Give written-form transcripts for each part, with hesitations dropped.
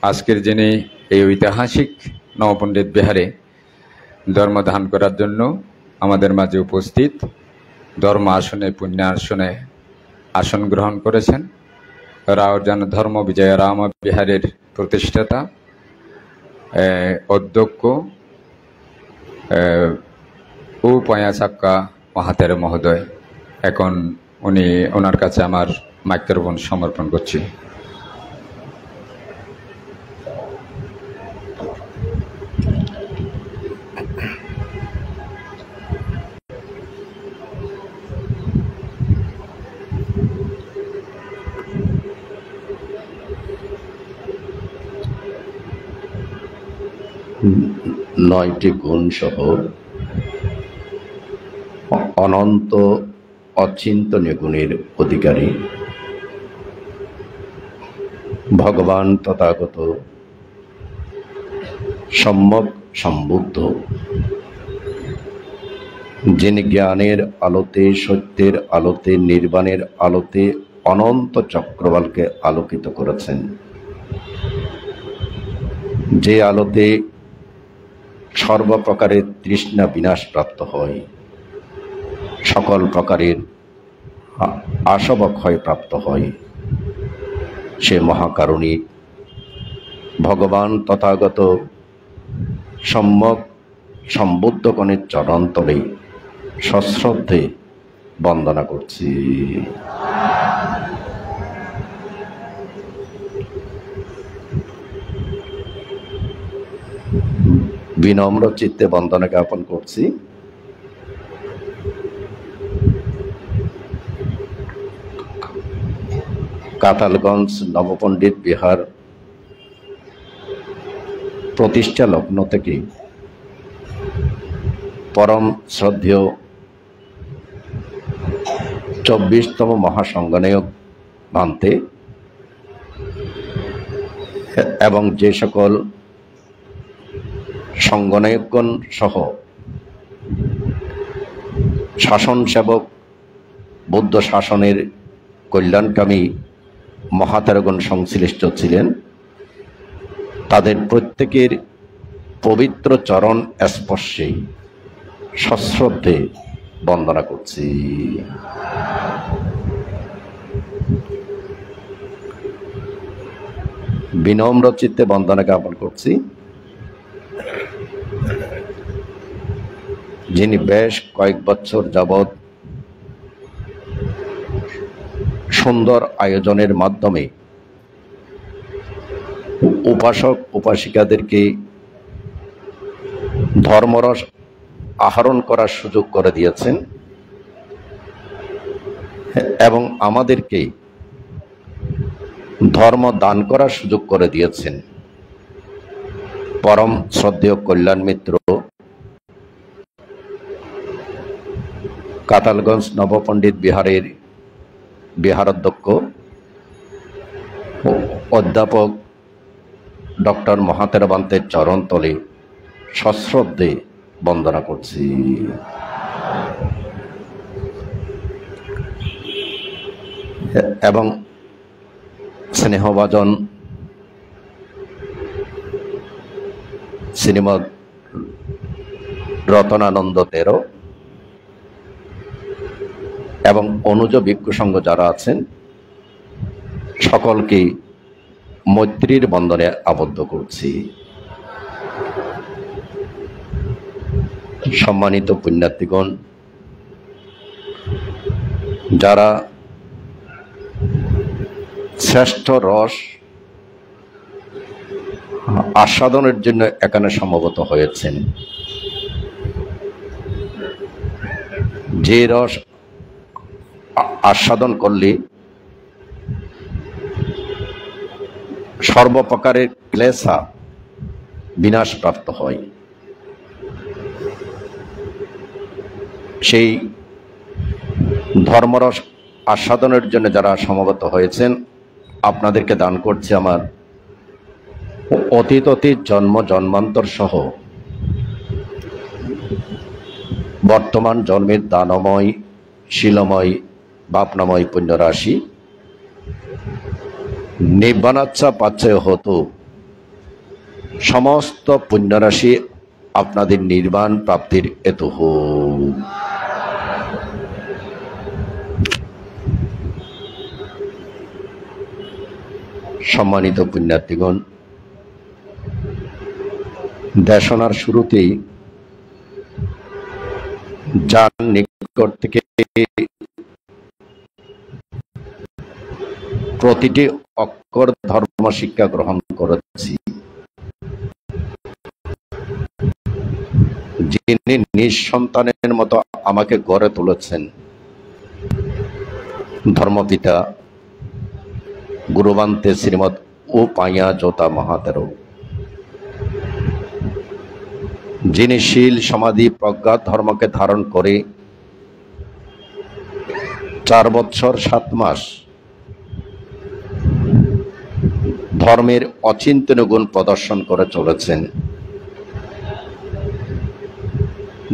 আজকের দিনে এই ঐতিহাসিক নবপণ্ডিত বিহারে ধর্মদান করার জন্য আমাদের মাঝে উপস্থিত, ধর্ম আসনে পুণ্য আসনে আসন গ্রহণ করেছেন রাওরজান ধর্ম বিজয় রাম বিহারের প্রতিষ্ঠাতা অধ্যক্ষ ও পয়াচাক্কা মহাতের মহোদয়। এখন ওনার কাছে আমার মাইক্রোফোন সমর্পণ করছি। নয়টি গুণ সহ অনন্ত অচিন্তনীয় গুণের অধিকারী ভগবান তথাগত সম্যক সম্বুদ্ধ, যিনি জ্ঞানের আলোতে, সত্যের আলোতে, নির্বাণের আলোতে অনন্ত চক্রবালকে আলোকিত করেছেন, যে আলোতে সর্বপ্রকারের তৃষ্ণা বিনাশ প্রাপ্ত হয়, সকল প্রকারের আসব ক্ষয় প্রাপ্ত হয়, সে মহাকারুণিক ভগবান তথাগত সম্যক সম্বুদ্ধগণের চরণতলে সশ্রদ্ধে বন্দনা করছি। বিনম্র চিত্তে বন্দনা জ্ঞাপন করছি। কাতালগঞ্জ নবপণ্ডিত বিহার প্রতিষ্ঠা লগ্ন থেকে পরম শ্রদ্ধেয় 24তম মহাসংঘনায়ক ভান্তে এবং যে সকল সংঘনায়কগণ সহ শাসন সেবক, বৌদ্ধ শাসনের কল্যাণকামী মহাতেরগণ সংশ্লিষ্ট ছিলেন, তাদের প্রত্যেকের পবিত্র চরণ স্পর্শে সশ্রদ্ধে বন্দনা করছি। বিনম্র চিত্তে বন্দনা জ্ঞাপন করছি। যিনি বেশ কয়েক বছর যাবৎ সুন্দর আয়োজনের মাধ্যমে উপাসক উপাসিকাদেরকে ধর্মরস আহরণ করার সুযোগ করে দিয়েছেন এবং আমাদেরকে ধর্ম দান করার সুযোগ করে দিয়েছেন। পরম শ্রদ্ধেয় কল্যাণ মিত্র কাতালগঞ্জ নবপণ্ডিত বিহারের বিহারাধ্যক্ষ অধ্যাপক ডক্টর মহাতের বান্তের চরণতলে সশ্রদ্ধে বন্দনা করছি। এবং স্নেহভাজন শ্রীমৎ রতনানন্দ তেরো এবং অনুজ ভিক্ষু সংঘ যারা আছেন সকলকে মৈত্রীর বন্ধনে আবদ্ধ করছি। সম্মানিত পুণ্যার্থীগণ, যারা শ্রেষ্ঠ রস আস্বাদনের জন্য এখানে সমবেত হয়েছেন, যে রস আস্বাদন করলে সর্বপ্রকারের ক্লেশা বিনাশ প্রাপ্ত হয়, সেই ধর্মরস আস্বাদনের জন্য যারা সমবেত হয়েছেন আপনাদেরকে দান করছে আমার অতীত জন্ম জন্মান্তর সহ বর্তমান জন্মের দানময় শিলময় বাপনাময় পুণ্যরাশি নির্বাণাচ্ছা পাচ্ছয় হতো সমস্ত পুণ্যরাশি আপনাদের নির্বাণ প্রাপ্তির হেতু হোক। সম্মানিত পুণ্যার্থীগণ, দেশনার শুরুতেই যার নিকট থেকে প্রতিটি অক্ষর ধর্ম শিক্ষা গ্রহণ করেছি, যিনি নিজ সন্তানের মতো আমাকে গড়ে তুলেছেন, ধর্মপিতা গুরুবান্তে শ্রীমৎ ও পাইয়া জোতা মহাতেরো, যিনি শীল সমাধি প্রজ্ঞা ধর্মকে ধারণ করে 4 বৎসর 7 মাস ধর্মের অচিন্তনীয় গুণ প্রদর্শন করে চলেছেন,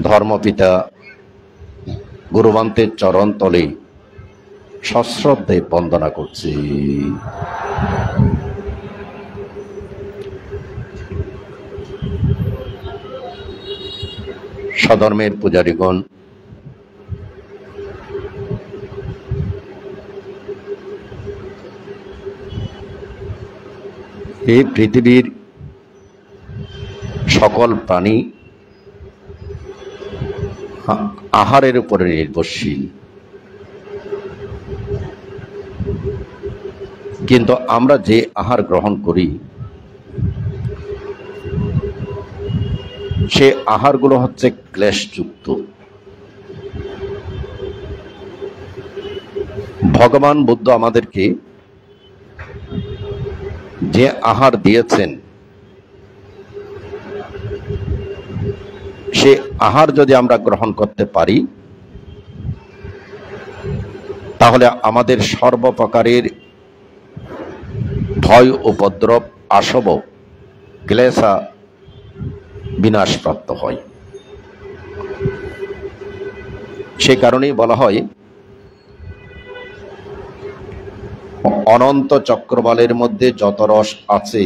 ধর্মপিতা গুরুবান্তের চরণ তলে সশ্রদ্ধে বন্দনা করছি। সধর্মের পূজারীগণ, এই পৃথিবীর সকল প্রাণী আহারের উপরে নির্ভরশীল, কিন্তু আমরা যে আহার গ্রহণ করি সে আহারগুলো হচ্ছে ক্লেশযুক্ত। ভগবান বুদ্ধ আমাদেরকে যে আহার দিয়েছেন, সে আহার যদি আমরা গ্রহণ করতে পারি তাহলে আমাদের সর্বপ্রকারের ভয় উপদ্রব আসব ক্লেশা বিনাশপ্রাপ্ত হয়। সে কারণেই বলা হয় অনন্ত চক্রবালের মধ্যে যত রস আছে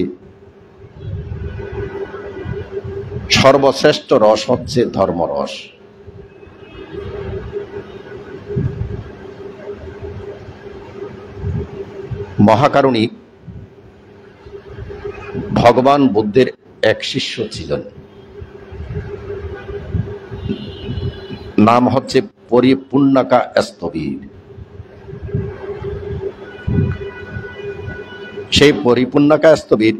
সর্বশ্রেষ্ঠ রস হচ্ছে ধর্মরস। মহাকারুণী ভগবান বুদ্ধের এক শিষ্য ছিলেন, নাম হচ্ছে পরিপূর্ণাকা স্থবির। সেই পরিপূর্ণাকা স্থবির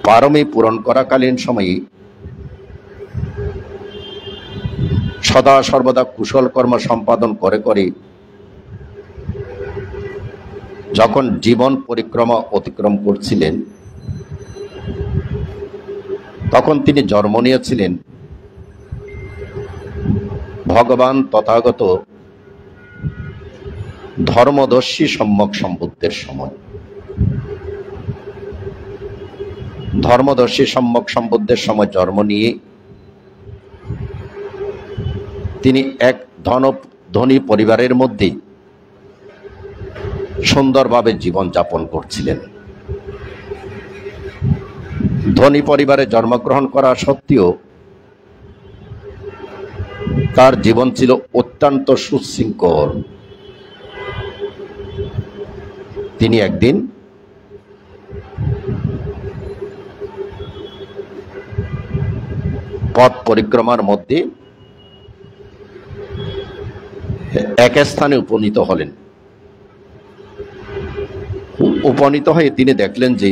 পারমী পূরণ করাকালীন সময়ে সদা সর্বদা কুশল কর্ম সম্পাদন করে করে যখন জীবন পরিক্রমা অতিক্রম করছিলেন, তখন তিনি জন্ম নিয়েছিলেন ভগবান তথাগত ধর্মদর্শী সম্যক সম্বুদ্ধের সময়। ধর্মদর্শী সম্যক সম্বুদ্ধের সময় জন্ম নিয়ে তিনি এক ধনী পরিবারের মধ্যে সুন্দরভাবে জীবন যাপন করছিলেন। ধনী পরিবারে জন্মগ্রহণ করা সত্ত্বেও তার জীবন ছিল অত্যন্ত সুশৃঙ্খল। তিনি একদিন পথ পরিক্রমার মধ্যে এক স্থানে উপনীত হলেন। উপনীত হয়ে তিনি দেখলেন যে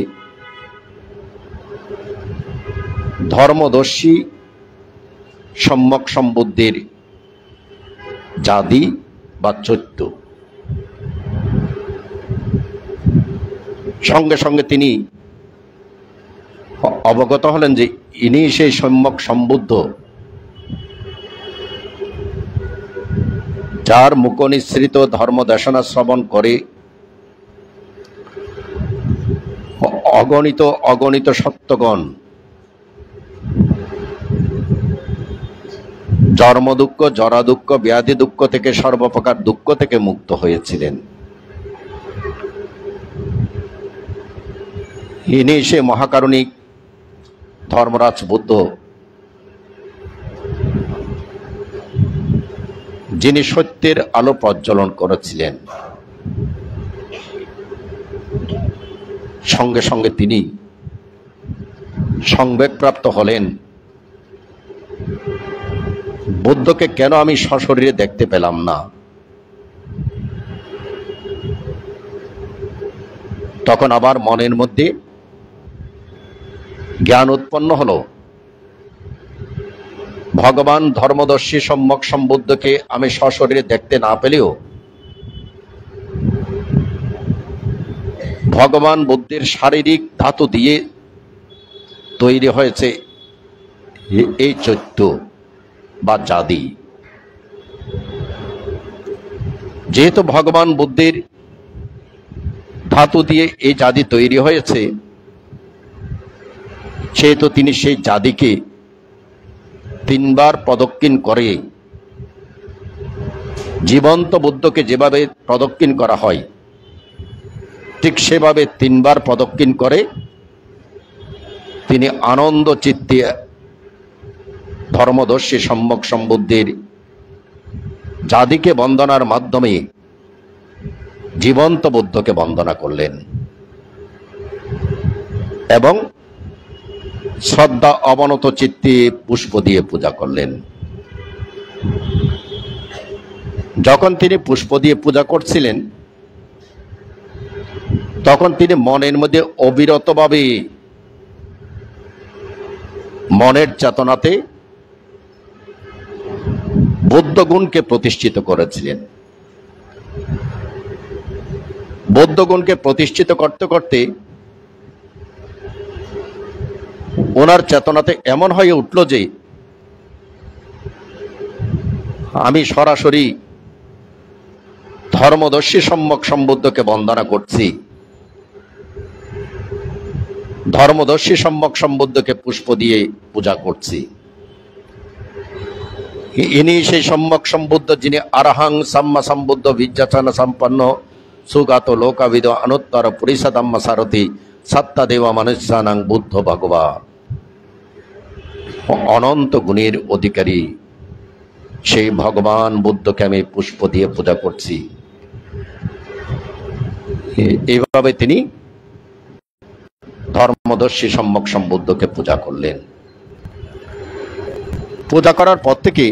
ধর্মদর্শী সম্যক সম্বুদ্ধের জাতি বা চৈত্য। সঙ্গে সঙ্গে তিনি অবগত হলেন যে ইনি সেই সম্যক সম্বুদ্ধ যার মুখনিসৃত ধর্মদেশনা শ্রবণ করে অগণিত সত্যগণ জন্ম দুঃখ, জরা দুঃখ, ব্যাধি দুঃখ থেকে সর্বপ্রকার দুঃখ থেকে মুক্ত হয়েছিলেন। ইনি সে মহাকারণিক ধর্মরাজ বুদ্ধ, যিনি সত্যের আলো প্রজ্বলন করেছিলেন। সঙ্গে সঙ্গে তিনি সংবেগপ্রাপ্ত হলেন, বুদ্ধকে কেন আমি সশরীরে দেখতে পেলাম না। তখন আবার মনের মধ্যে জ্ঞান উৎপন্ন হলো, ভগবান ধর্মদর্শী সম্যক সম্বুদ্ধকে আমি সশরীরে দেখতে না পেলেও ভগবান বুদ্ধের শারীরিক ধাতু দিয়ে তৈরি হয়েছে এই চৈত্য বা জাদি। যেহেতু ভগবান বুদ্ধের ধাতু দিয়ে এই জাদি তৈরি হয়েছে, সেহেতু তিনি সেই জাদিকে তিনবার প্রদক্ষিণ করে, জীবন্ত বুদ্ধকে যেভাবে প্রদক্ষিণ করা হয় ঠিক সেভাবে তিনবার প্রদক্ষিণ করে তিনি আনন্দ চিত্তে ধর্মদর্শী সম্যক সম্বুদ্ধের জাদিকে বন্দনার মাধ্যমে জীবন্ত বুদ্ধকে বন্দনা করলেন এবং শ্রদ্ধা অবনত চিত্তে পুষ্প দিয়ে পূজা করলেন। যখন তিনি পুষ্প দিয়ে পূজা করছিলেন তখন তিনি মনের মধ্যে অবিরতভাবে মনের চেতনাতে বুদ্ধগুণকে প্রতিষ্ঠিত করেছিলেন। বুদ্ধগুণকে প্রতিষ্ঠিত করতে করতে ওনার চেতনাতে এমন হয়ে উঠল যে আমি সরাসরি ধর্মদর্শী সম্যক সম্বুদ্ধকে বন্দনা করছি, ধর্মদর্শী সম্যক সম্বুদ্ধকে পুষ্প দিয়ে পূজা করছি। ইনি সেই সম্যক সম্বুদ্ধ যিনি আরহাং সাম্মা সম্বুদ্ধ বিজ্ঞাচন সম্পন্ন সুগাত লোকাবিদ অনুত্তর পুরিষাদাম্মা সারথি সত্তাদেব মনুষ্যানাং বুদ্ধ ভগবা। অনন্ত গুণের অধিকারী সেই ভগবান বুদ্ধকে আমি পুষ্প দিয়ে পূজা করছি। এইভাবে তিনি ধর্মদর্শী সম্যক সম্বুদ্ধকে পূজা করলেন। পূজা করার পর থেকে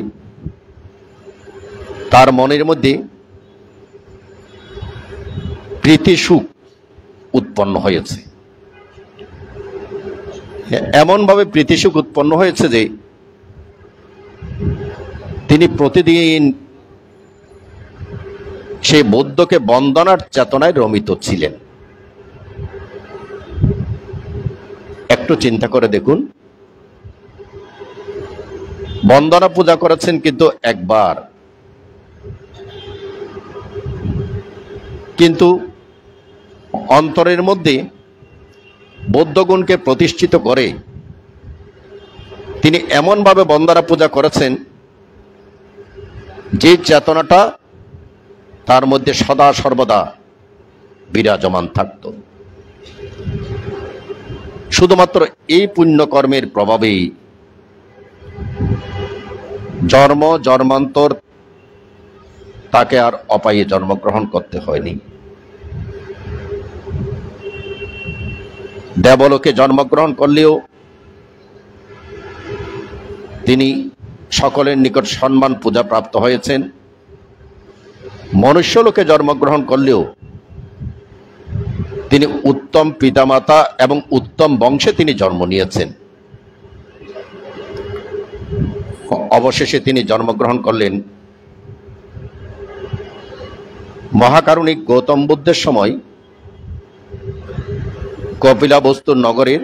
তার মনের মধ্যে প্রীতি সুখ উৎপন্ন হয়েছে। এমন ভাবে প্রীতি সুখ উৎপন্ন হয়েছে যে তিনি প্রতিদিন সেই বুদ্ধকে বন্দনার চেতনায় রমিত ছিলেন। একটু চিন্তা করে দেখুন, বন্দনা পূজা করেছেন কিন্তু একবার, কিন্তু অন্তরের মধ্যে বৌদ্ধগুণকে প্রতিষ্ঠিত করে তিনি এমনভাবে বন্দনা পূজা করেছেন যে চেতনাটা তার মধ্যে সদা সর্বদা বিরাজমান থাকত। শুধুমাত্র এই পুণ্যকর্মের প্রভাবেই জন্ম জন্মান্তর তাকে আর অপায়ে জন্মগ্রহণ করতে হয়নি। দেবলোকে জন্মগ্রহণ করলেও তিনি সকলের নিকট সম্মান পূজা প্রাপ্ত হয়েছেন। মনুষ্যলোকে জন্মগ্রহণ করলেও তিনি উত্তম পিতামাতা এবং উত্তম বংশে তিনি জন্ম নিয়েছেন। অবশেষে তিনি জন্মগ্রহণ করলেন মহাকারুণিক গৌতম বুদ্ধের সময় কপিলাবস্তু নগরের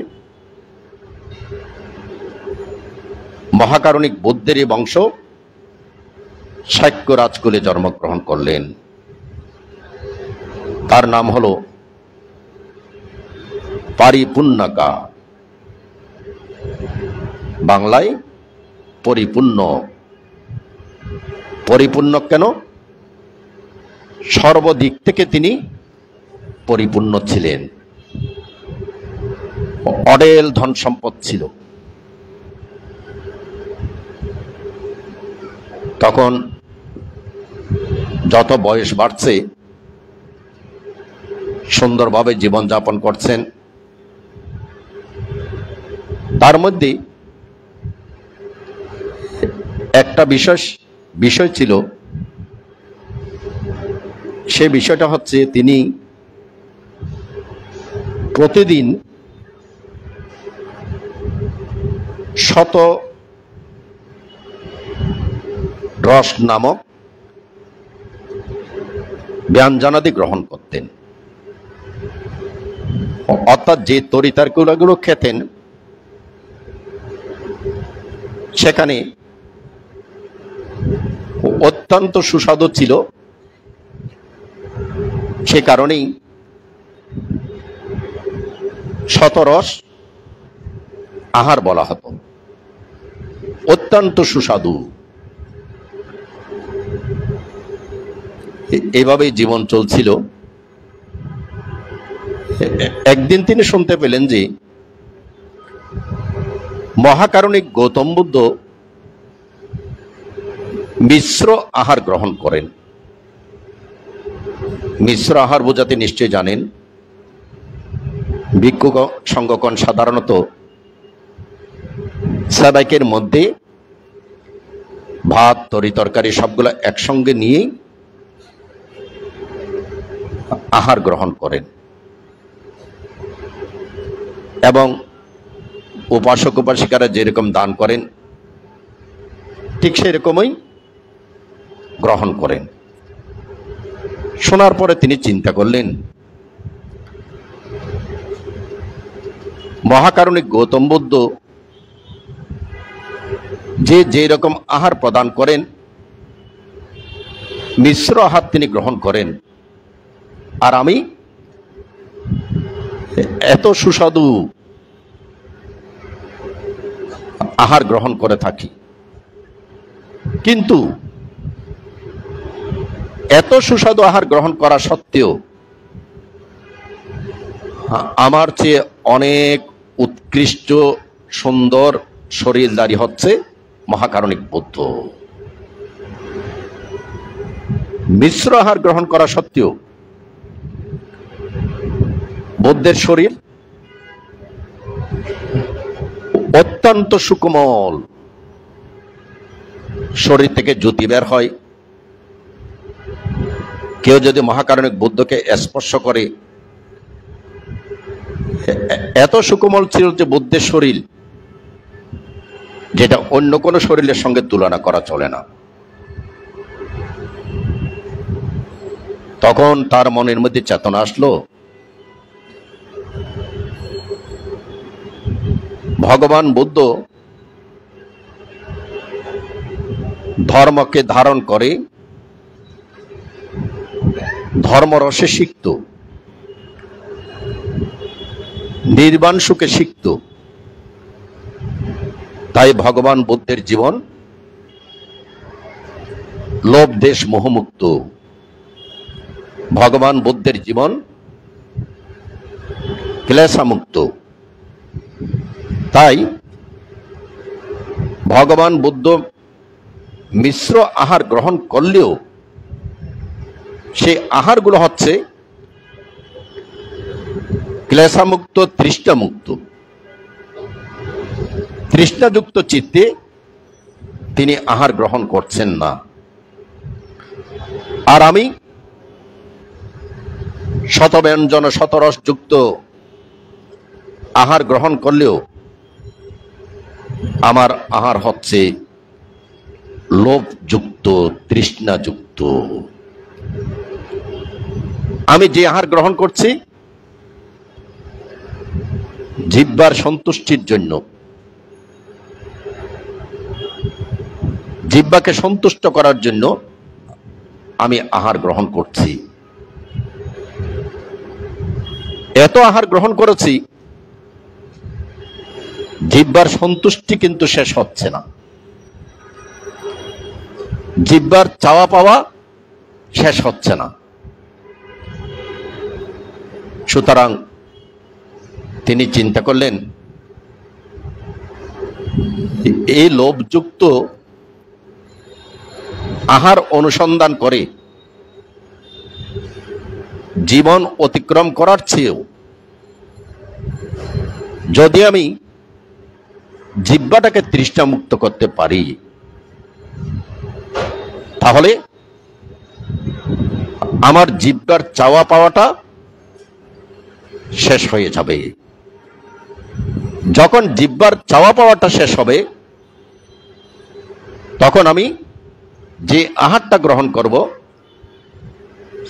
মহাকারুণিক বুদ্ধেরই বংশ শাক্য রাজকুলে জন্মগ্রহণ করলেন। তার নাম হলো পারিপূর্ণকা, বাংলায় পরিপূর্ণ। পরিপূর্ণ কেন? সর্বদিক থেকে তিনি পরিপূর্ণ ছিলেন। অডেল ধন সম্পদ ছিল। তখন যত বয়স বাড়ছে সুন্দরভাবে জীবনযাপন করছেন, তার মধ্যে একটা বিষয় ছিল, সে বিষয়টা হচ্ছে তিনি প্রতিদিন শত রস নামক ব্যঞ্জনাদি গ্রহণ করতেন। অর্থাৎ যে তরিতরকারিগুলো খেতেন সেখানে অত্যন্ত সুস্বাদু ছিল, সে কারণেই শতরস আহার বলা হতো। অত্যন্ত সুস্বাদু। এভাবেই জীবন চলছিল। একদিন তিনি শুনতে পেলেন যে মহাকারণিক গৌতম বুদ্ধ মিশ্র আহার গ্রহণ করেন। মিশ্র আহার বোঝাতে নিশ্চয় জানেন, ভিক্ষু সংঘগণ সাধারণত সাদাইকের মধ্যে ভাত তরি তরকারি সবগুলো একসঙ্গে নিয়ে আহার গ্রহণ করেন এবং উপাসক উপাসিকারা যেরকম দান করেন ঠিক সেরকমই গ্রহণ করেন। শোনার পরে তিনি চিন্তা করলেন, মহাকারণিক গৌতম বুদ্ধ যে রকম আহার প্রদান করেন, মিশ্র আহার তিনি গ্রহণ করেন, আর আমি এত সুস্বাদু আহার গ্রহণ করে থাকি, কিন্তু এত সুস্বাদু আহার গ্রহণ করা সত্ত্বেও আমার চেয়ে অনেক উৎকৃষ্ট সুন্দর শরীরধারী হচ্ছে মহাকারণিক বুদ্ধ। মিশ্র আহার গ্রহণ করা সত্ত্বেও বুদ্ধের শরীর অত্যন্ত সুকোমল, শরীর থেকে জ্যোতি বের হয়। কেউ যদি মহাকারণিক বুদ্ধকে স্পর্শ করে, এত সুকোমল ছিল যে বুদ্ধের শরীর, যেটা অন্য কোনো শরীরের সঙ্গে তুলনা করা চলে না। তখন তার মনের মধ্যে চেতনা আসলো, ভগবান বুদ্ধ ধর্মকে ধারণ করে ধর্মরসে শিখত, নির্বাণ সুখে শিখত। তাই ভগবান বুদ্ধের জীবন লোভ দেশ মোহমুক্ত। ভগবান বুদ্ধের জীবন ক্লেশামুক্ত। তাই ভগবান বুদ্ধ মিশ্র আহার গ্রহণ করলেও সেই আহারগুলো হচ্ছে ক্লেশামুক্ত, তৃষ্ণামুক্ত। তৃষ্ণাযুক্ত চিত্তে তিনি আহার গ্রহণ করছেন না। আর আমি শতব্যঞ্জন শতরস যুক্ত আহার গ্রহণ করলেও আমার আহার হচ্ছে লোভযুক্ত, তৃষ্ণাযুক্ত। আমি যে আহার গ্রহণ করছি জিহ্বার সন্তুষ্টির জন্য, জিহ্বাকে সন্তুষ্ট করার জন্য আমি আহার গ্রহণ করছি। এত আহার গ্রহণ করেছি, জিহ্বার সন্তুষ্টি কিন্তু শেষ হচ্ছে না, জিহ্বার চাওয়া পাওয়া শেষ হচ্ছে না। সুতরাং তিনি চিন্তা করলেন এই লোভযুক্ত আহার অনুসন্ধান করে জীবন অতিক্রম করার চেয়েও যদি আমি জিহ্বাটাকে তৃষ্ণামুক্ত করতে পারি তাহলে আমার জিহ্বার চাওয়া পাওয়াটা শেষ হয়ে যাবে। যখন জিহ্বার চাওয়া পাওয়াটা শেষ হবে তখন আমি যে আহারটা গ্রহণ করব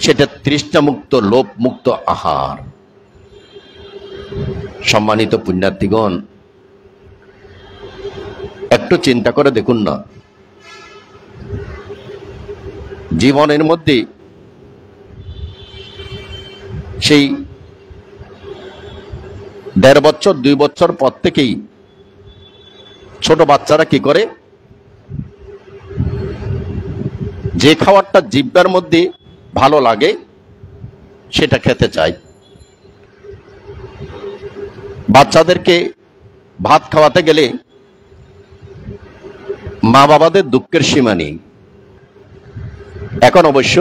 সেটা তৃষ্ণামুক্ত লোভমুক্ত আহার। সম্মানিত পুণ্যার্থীগণ, একটু চিন্তা করে দেখুন না, জীবনের মধ্যে সেই 1.5 বছর 2 বছর পর থেকেই ছোট বাচ্চারা কি করে, যে খাবারটা জিহ্বার মধ্যে ভালো লাগে সেটা খেতে চায়। বাচ্চাদেরকে ভাত খাওয়াতে গেলে মা বাবাদের দুঃখের সীমা নেই। এখন অবশ্য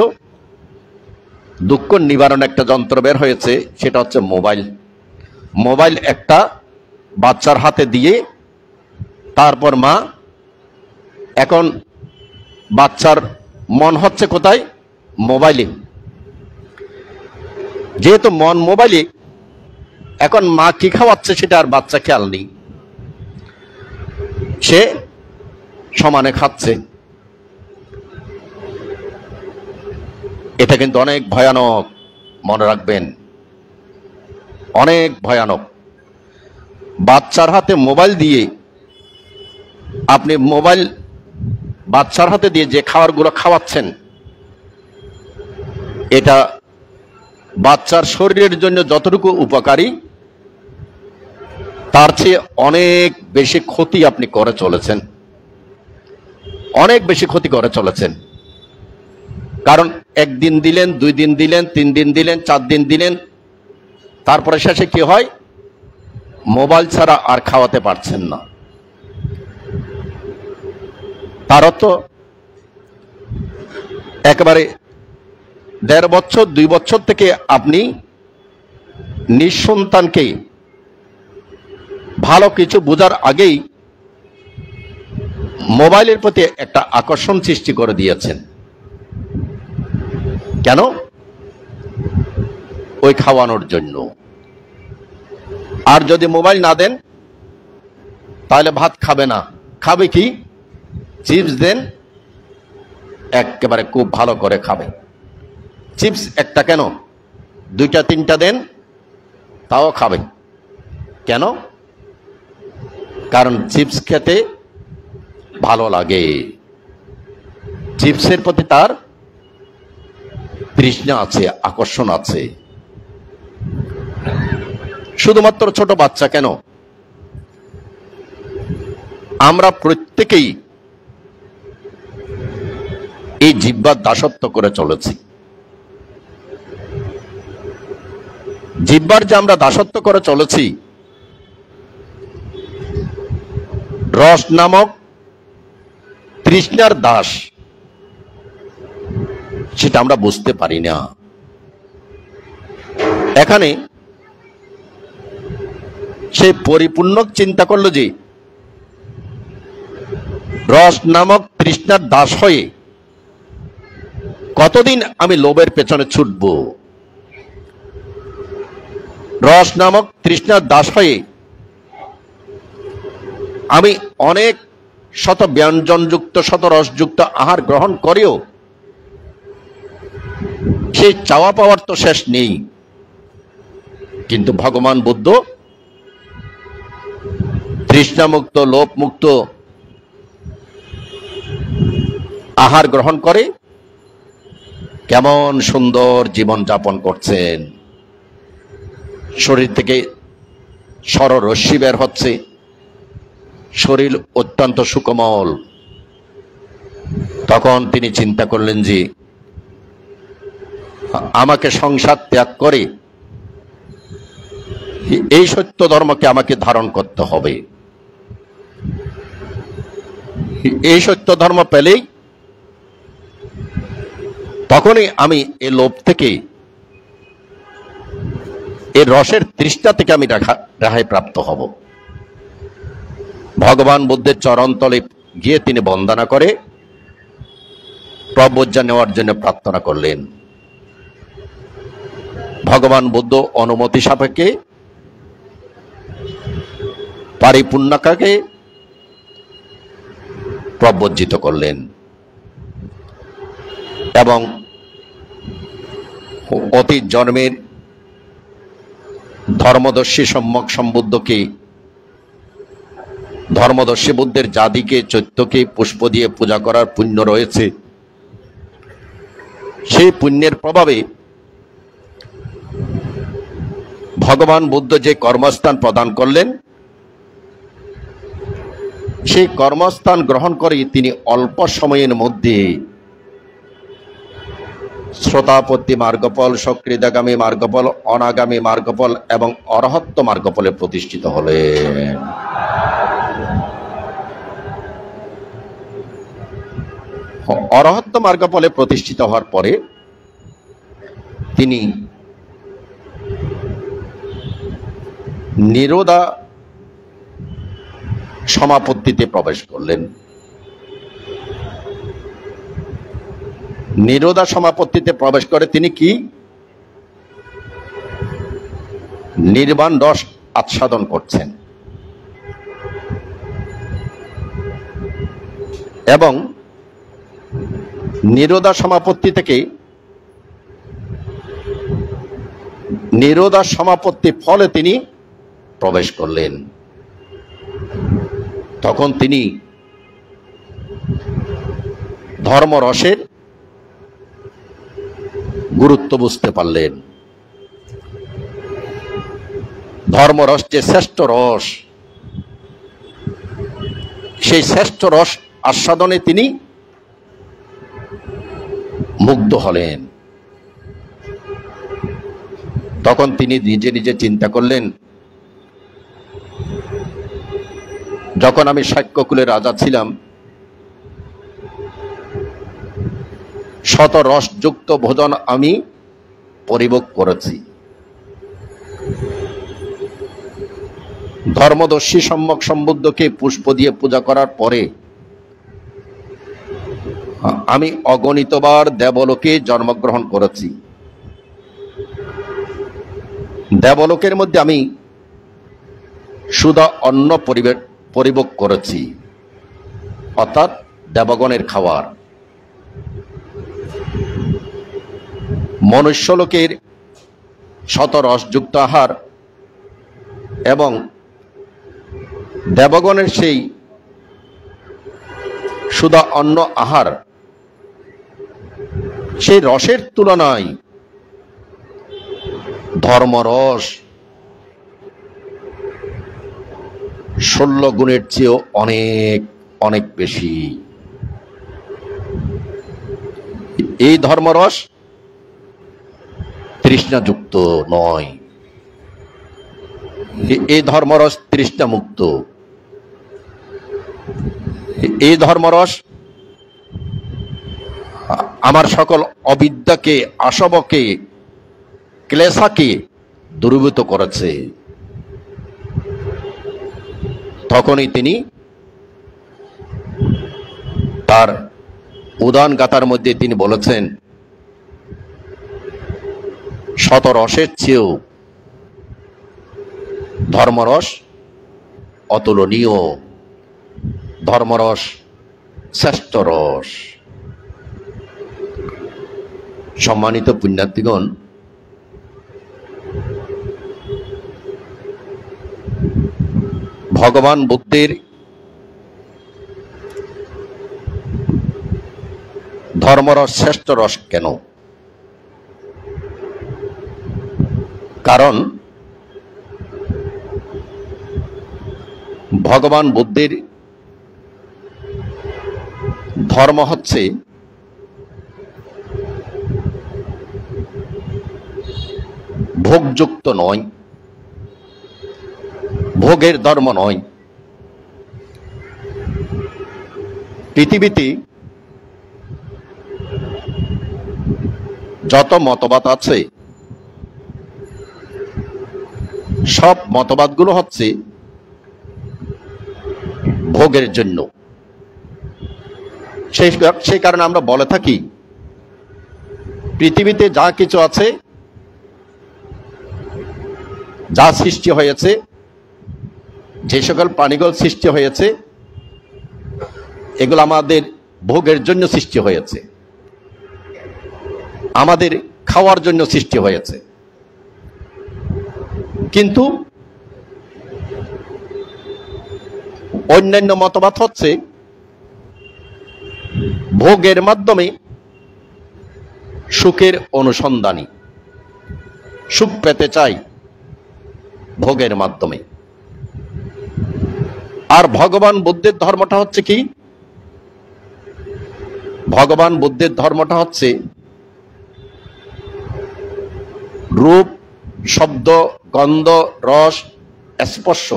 দুঃখ নিবারণ একটা যন্ত্র বের হয়েছে, সেটা হচ্ছে মোবাইল। মোবাইল একটা বাচ্চার হাতে দিয়ে তারপর মা, এখন বাচ্চার মন হচ্ছে কোথায়? মোবাইলে। যেহেতু মন মোবাইলে, এখন মা কি খাওয়াচ্ছে সেটা আর বাচ্চা খেয়াল নেই, সে সমানে খাচ্ছে। এটা কিন্তু অনেক ভয়ানক, মনে রাখবেন, অনেক ভয়ানক। বাচ্চার হাতে মোবাইল দিয়ে আপনি বাচ্চার হাতে দিয়ে যে খাবারগুলো খাওয়াচ্ছেন, এটা বাচ্চার শরীরের জন্য যতটুকু উপকারী তার চেয়ে অনেক বেশি ক্ষতি আপনি করে চলেছেন, অনেক বেশি ক্ষতি করে চলেছেন। কারণ 1 দিন দিলেন, 2 দিন দিলেন, 3 দিন দিলেন, 4 দিন দিলেন, তারপরে শেষে কি হয়? মোবাইল ছাড়া আর খাওয়াতে পারছেন না। তার অর্থ একেবারে 1.5 বছর 2 বছর থেকে আপনি নিঃসন্তানকে ভালো কিছু বোঝার আগেই মোবাইলের প্রতি একটা আকর্ষণ সৃষ্টি করে দিয়েছেন। কেন? ওই খাওয়ানোর জন্য। আর যদি মোবাইল না দেন তাহলে ভাত খাবে না। খাবে কি? চিপস দেন, একেবারে খুব ভালো করে খাবে। চিপস একটা কেন, 2টা 3টা দেন, তাও খাবে। কেন? কারণ চিপস খেতে ভালো লাগে, চিপসের প্রতি তার তৃষ্ণা আছে, আকর্ষণ আছে। শুধুমাত্র ছোট বাচ্চা কেন, আমরা প্রত্যেকেই এই জিহ্বার দাসত্ব করে চলেছি। জিহ্বার যে আমরা দাসত্ব করে চলেছি, রস নামক তৃষ্ণার দাস, সেটা আমরা বুঝতে পারি না। এখানে সে পরিপূর্ণ চিন্তা করলো যে রস নামক তৃষ্ণার দাস হয়ে কতদিন আমি লোভের পেছনে ছুটব, রস নামক তৃষ্ণার দাস হয়ে আমি অনেক শত ব্যঞ্জনযুক্ত শত রসযুক্ত আহার গ্রহণ করেও সেই চাওয়া পাওয়ার তো শেষ নেই। কিন্তু ভগবান বুদ্ধ তৃষ্ণামুক্ত লোভমুক্ত আহার গ্রহণ করে কেমন সুন্দর জীবন যাপন করছেন। শরীর থেকে সররশ্মি বের হচ্ছে, শরীর অত্যন্ত সুকোমল। তখন তিনি চিন্তা করলেন যে আমাকে সংসার ত্যাগ করে এই সত্য ধর্মকে আমাকে ধারণ করতে হবে। এই সত্য ধর্ম পেলেই তখনই আমি এই লোভ থেকে, এই রসের তৃষ্ণা থেকে আমি রেহাই প্রাপ্ত হব। ভগবান বুদ্ধের চরণতলে গিয়ে তিনি বন্দনা করে প্রব্রজ্ঞা নেওয়ার জন্য প্রার্থনা করলেন। ভগবান বুদ্ধ অনুমতি সাপেক্ষে পারিপূর্ণাকে প্রব্রজ্জিত করলেন এবং অতীত জন্মের ধর্মদর্শী সম্যক সম্বুদ্ধকে, ধর্মদর্শী বুদ্ধের জাতিকে, চৈত্যকে পুষ্প দিয়ে পূজা করার পুণ্য রয়েছে। সেই পুণ্যের প্রভাবে ভগবান বুদ্ধ যে কর্মস্থান প্রদান করলেন, সেই কর্মস্থান গ্রহণ করে তিনি অল্প সময়ের মধ্যে শ্রোতাপত্তি মার্গফল, সকৃদাগামী মার্গফল, অনাগামী মার্গফল এবং অরহত্ত মার্গফলে প্রতিষ্ঠিত হলেন। অরহত্ত মার্গফলে প্রতিষ্ঠিত হওয়ার পরে তিনি নিরোধা সমাপত্তিতে প্রবেশ করলেন। নিরোধা সমাপত্তিতে প্রবেশ করে তিনি কি নির্বাণ রস আস্বাদন করছেন এবং নিরোধা সমাপত্তি থেকে নিরোধা সমাপত্তি ফলে তিনি প্রবেশ করলেন। তখন তিনি ধর্মরসের গুরুত্ব বুঝতে পারলেন। ধর্মরস যে শ্রেষ্ঠ রস, সেই শ্রেষ্ঠ রস আস্বাদনে তিনি মুগ্ধ হলেন। তখন তিনি নিজে নিজে চিন্তা করলেন, যখন আমি শাক্যকুলের রাজা ছিলাম, শত রসযুক্ত ভোজন আমি পরিভোগ করেছি। ধর্মদর্শী সম্যক সম্বুদ্ধকে পুষ্প দিয়ে পূজা করার পরে আমি অগণিতবার দেবলোকে জন্মগ্রহণ করেছি। দেবলোকের মধ্যে আমি সুধা অন্ন পরিভোগ করেছি, অর্থাৎ দেবগণের খাবার। মনুষ্যলোকের শত রসযুক্ত আহার এবং দেবগণের সেই সুধা অন্ন আহার, সেই রসের তুলনায় ধর্মরস 16 গুণের চেয়েও অনেক অনেক বেশি। এই ধর্মরস তৃষ্ণাযুক্ত নয়, এই ধর্মরস তৃষ্ণা মুক্ত। এই ধর্মরস আমার সকল অবিদ্যাকে, আসবকে, ক্লেশাকে দূরীভূত করেছে। তখনই তিনি তার উদান গাথার মধ্যে তিনি বলেছেন, শত রসের চেয়েও ধর্মরস অতুলনীয়, ধর্মরস শ্রেষ্ঠ রস। সম্মানিত পুণ্যার্থীগণ, ভগবান বুদ্ধের ধর্মরস শ্রেষ্ঠ রস কেন? কারণ ভগবান বুদ্ধের ধর্ম হচ্ছে ভোগযুক্ত নয়, ভোগের ধর্ম নয়। পৃথিবীতে যত মতবাদ আছে সব মতবাদগুলো হচ্ছে ভোগের জন্য। সেই কারণে আমরা বলে থাকি পৃথিবীতে যা কিছু আছে, যা সৃষ্টি হয়েছে, যে সকল প্রাণীগুলো সৃষ্টি হয়েছে, এগুলো আমাদের ভোগের জন্য সৃষ্টি হয়েছে, আমাদের খাওয়ার জন্য সৃষ্টি হয়েছে। কিন্তু অন্যান্য মতবাদ হচ্ছে ভোগের মাধ্যমে সুখের অনুসন্ধানী, সুখ পেতে চাই ভোগের মাধ্যমে। আর ভগবান বুদ্ধের ধর্মটা হচ্ছে কি? ভগবান বুদ্ধের ধর্মটা হচ্ছে রূপ, শব্দ, গন্ধ, রস, স্পর্শ,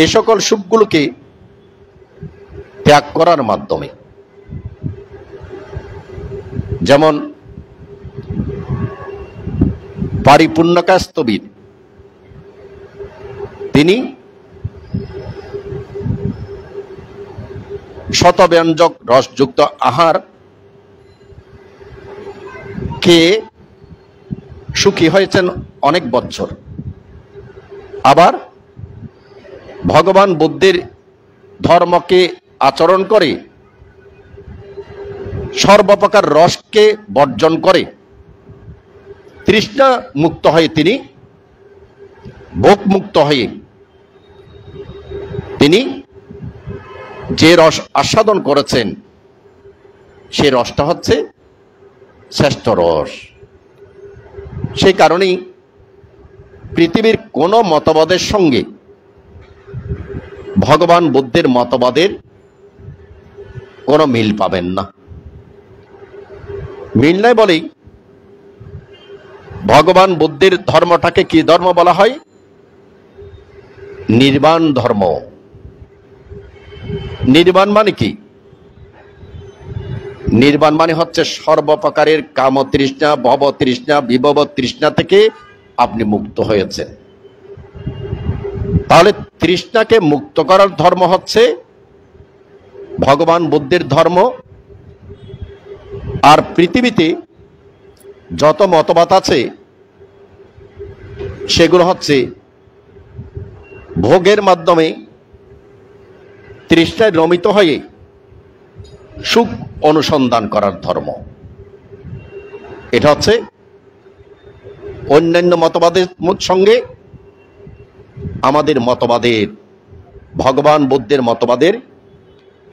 এই সকল সুখগুলোকে ত্যাগ করার মাধ্যমে। যেমন পারিপূর্ণকাস্তবীর তিনি শতব্যঞ্জক রসযুক্ত আহার খেয়ে সুখী হয়েছেন অনেক বছর। আবার ভগবান বুদ্ধের ধর্মকে আচরণ করে সর্বপ্রকার রসকে বর্জন করে তৃষ্ণা মুক্ত হয়ে তিনি ভোগ মুক্ত হয়ে তিনি যে রস আস্বাদন করেছেন সে রসটা হচ্ছে শ্রেষ্ঠ রস। সেই কারণেই পৃথিবীর কোন মতবাদের সঙ্গে ভগবান বুদ্ধের মতবাদের কোনো মিল পাবেন না। মিল নাই বলেই ভগবান বুদ্ধের ধর্মটাকে কি ধর্ম বলা হয়? নির্বাণ ধর্ম। নির্বাণ মানে কি? নির্বাণ মানে হচ্ছে সর্বপ্রকারের কাম তৃষ্ণা, ভব তৃষ্ণা, বিভব তৃষ্ণা থেকে আপনি মুক্ত হয়েছেন। তাহলে তৃষ্ণাকে মুক্ত করার ধর্ম হচ্ছে ভগবান বুদ্ধের ধর্ম। আর পৃথিবীতে যত মতবাদ আছে সেগুলো হচ্ছে ভোগের মাধ্যমে তৃষ্ণায় রমিত হয়ে সুখ অনুসন্ধান করার ধর্ম। এটা হচ্ছে অন্যান্য মতবাদের সঙ্গে আমাদের মতবাদের, ভগবান বুদ্ধের মতবাদের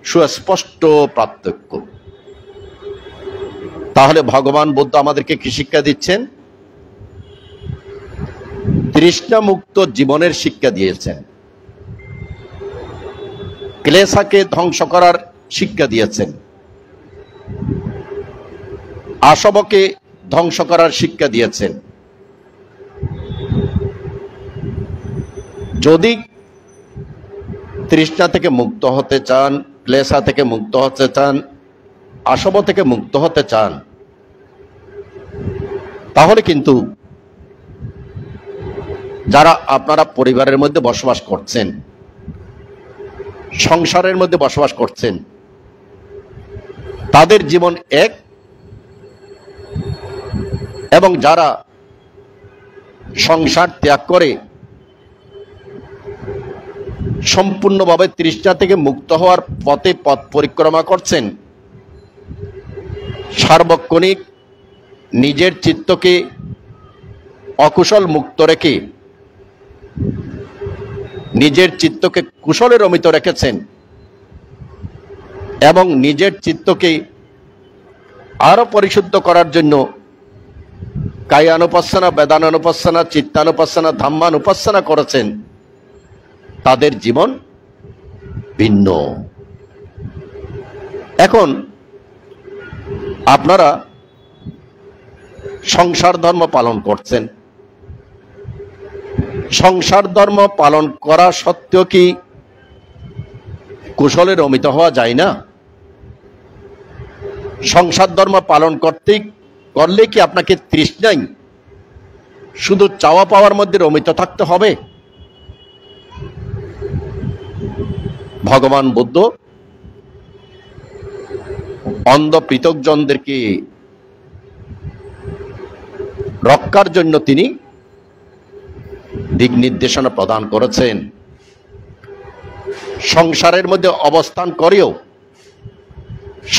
সুস্পষ্ট পার্থক্য। তাহলে ভগবান বুদ্ধ আমাদেরকে কি শিক্ষা দিচ্ছেন? তৃষ্ণামুক্ত জীবনের শিক্ষা দিয়েছেন, ক্লেশাকে ধ্বংস করার শিক্ষা দিয়েছেন, আসবকে ধ্বংস করার শিক্ষা দিয়েছেন। যদি তৃষ্ণা থেকে মুক্ত হতে চান, ক্লেশা থেকে মুক্ত হতে চান, আসব থেকে মুক্ত হতে চান, তাহলে কিন্তু যারা আপনারা পরিবারের মধ্যে বসবাস করছেন, সংসারের মধ্যে বসবাস করছেন, তাদের জীবন এক, এবং যারা সংসার ত্যাগ করে সম্পূর্ণভাবে তৃষ্ণা থেকে মুক্ত হওয়ার পথে পথ পরিক্রমা করছেন, সার্বক্ষণিক নিজের চিত্তকে অকুশল মুক্ত রেখে নিজের চিত্তকে কুশলে রমিত রেখেছেন এবং নিজের চিত্তকে আরো পরিশুদ্ধ করার জন্য কায়ানুপাসনা, বেদানুপাসনা, চিত্তানুপাসনা, ধাম্মানুপাসনা করেছেন, তাদের জীবন ভিন্ন। এখন আপনারা সংসার ধর্ম পালন করছেন, সংসার ধর্ম পালন করা সত্ত্বেও কি কুশলে রমিত হওয়া যায় না? সংসার ধর্ম পালন করলে কি আপনাকে তৃষ্ণায় শুধু চাওয়া পাওয়ার মধ্যে রমিত থাকতে হবে? ভগবান বুদ্ধ অন্ধ পৃথকজনদেরকে রক্ষার জন্য তিনি দিক নির্দেশনা প্রদান করেছেন। সংসারের মধ্যে অবস্থান করেও,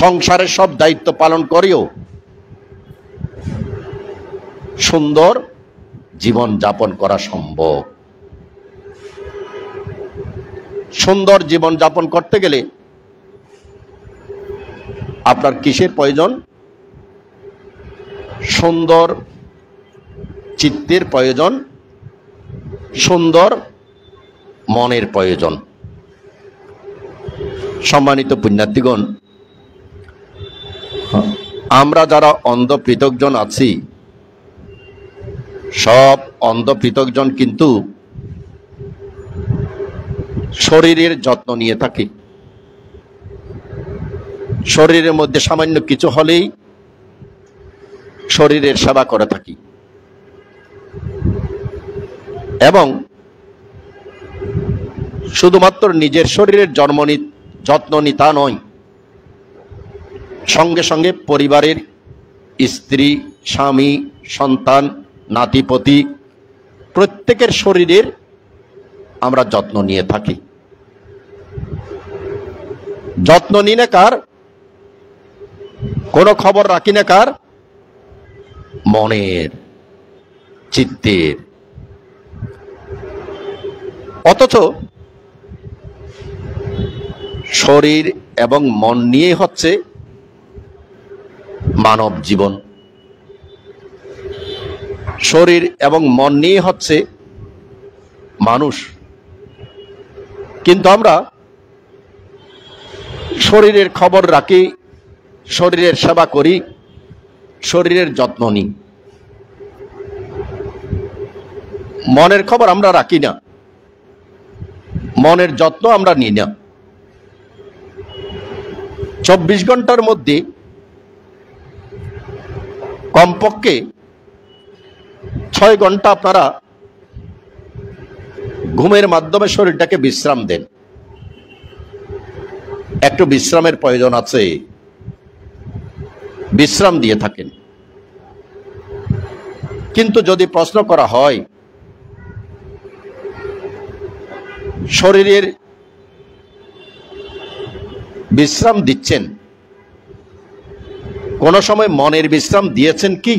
সংসারের সব দায়িত্ব পালন করেও সুন্দর জীবন যাপন করা সম্ভব। সুন্দর জীবন যাপন করতে গেলে আপনার কিসের প্রয়োজন? সুন্দর চিত্তের প্রয়োজন, সুন্দর মনের প্রয়োজন। সম্মানিত পুণ্যার্থীগণ, আমরা যারা অন্ধ পৃথকজন আছি, সব অন্ধ পৃথকজন কিন্তু শরীরের যত্ন নিয়ে থাকি। শরীরের মধ্যে সামান্য কিছু হলেই শরীরের সেবা করে থাকি, এবং শুধুমাত্র নিজের শরীরের যত্ন নি তা নয়, সঙ্গে সঙ্গে পরিবারের স্ত্রী, স্বামী, সন্তান, নাতিপতি প্রত্যেকের শরীরের আমরা যত্ন নিয়ে থাকি। যত্ন নিই না কার? কোনো খবর রাখি না কার? মনের, চিত্তের। অথচ শরীর এবং মন নিয়ে হচ্ছে মানব জীবন। শরীর এবং মন নিয়ে হচ্ছে মানুষ। কিন্তু আমরা শরীরের খবর রাখি, শরীরের সেবা করি, শরীরের যত্ন নিই, মনের খবর আমরা রাখি না, মনের যত্ন আমরা নিই না। 24 ঘন্টার মধ্যে কমপক্ষে 6 ঘন্টা আপনারা ঘুমের মাধ্যমে শরীরটাকে বিশ্রাম দেন। একটু বিশ্রামের প্রয়োজন আছে, বিশ্রাম দিয়ে থাকেন। কিন্তু যদি প্রশ্ন করা হয় শরীরের বিশ্রাম দিচ্ছেন, কোন সময় মনের বিশ্রাম দিয়েছেন কি?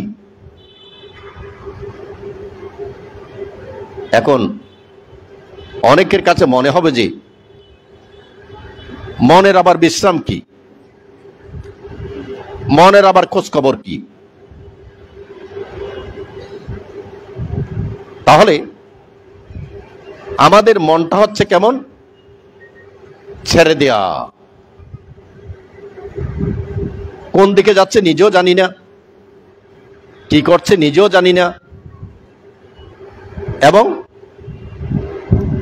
এখন অনেকের কাছে মনে হবে যে মনের আবার বিশ্রাম কি, মনের আবার খোঁজ খবর কি? তাহলে আমাদের মনটা হচ্ছে কেমন? ছেড়ে দেয়া। কোন দিকে যাচ্ছে নিজেও জানি না, কি করছে নিজেও জানি না, এবং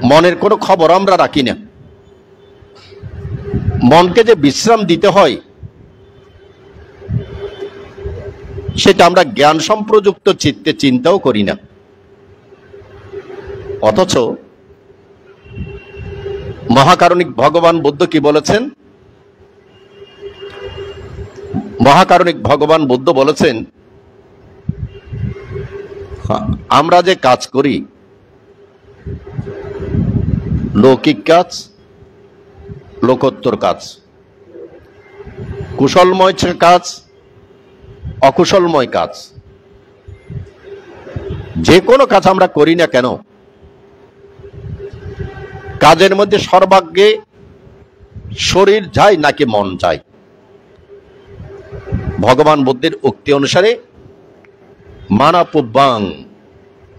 মনের কোনো খবর আমরা রাখি না। মনকে যে বিশ্রাম দিতে হয় সেটা আমরা জ্ঞান সম্প্রযুক্ত চিত্তে চিন্তাও করি না। অথচ মহাকারণিক ভগবান বুদ্ধ কি বলেছেন? মহাকারণিক ভগবান বুদ্ধ বলেছেন, আমরা যে কাজ করি, লৌকিক কাজ, লোকোত্তর কাজ, কুশলময় কাজ, অকুশলময় কাজ, যে কোনো কাজ আমরা করি না কেন, কাজের মধ্যে সর্বাগ্রে শরীর যায় নাকি মন যায়? ভগবান বুদ্ধের উক্তি অনুসারে মানাপুব্বাং,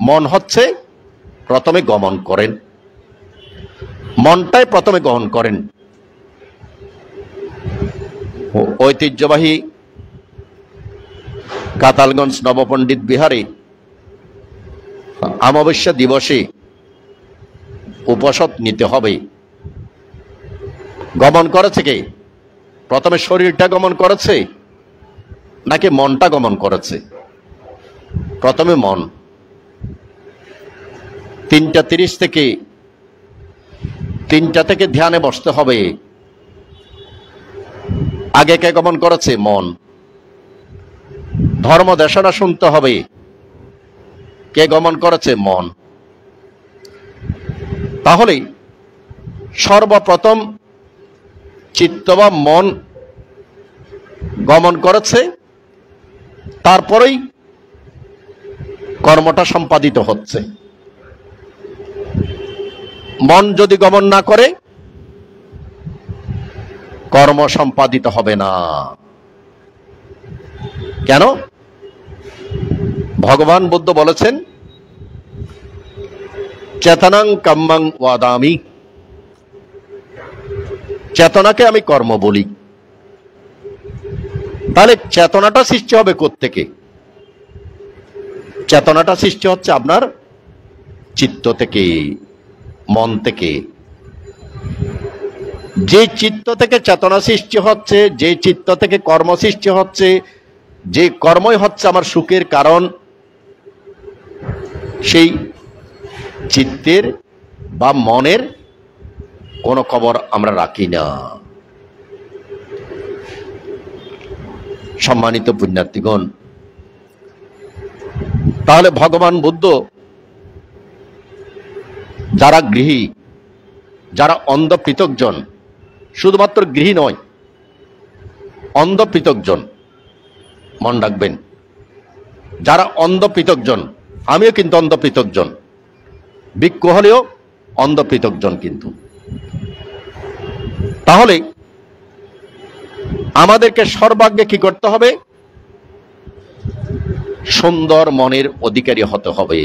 মন হচ্ছে প্রথমে গমন করেন, মনটাই প্রথমে গ্রহণ করেন। ঐতিহ্যবাহী কাতালগঞ্জ নবপণ্ডিত বিহারে অমাবস্যা দিবসে উপসদ নিতে হবে। গমন করেছে কে? প্রথমে শরীরটা গমন করেছে নাকি মনটা গমন করেছে? প্রথমে মন। 3:30 থেকে 3টা থেকে ধ্যানে বসতে হবে। আগে কে গমন করেছে? মন। ধর্ম দেশনা শুনতে হবে, কে গমন করেছে? মন। তাহলে সর্বপ্রথম চিত্ত বা মন গমন করেছে, তারপরেই কর্মটা সম্পাদিত হচ্ছে। মন যদি গমন না করে কর্ম সম্পাদিত হবে না। কেন? ভগবান বুদ্ধ বলেছেন, চেতনাং কাম্মাং ওয়াদামি, চেতনাকে আমি কর্ম বলি। তাহলে চেতনাটা সৃষ্টি হবে কোত্থেকে? চেতনাটা সৃষ্টি হচ্ছে আপনার চিত্ত থেকে, মন থেকে। যে চিত্ত থেকে চেতনা সৃষ্টি হচ্ছে, যে চিত্ত থেকে কর্ম সৃষ্টি হচ্ছে, যে কর্মই হচ্ছে আমার সুখের কারণ, সেই চিত্তের বা মনের কোনো খবর আমরা রাখি না। সম্মানিত পুণ্যার্থীগণ, তাহলে ভগবান বুদ্ধ যারা গৃহী, যারা অন্ধ পৃথকজন, শুধুমাত্র গৃহী নয়, অন্ধ পৃথকজন, মন রাখবেন, যারা অন্ধ পৃথকজন, আমিও কিন্তু অন্ধ পৃথকজন, ভিক্ষু হলেও অন্ধ পৃথকজন কিন্তু। তাহলে আমাদেরকে সর্বাগ্যে কি করতে হবে? সুন্দর মনের অধিকারী হতে হবে,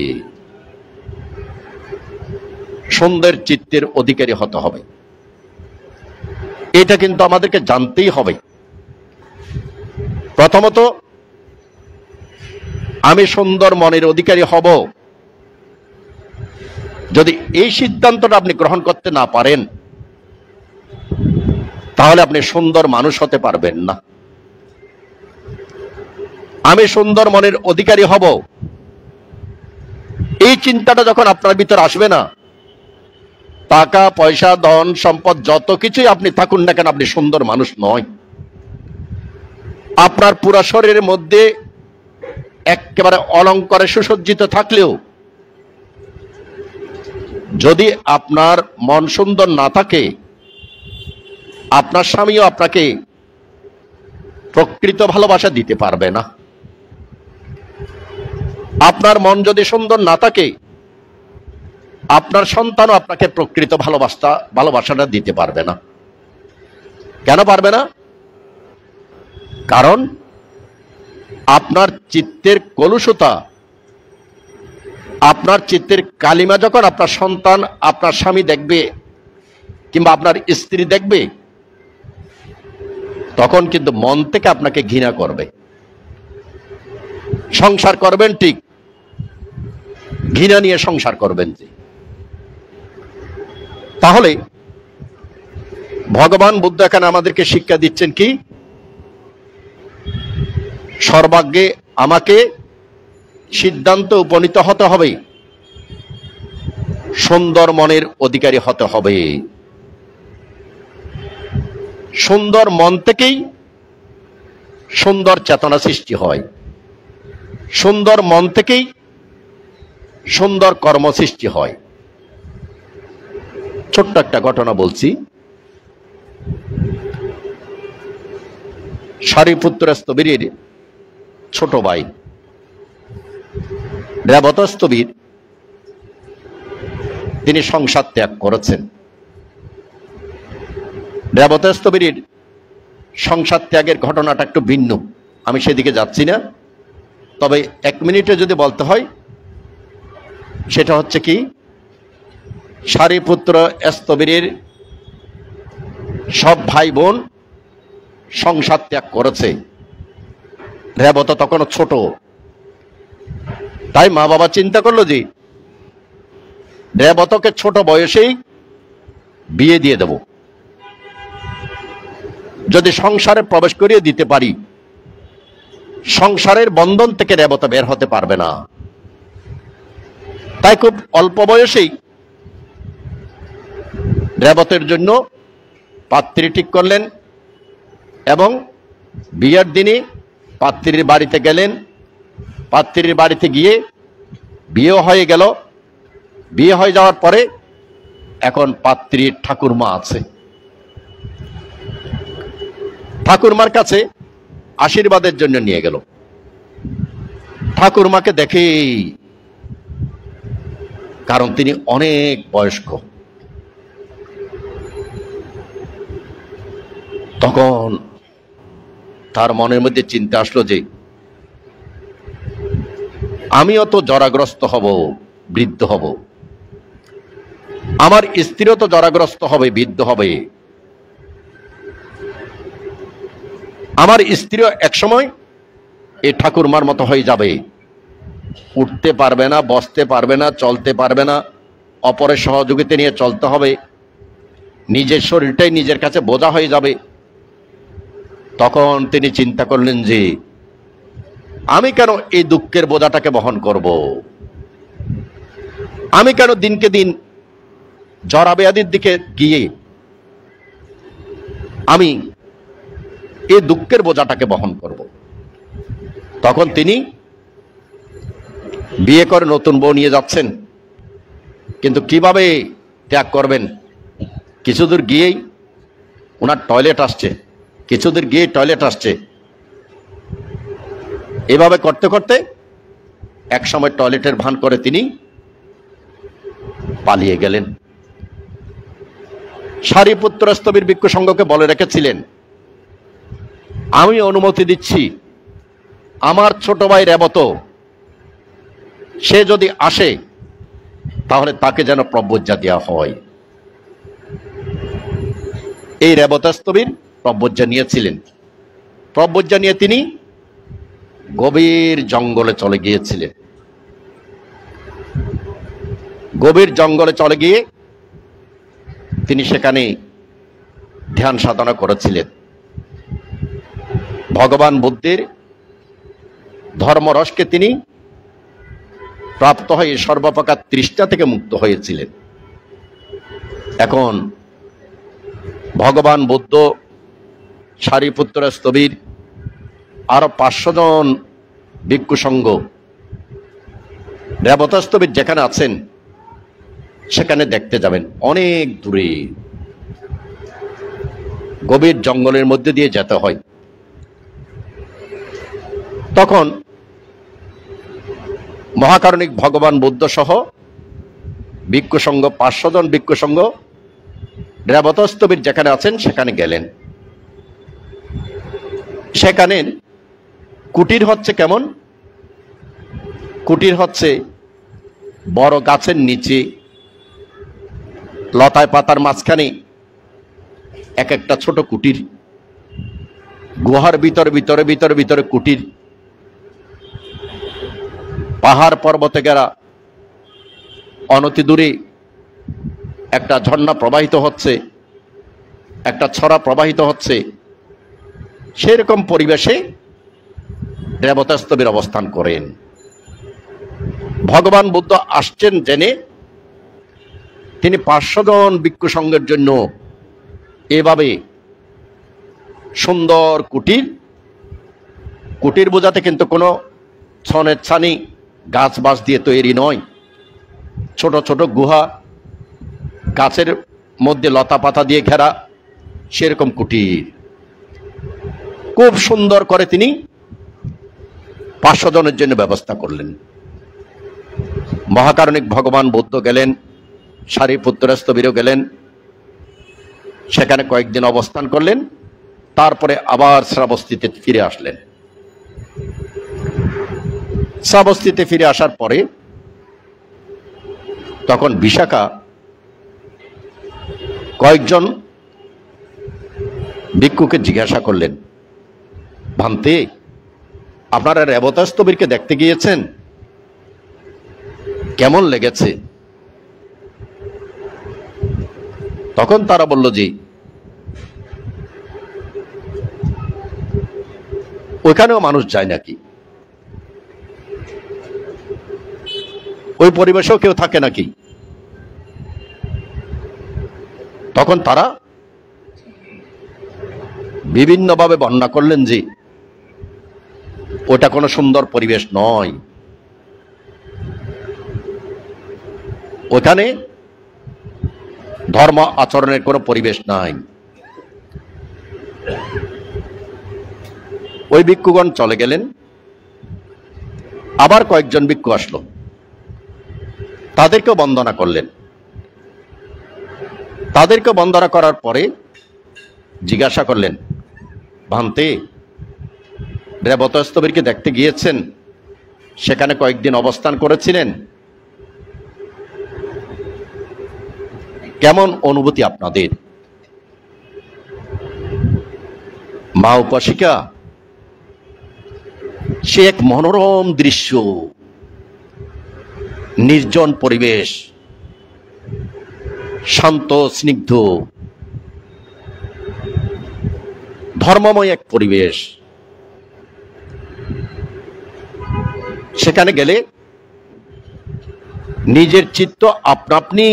সুন্দর চিত্তের অধিকারী হতে হবে। এটা কিন্তু আমাদেরকে জানতেই হবে। প্রথমত আমি সুন্দর মনের অধিকারী হব, যদি এই সিদ্ধান্তটা আপনি গ্রহণ করতে না পারেন, তাহলে আপনি সুন্দর মানুষ হতে পারবেন না। আমি সুন্দর মনের অধিকারী হব, এই চিন্তাটা যখন আপনার ভিতর আসবে না, টাকা পয়সা ধন সম্পদ যত কিছুই আপনি থাকুন না কেন, আপনি সুন্দর মানুষ নয়। আপনার পুরো শরীরের মধ্যে একেবারে অলংকারে সুসজ্জিত থাকলেও যদি আপনার মন সুন্দর না থাকে, আপনার স্বামীও আপনাকে প্রকৃত ভালোবাসা দিতে পারবে না। আপনার মন যদি সুন্দর না থাকে, আপনার সন্তানও আপনাকে প্রকৃত ভালোবাসাটা দিতে পারবে না। কেন পারবে না? কারণ আপনার চিত্তের কলুষতা, আপনার চিত্তের কালিমা যখন আপনার সন্তান, আপনার স্বামী দেখবে কিংবা আপনার স্ত্রী দেখবে, তখন কিন্তু মন থেকে আপনাকে ঘৃণা করবে। সংসার করবেন ঠিক, ঘৃণা নিয়ে সংসার করবেন যে। তাহলে ভগবান বুদ্ধ এখানে আমাদেরকে শিক্ষা দিচ্ছেন কি? সর্বাগ্যে আমাকে সিদ্ধান্ত উপনীত হতে হবে, সুন্দর মনের অধিকারী হতে হবে। সুন্দর মন থেকেই সুন্দর চেতনা সৃষ্টি হয়, সুন্দর মন থেকেই সুন্দর কর্ম সৃষ্টি হয়। ছোট্ট একটা ঘটনা বলছি। সারিপুত্র স্থবিরের ছোট ভাই রেবত স্থবির, তিনি সংসার ত্যাগ করেছেন। রেবত স্থবিরের সংসার ত্যাগের ঘটনাটা একটু ভিন্ন, আমি সেদিকে যাচ্ছি না। তবে 1 মিনিটে যদি বলতে হয়, সেটা হচ্ছে কি, সারিপুত্র স্থবিরের সব ভাই বোন সংসার ত্যাগ করেছে। রেবত তখনও ছোট, তাই মা বাবা চিন্তা করলো যে রেবতকে ছোট বয়সেই বিয়ে দিয়ে দেব, যদি সংসারে প্রবেশ করিয়ে দিতে পারি সংসারের বন্ধন থেকে রেবত বের হতে পারবে না। তাই খুব অল্প বয়সেই রেবতের জন্য পাত্রী ঠিক করলেন এবং বিয়ের দিনে পাত্রীর বাড়িতে গেলেন। পাত্রীর বাড়িতে গিয়ে বিয়ে হয়ে গেল। বিয়ে হয়ে যাওয়ার পরে এখন পাত্রীর ঠাকুরমা আছে। ঠাকুরমার কাছে আশীর্বাদের জন্য নিয়ে গেল। ঠাকুরমাকে দেখে, কারণ তিনি অনেক বয়স্ক, তখন তার মনের মধ্যে চিন্তা আসলো যে আমিও তো জরাগ্রস্ত হব, বৃদ্ধ হব, আমার স্ত্রীও তো জরাগ্রস্ত হবে, বৃদ্ধ হবে, আমার স্ত্রীও একসময় এই ঠাকুরমার মতো হয়ে যাবে, উঠতে পারবে না, বসতে পারবে না, চলতে পারবে না, অপরের সহযোগিতা নিয়ে চলতে হবে, নিজের শরীরটাই নিজের কাছে বোঝা হয়ে যাবে। তখন তিনি চিন্তা করলেন যে আমি কেন এই দুঃখের বোঝাটাকে বহন করব, আমি কেন দিনকে দিন জরাব্যাধির দিকে গিয়ে আমি এই দুঃখের বোঝাটাকে বহন করব। তখন তিনি বিয়ে করে নতুন বউ নিয়ে যাচ্ছেন, কিন্তু কিভাবে ত্যাগ করবেন? কিছুদূর গিয়েই ওনার টয়লেট আসছে, কিছুদূর গিয়ে টয়লেট আসছে, এভাবে করতে করতে এক সময় টয়লেটের ভান করে তিনি পালিয়ে গেলেন। সারিপুত্র স্থবির ভিক্ষু সংঘকে বলে রেখেছিলেন, আমি অনুমতি দিচ্ছি আমার ছোট ভাই রেবত সে যদি আসে তাহলে তাকে যেন প্রব্রজ্জা দেওয়া হয়। এই রেবত স্থবির প্রব্রজ্জা নিয়েছিলেন। প্রব্রজ্জা নিয়ে তিনি গভীর জঙ্গলে চলে গিয়েছিলেন। গভীর জঙ্গলে চলে গিয়ে তিনি সেখানে ধ্যান সাধনা করেছিলেন। ভগবান বুদ্ধের ধর্মরসকে তিনি প্রাপ্ত হয়ে সর্বপ্রকার তৃষ্ণা থেকে মুক্ত হয়েছিলেন। এখন ভগবান বুদ্ধ, সারিপুত্র স্থবির, আরো 500 জন ভিক্ষু সংঘ রেবত স্থবির যেখানে আছেন সেখানে দেখতে যাবেন। অনেক দূরে গভীর জঙ্গলের মধ্যে দিয়ে যেতে হয়। তখন মহাকারণিক ভগবান বুদ্ধ সহ ভিক্ষু সংঘ 500 জন ভিক্ষু সংঘ রেবত স্থবির যেখানে আছেন সেখানে গেলেন। সেখানে কুটির হচ্ছে কেমন? কুটির হচ্ছে বড় গাছের নিচে লতায় পাতার মাঝখানে এক একটা ছোট কুটির, গুহার ভিতরে ভিতরে ভিতরে ভিতরে কুটির, পাহাড় পর্বতে ঘেরা, অনতি দূরে একটা ঝর্ণা প্রবাহিত হচ্ছে, একটা ছড়া প্রবাহিত হচ্ছে। সেরকম পরিবেশে রেবত স্থবির অবস্থান করেন। ভগবান বুদ্ধ আসছেন জেনে তিনি 500 জন ভিক্ষু সংঘের জন্য এভাবে সুন্দর কুটির, কুটির বোঝাতে কিন্তু কোনো ছনের ছানি গাছ বাস দিয়ে তৈরি নয়, ছোট ছোট গুহা, গাছের মধ্যে লতা পাতা দিয়ে ঘেরা, সেরকম কুটির খুব সুন্দর করে তিনি 500 জনের জন্য ব্যবস্থা করলেন। মহাকারণিক ভগবান বুদ্ধ গেলেন, সারিপুত্র স্থবিরও গেলেন, সেখানে কয়েকদিন অবস্থান করলেন, তারপরে আবার শ্রাবস্তিতে ফিরে আসলেন। শ্রাবস্তিতে ফিরে আসার পরে তখন বিশাখা কয়েকজন ভিক্ষুকে জিজ্ঞাসা করলেন, ভান্তে, আপনারা রেবত স্থবিরকে দেখতে গিয়েছেন, কেমন লেগেছে? তখন তারা বলল যে ওইখানেও মানুষ যায় নাকি, ওই পরিবেশেও কেউ থাকে নাকি? তখন তারা বিভিন্নভাবে বর্ণনা করলেন যে ওটা কোনো সুন্দর পরিবেশ নয়, ওখানে ধর্ম আচরণের কোনো পরিবেশ নাই। ওই ভিক্ষুগণ চলে গেলেন। আবার কয়েকজন ভিক্ষু আসলো, তাদেরকেও বন্দনা করলেন। তাদেরকে বন্দনা করার পরে জিজ্ঞাসা করলেন, ভান্তে, রেবতস্তবীরকে দেখতে গিয়েছেন, সেখানে কয়েকদিন অবস্থান করেছিলেন, কেমন অনুভূতি আপনাদের? মা উপাসিকা, সে এক মনোরম দৃশ্য, নির্জন পরিবেশ, শান্ত স্নিগ্ধ ধর্মময় এক পরিবেশ। সেখানে গেলে নিজের চিত্ত আপনা আপনি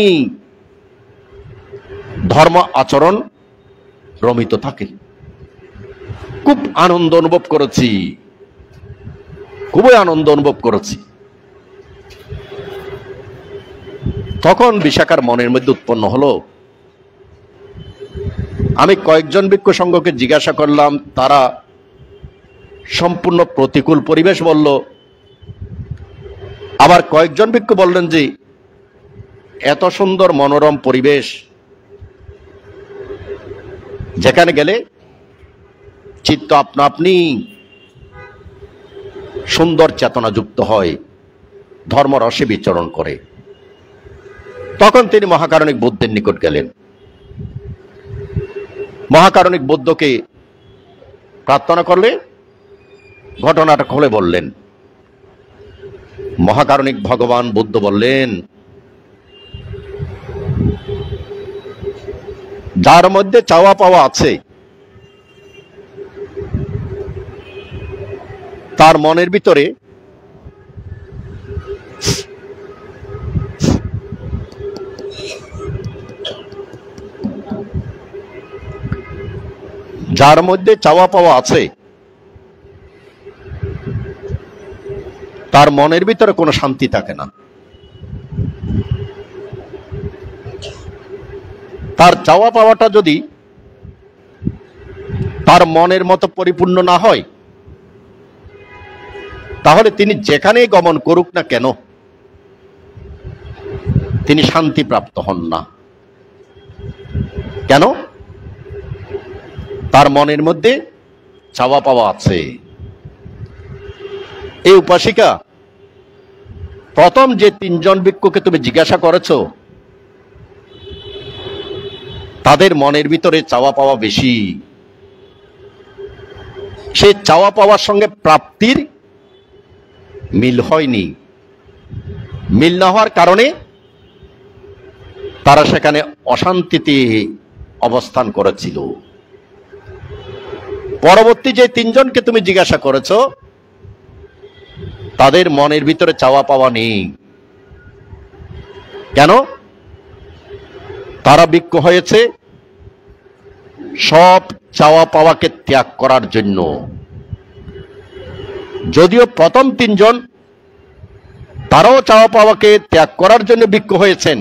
ধর্ম আচরণ রমিত থাকে। খুব আনন্দ অনুভব করেছি, খুবই আনন্দ অনুভব করেছি। তখন বিশাখার মনের মধ্যে উৎপন্ন হলো, আমি কয়েকজন ভিক্ষু সংঘকে জিজ্ঞাসা করলাম, তারা সম্পূর্ণ প্রতিকূল পরিবেশ বলল। আবার কয়েকজন ভিক্ষু বললেন যে এত সুন্দর মনোরম পরিবেশ, যেখানে গেলে চিত্ত আপনা আপনি সুন্দর চেতনা যুক্ত হয়, ধর্মরসে বিচরণ করে। তখন তিনি মহাকারণিক বুদ্ধের নিকট গেলেন। মহাকারণিক বুদ্ধকে প্রার্থনা করলে ঘটনাটা খুলে বললেন। মহাকারণিক ভগবান বুদ্ধ বললেন, যার মধ্যে চাওয়া পাওয়া আছে, তার মনের ভিতরে যার মধ্যে চাওয়া পাওয়া আছে, তার মনের ভিতরে কোনো শান্তি থাকে না। তার চাওয়া পাওয়াটা যদি তার মনের মতো পরিপূর্ণ না হয়, তাহলে তিনি যেখানেই গমন করুক না কেন, তিনি শান্তি প্রাপ্ত হন না। কেন? তার মনের মধ্যে চাওয়া পাওয়া আছে। এই উপাসিকা, প্রথম যে তিনজন ভিক্ষুকে তুমি জিজ্ঞাসা করেছো, তাদের মনের ভিতরে চাওয়া পাওয়া বেশি। সেই চাওয়া পাওয়ার সঙ্গে প্রাপ্তির মিল হয়নি। মিল না হওয়ার কারণে তারা সেখানে অশান্তিতে অবস্থান করেছিল। পরবর্তী যে তিনজনকে তুমি জিজ্ঞাসা করেছো, তাদের মনের ভিতরে চাওয়া পাওয়া নেই। কেন? তারা ভিক্ষু হয়েছে সব চাওয়া পাওয়াকে ত্যাগ করার জন্য। যদিও প্রথম তিনজন তারাও চাওয়া পাওয়াকে ত্যাগ করার জন্য ভিক্ষু হয়েছেন,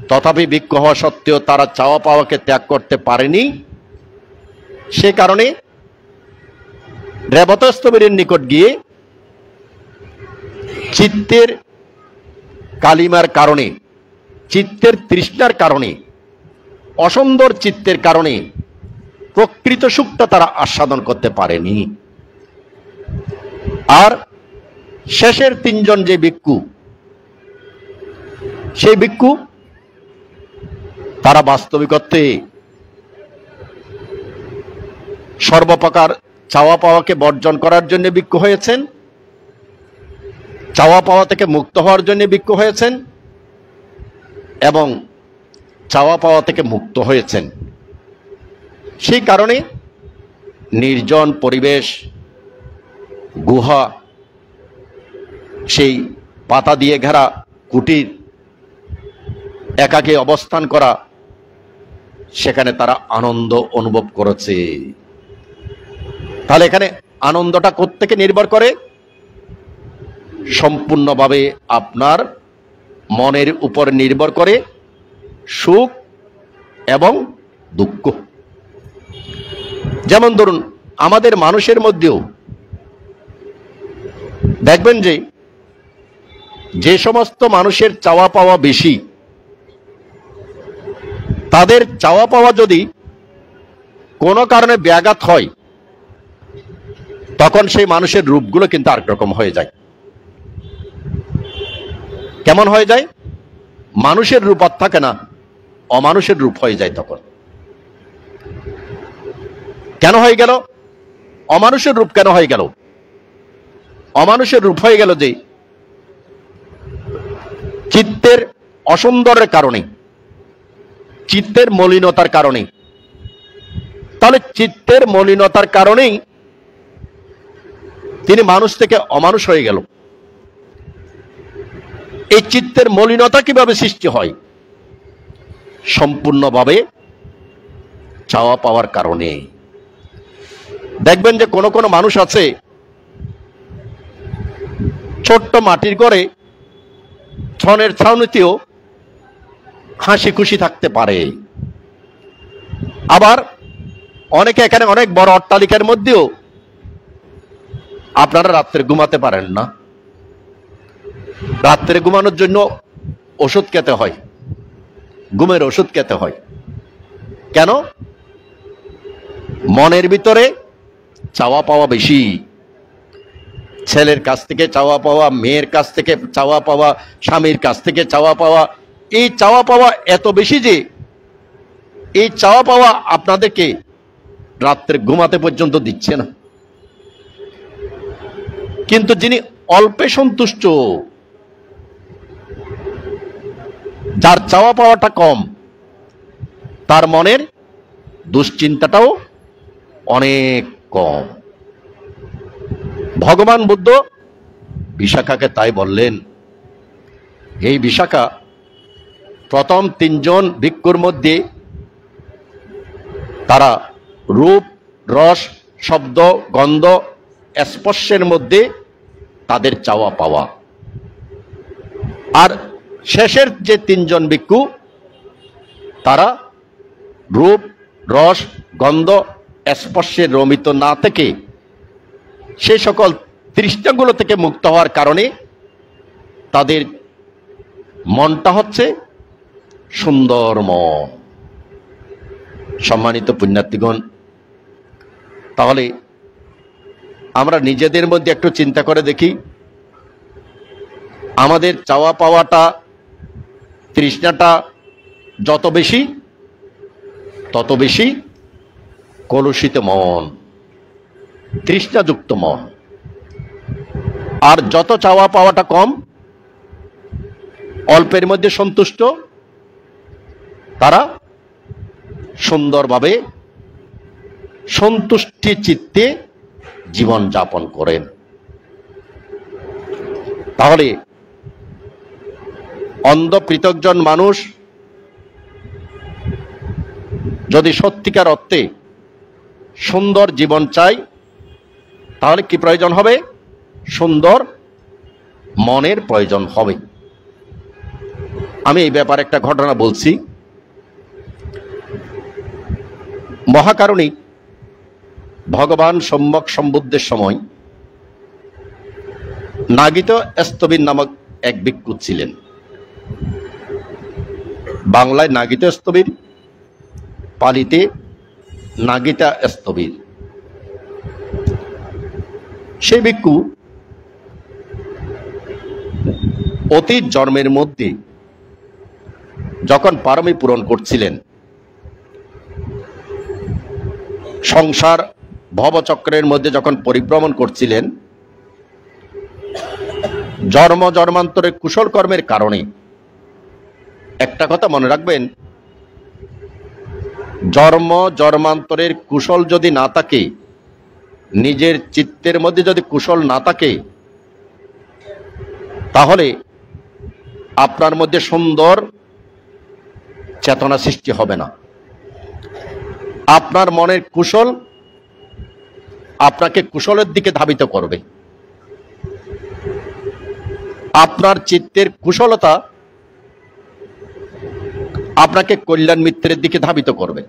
তথাপি ভিক্ষু হওয়া সত্ত্বেও তারা চাওয়া পাওয়াকে ত্যাগ করতে পারেনি। সে কারণে রেবতস্তবীরের নিকট গিয়ে চিত্তের কালিমার কারণে, চিত্তের তৃষ্ণার কারণে, অসুন্দর চিত্তের কারণে প্রকৃত সুখটা তারা আস্বাদন করতে পারেনি। আর শেষের তিনজন যে ভিক্ষু, সেই ভিক্ষু তারা বাস্তবিকতে সর্বপ্রকার চাওয়া পাওয়াকে বর্জন করার জন্য ভিক্ষু হয়েছেন, চাওয়া পাওয়া থেকে মুক্ত হওয়ার জন্য ভিক্ষু হয়েছেন, এবং চাওয়া পাওয়া থেকে মুক্ত হয়েছেন। সেই কারণে নির্জন পরিবেশ, গুহা, সেই পাতা দিয়ে ঘেরা কুটির, একাকী অবস্থান করা, সেখানে তারা আনন্দ অনুভব করেছে। তাহলে এখানে আনন্দটা কোত্থেকে নির্ভর করে? সম্পূর্ণভাবে আপনার মনের উপর নির্ভর করে সুখ এবং দুঃখ। যেমন ধরুন, আমাদের মানুষের মধ্যেও দেখবেন যে সমস্ত মানুষের চাওয়া পাওয়া বেশি, তাদের চাওয়া পাওয়া যদি কোনো কারণে ব্যাঘাত হয়, তখন সেই মানুষের রূপগুলো কিন্তু আরেক রকম হয়ে যায়। কেমন হয়ে যায়? মানুষের রূপ আর থাকে না, অমানুষের রূপ হয়ে যায়। তখন কেন হয়ে গেল? অমানুষের রূপ কেন হয়ে গেল? অমানুষের রূপ হয়ে গেল যে চিত্তের অসুন্দরের কারণে, চিত্তের মলিনতার কারণে। তাহলে চিত্তের মলিনতার কারণেই তিনি মানুষ থেকে অমানুষ হয়ে গেল। এই চিত্তের মলিনতা কিভাবে সৃষ্টি হয়? সম্পূর্ণভাবে চাওয়া পাওয়ার কারণে। দেখবেন যে কোনো কোনো মানুষ আছে ছোট্ট মাটির ঘরে ছনের ছাউনিতেও হাসি খুশি থাকতে পারে। আবার অনেকে এখানে অনেক বড় অট্টালিকার মধ্যেও আপনারা রাত্রে ঘুমাতে পারেন না। রাত্রে ঘুমানোর জন্য ওষুধ খেতে হয়, ঘুমের ওষুধ খেতে হয়। কেন? মনের ভিতরে চাওয়া পাওয়া বেশি। ছেলের কাছ থেকে চাওয়া পাওয়া, মেয়ের কাছ থেকে চাওয়া পাওয়া, স্বামীর কাছ থেকে চাওয়া পাওয়া। এই চাওয়া পাওয়া এত বেশি যে এই চাওয়া পাওয়া আপনাদেরকে রাত্রে ঘুমাতে পর্যন্ত দিচ্ছে না। কিন্তু যিনি অল্পে সন্তুষ্ট, যার চাওয়া পাওয়াটা কম, তার মনের দুশ্চিন্তাটাও অনেক কম। ভগবান বুদ্ধ বিশাখাকে তাই বললেন, এই বিশাখা, প্রথম তিনজন ভিক্ষুর মধ্যে তারা রূপ, রস, শব্দ, গন্ধ, স্পর্শের মধ্যে তাদের চাওয়া পাওয়া। আর শেষের যে তিনজন ভিক্ষু, তারা রূপ, রস, গন্ধ, স্পর্শে রমিত না থেকে সেই সকল তৃষ্ণাগুলো থেকে মুক্ত হওয়ার কারণে তাদের মনটা হচ্ছে সুন্দর মন। সম্মানিত পুণ্যার্থীগণ, তাহলে আমরা নিজেদের মধ্যে একটু চিন্তা করে দেখি, আমাদের চাওয়া পাওয়াটা, তৃষ্ণাটা যত বেশি, তত বেশি কলুষিত মন, তৃষ্ণাযুক্ত মন। আর যত চাওয়া পাওয়াটা কম, অল্পের মধ্যে সন্তুষ্ট, তারা সুন্দরভাবে সন্তুষ্টি চিত্তে জীবন যাপন করেন। তাহলে অন্ধ পৃথকজন মানুষ যদি সত্যিকার অর্থে সুন্দর জীবন চাই, তাহলে কি প্রয়োজন হবে? সুন্দর মনের প্রয়োজন হবে। আমি এই ব্যাপারে একটা ঘটনা বলছি। মহাকারণিক ভগবান সম্যক সম্বুদ্ধের সময় নাগিত স্তবীর নামক এক ভিক্ষু ছিলেন। বাংলায় নাগিত স্তবীর, পালিতে নাগিতা স্তবীর। সেই ভিক্ষু অতীত জন্মের মধ্যে যখন পারমী পূরণ করছিলেন, সংসার ভবচক্রের মধ্যে যখন পরিভ্রমণ করছিলেন, জন্ম জন্মান্তরের কুশল কর্মের কারণে, একটা কথা মনে রাখবেন, জন্ম জন্মান্তরের কুশল যদি না থাকে, নিজের চিত্তের মধ্যে যদি কুশল না থাকে, তাহলে আপনার মধ্যে সুন্দর চেতনা সৃষ্টি হবে না। আপনার মনের কুশল আপনাকে কুশলের দিকে ধাবিত করবে। আপনার চিত্তের কুশলতা আপনাকে কল্যাণ মিত্রের দিকে ধাবিত করবে।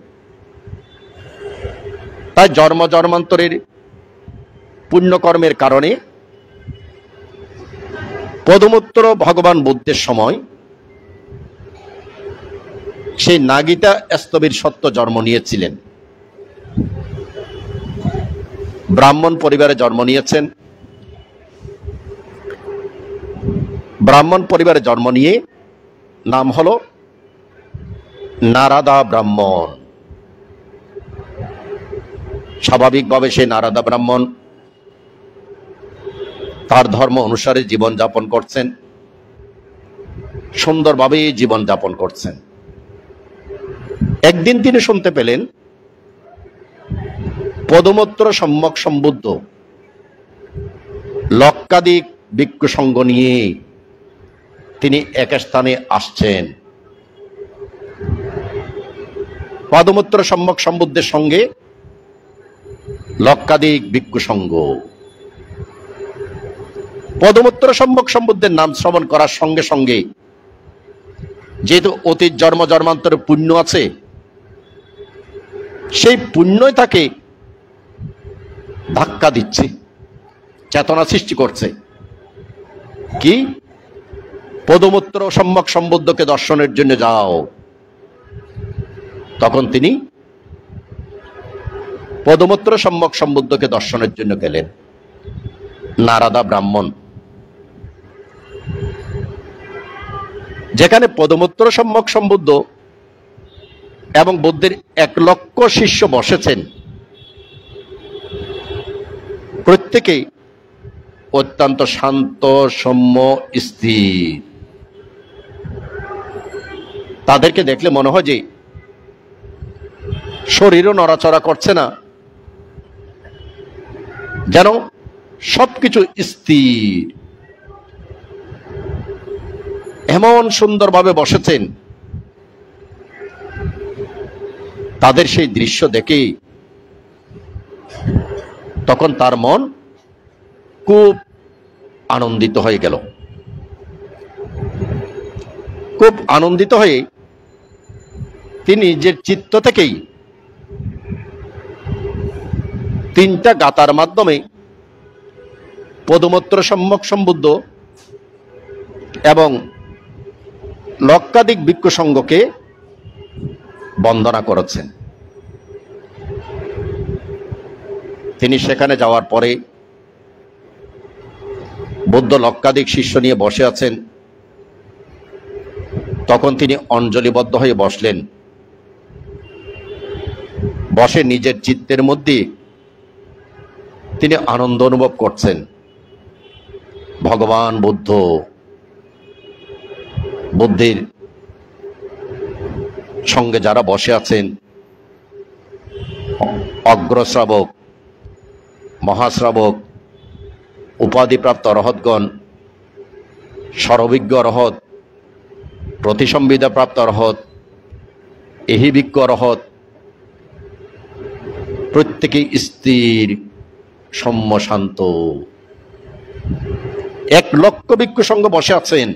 তাই জন্ম জন্মান্তরের পুণ্যকর্মের কারণে পদমূত্র ভগবান বুদ্ধের সময় সেই নাগিতা স্তবীর সত্য জন্ম নিয়েছিলেন। ব্রাহ্মণ পরিবারে জন্ম নিয়েছেন। ব্রাহ্মণ পরিবারে জন্ম নিয়ে নাম হলো নারদা ব্রাহ্মণ। স্বাভাবিকভাবে সেই নারদা ব্রাহ্মণ তার ধর্ম অনুসারে জীবন যাপন করছেন, সুন্দরভাবে জীবন যাপন করছেন। একদিন তিনি শুনতে পেলেন পদমূত্র সম্যক সম্বুদ্ধ লক্ষাধিক ভিক্ষু সঙ্গ নিয়ে তিনি এক স্থানে আসছেন। পদমূত্র সম্যক সম্বুদ্ধের সঙ্গে লক্ষাধিক ভিক্ষু সঙ্গ। পদমূত্র সম্যক সম্বুদ্ধের নাম শ্রবণ করার সঙ্গে সঙ্গে যেহেতু অতীত জন্ম জন্মান্তরে পুণ্য আছে, সেই পুণ্যই তাকে ধাক্কা দিচ্ছে, চেতনা সৃষ্টি করছে। কি? পদমূত্র সম্যক সম্বুদ্ধকে দর্শনের জন্য যাও। তখন তিনি পদমূত্র সম্যক সম্বুদ্ধকে দর্শনের জন্য গেলেন। নারদা ব্রাহ্মণ, যেখানে পদমূত্র সম্যক সম্বুদ্ধ এবং বুদ্ধের 1,00,000 শিষ্য বসেছেন, প্রত্যেকেই অত্যন্ত শান্ত, সৌম্য, স্থির। তাদেরকে দেখলে মনে হয় যে শরীরও নড়াচড়া করছে না, যেন সবকিছু স্থির। এমন সুন্দরভাবে বসেছেন। তাদের সেই দৃশ্য দেখে তখন তার মন খুব আনন্দিত হয়ে গেল। খুব আনন্দিত হয়ে তিনি নিজের চিত্ত থেকেই 3টা গাতার মাধ্যমে পদমূত্র সম্যক সম্বুদ্ধ এবং লক্ষাধিক ভিক্ষু সঙ্গকে বন্দনা করেছেন। তিনি সেখানে যাওয়ার পরে বুদ্ধ লক্ষাধিক শিষ্য নিয়ে বসে আছেন। তখন তিনি অঞ্জলিবদ্ধ হয়ে বসলেন। বসে নিজের চিত্তের মধ্যে তিনি আনন্দ অনুভব করছেন। ভগবান বুদ্ধ, বুদ্ধের সঙ্গে যারা বসে আছেন, অগ্রশ্রাবক, মহাশ্রাবক, উপাধিপ্রাপ্ত অরহৎগণ, সর্বজ্ঞ অরহৎ, প্রতিসম্বিদা প্রাপ্ত অরহৎ, এহিবিজ্ঞ অরহৎ, প্রত্যেকেই স্থির, সৌম্য, শান্ত। 1,00,000 ভিক্ষু সঙ্গে বসে আছেন,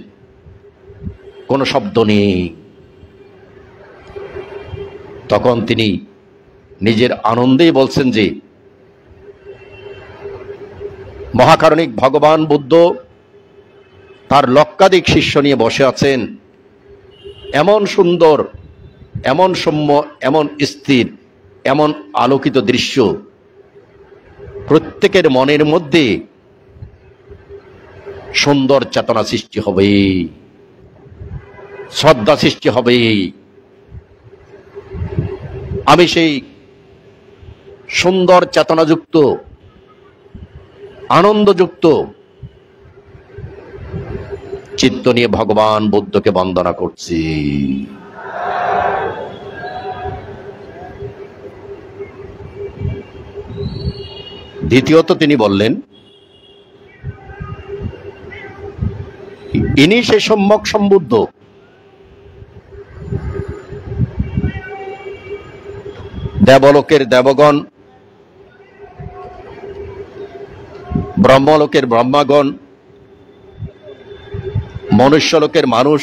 কোনো শব্দ নেই। তখন তিনি নিজের আনন্দেই বলছেন যে মহাকারণিক ভগবান বুদ্ধ তার লক্ষাধিক শিষ্য নিয়ে বসে আছেন। এমন সুন্দর, এমন সৌম্য, এমন স্থির, এমন আলোকিত দৃশ্য, প্রত্যেকের মনের মধ্যে সুন্দর চেতনা সৃষ্টি হবে, শ্রদ্ধা সৃষ্টি হবে। আমি সেই সুন্দর চেতনাযুক্ত, আনন্দযুক্ত চিত্ত নিয়ে ভগবান বুদ্ধকে বন্দনা করছি। দ্বিতীয়ত তিনি বললেন, ইনি সে সম্যক সম্বুদ্ধ দেবলোকের দেবগণ, ব্রহ্মলোকের ব্রহ্মাগণ, মনুষ্যলোকের মানুষ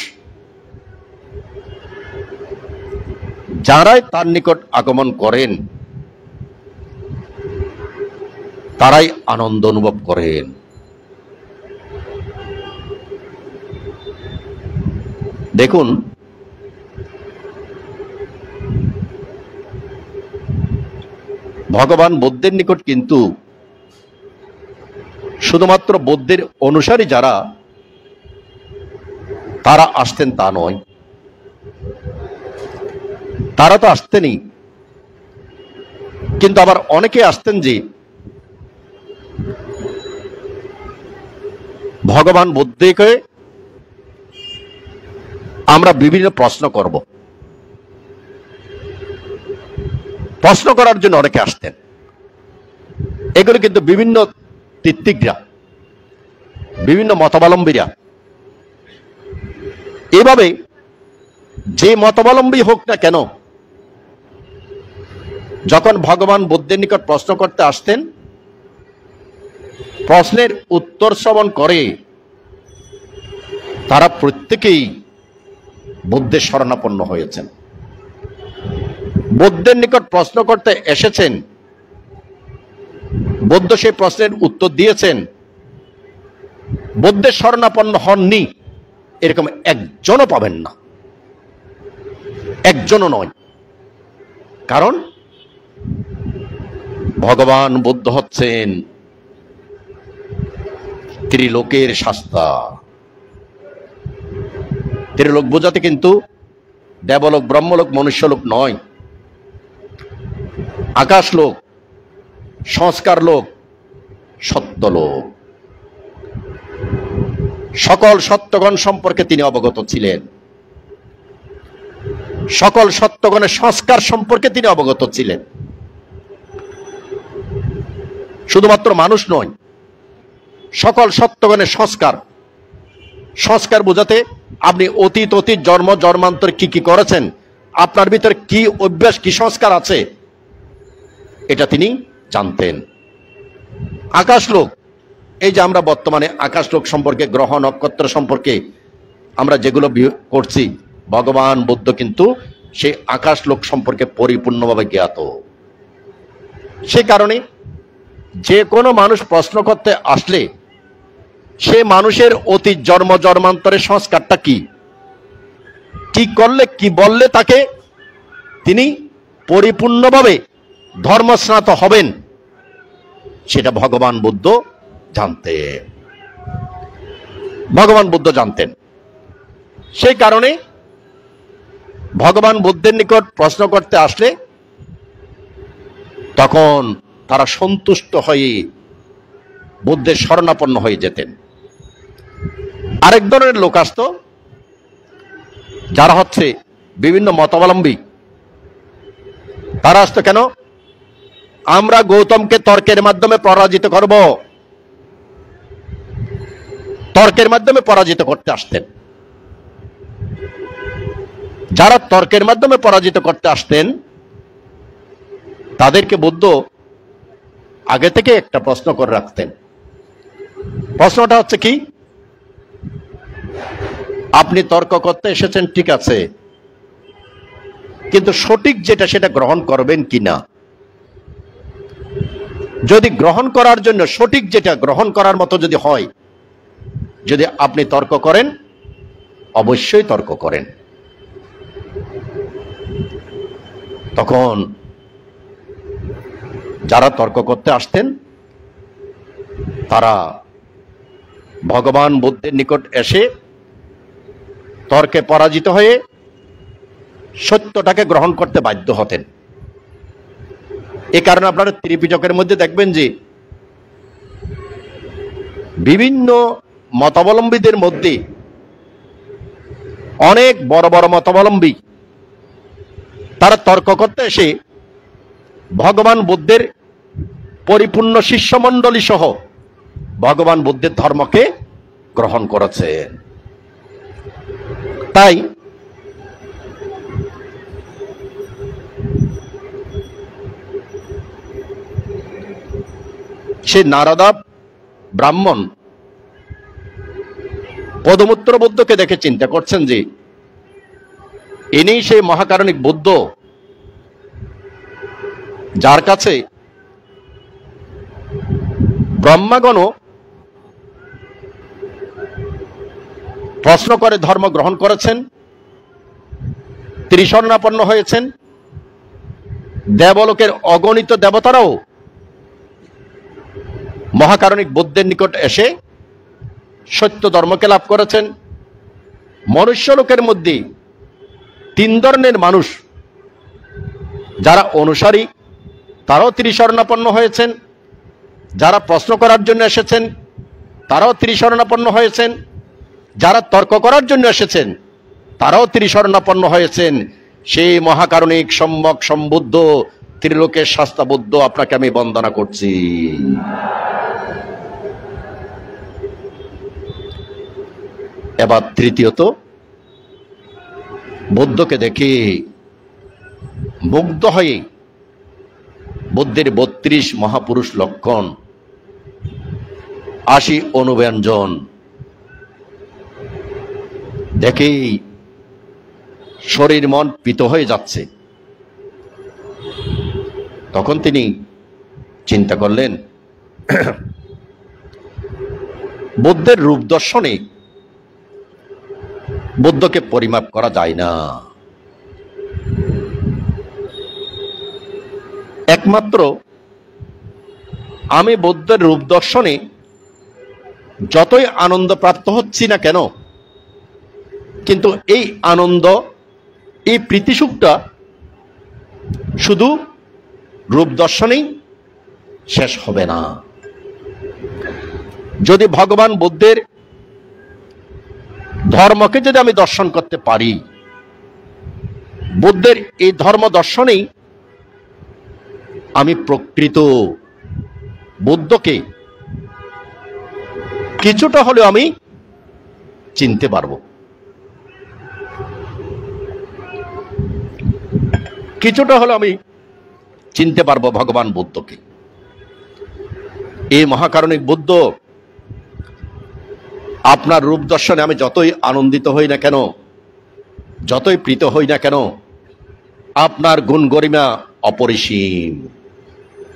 যারাই তার নিকট আগমন করেন তারাই আনন্দ অনুভব করেন। দেখুন, ভগবান বুদ্ধের নিকট কিন্তু শুধুমাত্র বুদ্ধের অনুসারী যারা তারা আসতেন তা নয়, তারা তো আসতেনই, কিন্তু আবার অনেকে আসতেন যে ভগবান বুদ্ধকে আমরা বিভিন্ন প্রশ্ন করব, প্রশ্ন করার জন্য অনেকে আসতেন। এগুলো কিন্তু বিভিন্ন তিত্বিকরা, বিভিন্ন মতাবলম্বীরা, এভাবে যে মতাবলম্বী হোক না কেন, যখন ভগবান বুদ্ধের নিকট প্রশ্ন করতে আসতেন, প্রশ্নের উত্তর শ্রবণ করে তারা প্রত্যেকেই বুদ্ধের শরণাপন্ন হয়েছেন। বুদ্ধের নিকট প্রশ্ন করতে এসেছেন, বুদ্ধ সেই প্রশ্নের উত্তর দিয়েছেন, বুদ্ধের শরণাপন্ন হননি এরকম একজনও পাবেন না, একজনও নয়। কারণ ভগবান বুদ্ধ হচ্ছেন ত্রিলোকের শাস্তা। ত্রিলোক বোঝাতে কিন্তু দেবলোক, ব্রহ্মলোক, মনুষ্যলোক নয়, আকাশলোক, সংস্কার লোক, সত্যলোক। সকল সত্যগণ সম্পর্কে তিনি অবগত ছিলেন, সকল সত্যগণের সংস্কার সম্পর্কে তিনি অবগত ছিলেন। শুধুমাত্র মানুষ নয়, সকল সত্যগণের সংস্কার। সংস্কার বোঝাতে আপনি অতীত জন্ম জন্মান্তরে কি কি করেছেন, আপনার ভিতরে কি অভ্যাস, কি সংস্কার আছে, এটা তিনি জানতেন। আকাশলোক, এই যে আমরা বর্তমানে আকাশলোক সম্পর্কে, গ্রহ নক্ষত্র সম্পর্কে আমরা যেগুলো করছি, ভগবান বুদ্ধ কিন্তু সেই আকাশলোক সম্পর্কে পরিপূর্ণভাবে জ্ঞাত। সে কারণে যে কোনো মানুষ প্রশ্ন করতে আসলে সে মানুষের অতীত জন্ম জন্মান্তরের সংস্কারটা কি, কি করলে, কি বললে তাকে তিনি পরিপূর্ণভাবে ধর্মস্নাত হবেন, সেটা ভগবান বুদ্ধ জানতেন। ভগবান বুদ্ধ জানতেন। সেই কারণে ভগবান বুদ্ধের নিকট প্রশ্ন করতে আসলে তখন তারা সন্তুষ্ট হয়ে বুদ্ধের শরণাপন্ন হয়ে যেতেন। আরেক ধরনের লোক আসতো, যারা হচ্ছে বিভিন্ন মতাবলম্বী। তারা আসতো কেন? আমরা গৌতমকে তর্কের মাধ্যমে পরাজিত করব, তর্কের মাধ্যমে পরাজিত করতে আসতেন। যারা তর্কের মাধ্যমে পরাজিত করতে আসতেন তাদেরকে বুদ্ধ আগে থেকে একটা প্রশ্ন করে রাখতেন। প্রশ্নটা হচ্ছে কি, আপনি তর্ক করতে এসেছেন ঠিক আছে, কিন্তু সঠিক যেটা সেটা গ্রহণ করবেন কিনা। যদি গ্রহণ করার জন্য সঠিক যেটা গ্রহণ করার মতো যদি হয়, যদি আপনি তর্ক করেন, অবশ্যই তর্ক করেন। তখন যারা তর্ক করতে আসতেন তারা ভগবান বুদ্ধের নিকট এসে তর্কে পরাজিত হয়ে সত্যটাকে গ্রহণ করতে বাধ্য হতেন। এ কারণে আপনারা ত্রিপিটকের মধ্যে দেখবেন যে বিভিন্ন মতাবলম্বীদের মধ্যে অনেক বড় বড় মতাবলম্বী তারা তর্ক করতে এসে ভগবান বুদ্ধের পরিপূর্ণ শিষ্যমণ্ডলী সহ ভগবান বুদ্ধের ধর্মকে গ্রহণ করেছেন। তাই সে নারদা ব্রাহ্মণ পদমূত্র বুদ্ধকে দেখে চিন্তা করছেন যে ইনি সেই মহাকারণিক বুদ্ধ, যার কাছে ব্রহ্মাগণ প্রশ্ন করে ধর্ম গ্রহণ করেছেন, ত্রিশরণাপন্ন হয়েছেন, দেবলোকের অগণিত দেবতারাও মহাকারণিক বুদ্ধের নিকট এসে সত্য ধর্মকে লাভ করেছেন। মনুষ্য লোকের মধ্যে তিন ধরনের মানুষ, যারা অনুসারী তারাও ত্রিশরণাপন্ন হয়েছেন, যারা প্রশ্ন করার জন্য এসেছেন তারাও ত্রিশরণাপন্ন হয়েছেন, যারা তর্ক করার জন্য এসেছেন তারাও ত্রিশরণাপন্ন হয়েছেন। সেই মহাকারণিক সম্যক সম্বুদ্ধ ত্রিলোকের শাস্তা বুদ্ধ আপনাকে আমি বন্দনা করছি। এবার তৃতীয়ত, বুদ্ধকে দেখে মুগ্ধ হয়ে বুদ্ধের 32 মহাপুরুষ লক্ষণ, 80 অনুব্যঞ্জন দেখেই শরীর মন প্রীত হয়ে যাচ্ছে। তখন তিনি চিন্তা করলেন, বুদ্ধের রূপ দর্শনে বুদ্ধকে পরিমাপ করা যায় না। একমাত্র আমি বুদ্ধের রূপ দর্শনে যতই আনন্দ প্রাপ্ত হচ্ছি না কেন, কিন্তু এই আনন্দ, এই প্রীতিসুখটা শুধু রূপ দর্শনেই শেষ হবে না। যদি ভগবান বুদ্ধের ধর্মকে যদি আমি দর্শন করতে পারি, বুদ্ধের এই ধর্ম দর্শনেই আমি প্রকৃত বুদ্ধকে কিছুটা হলেও আমি চিনতে পারবো, কিছুটা হলেও আমি চিনতে পারবো ভগবান বুদ্ধকে। এই মহাকারণিক বুদ্ধ আপনার রূপ দর্শনে আমি যতই আনন্দিত হই না কেন, যতই প্রীত হই না কেন, আপনার গুণ গরিমা অপরিসীম,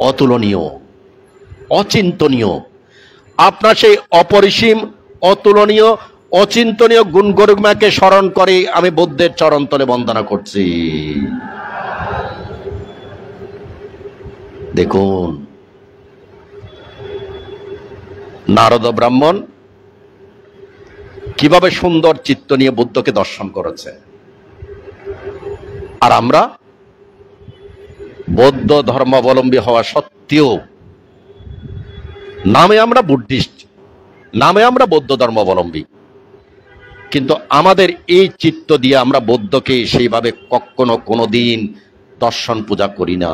অতুলনীয়, অচিন্তনীয়। আপনার সেই অপরিসীম, অতুলনীয়, অচিন্তনীয় গুণ গরিমাকে স্মরণ করে আমি বুদ্ধের চরণতলে বন্দনা করছি। দেখুন, নারদ ব্রাহ্মণ কিভাবে সুন্দর চিত্ত নিয়ে বুদ্ধকে দর্শন করেছে, আর আমরা বৌদ্ধ ধর্মাবলম্বী হওয়া সত্ত্বেও নামে আমরা বুদ্ধিস্ট, নামে আমরা বৌদ্ধ ধর্মাবলম্বী, কিন্তু আমাদের এই চিত্ত দিয়ে আমরা বৌদ্ধকে সেইভাবে কখনো কোনোদিন দর্শন পূজা করি না।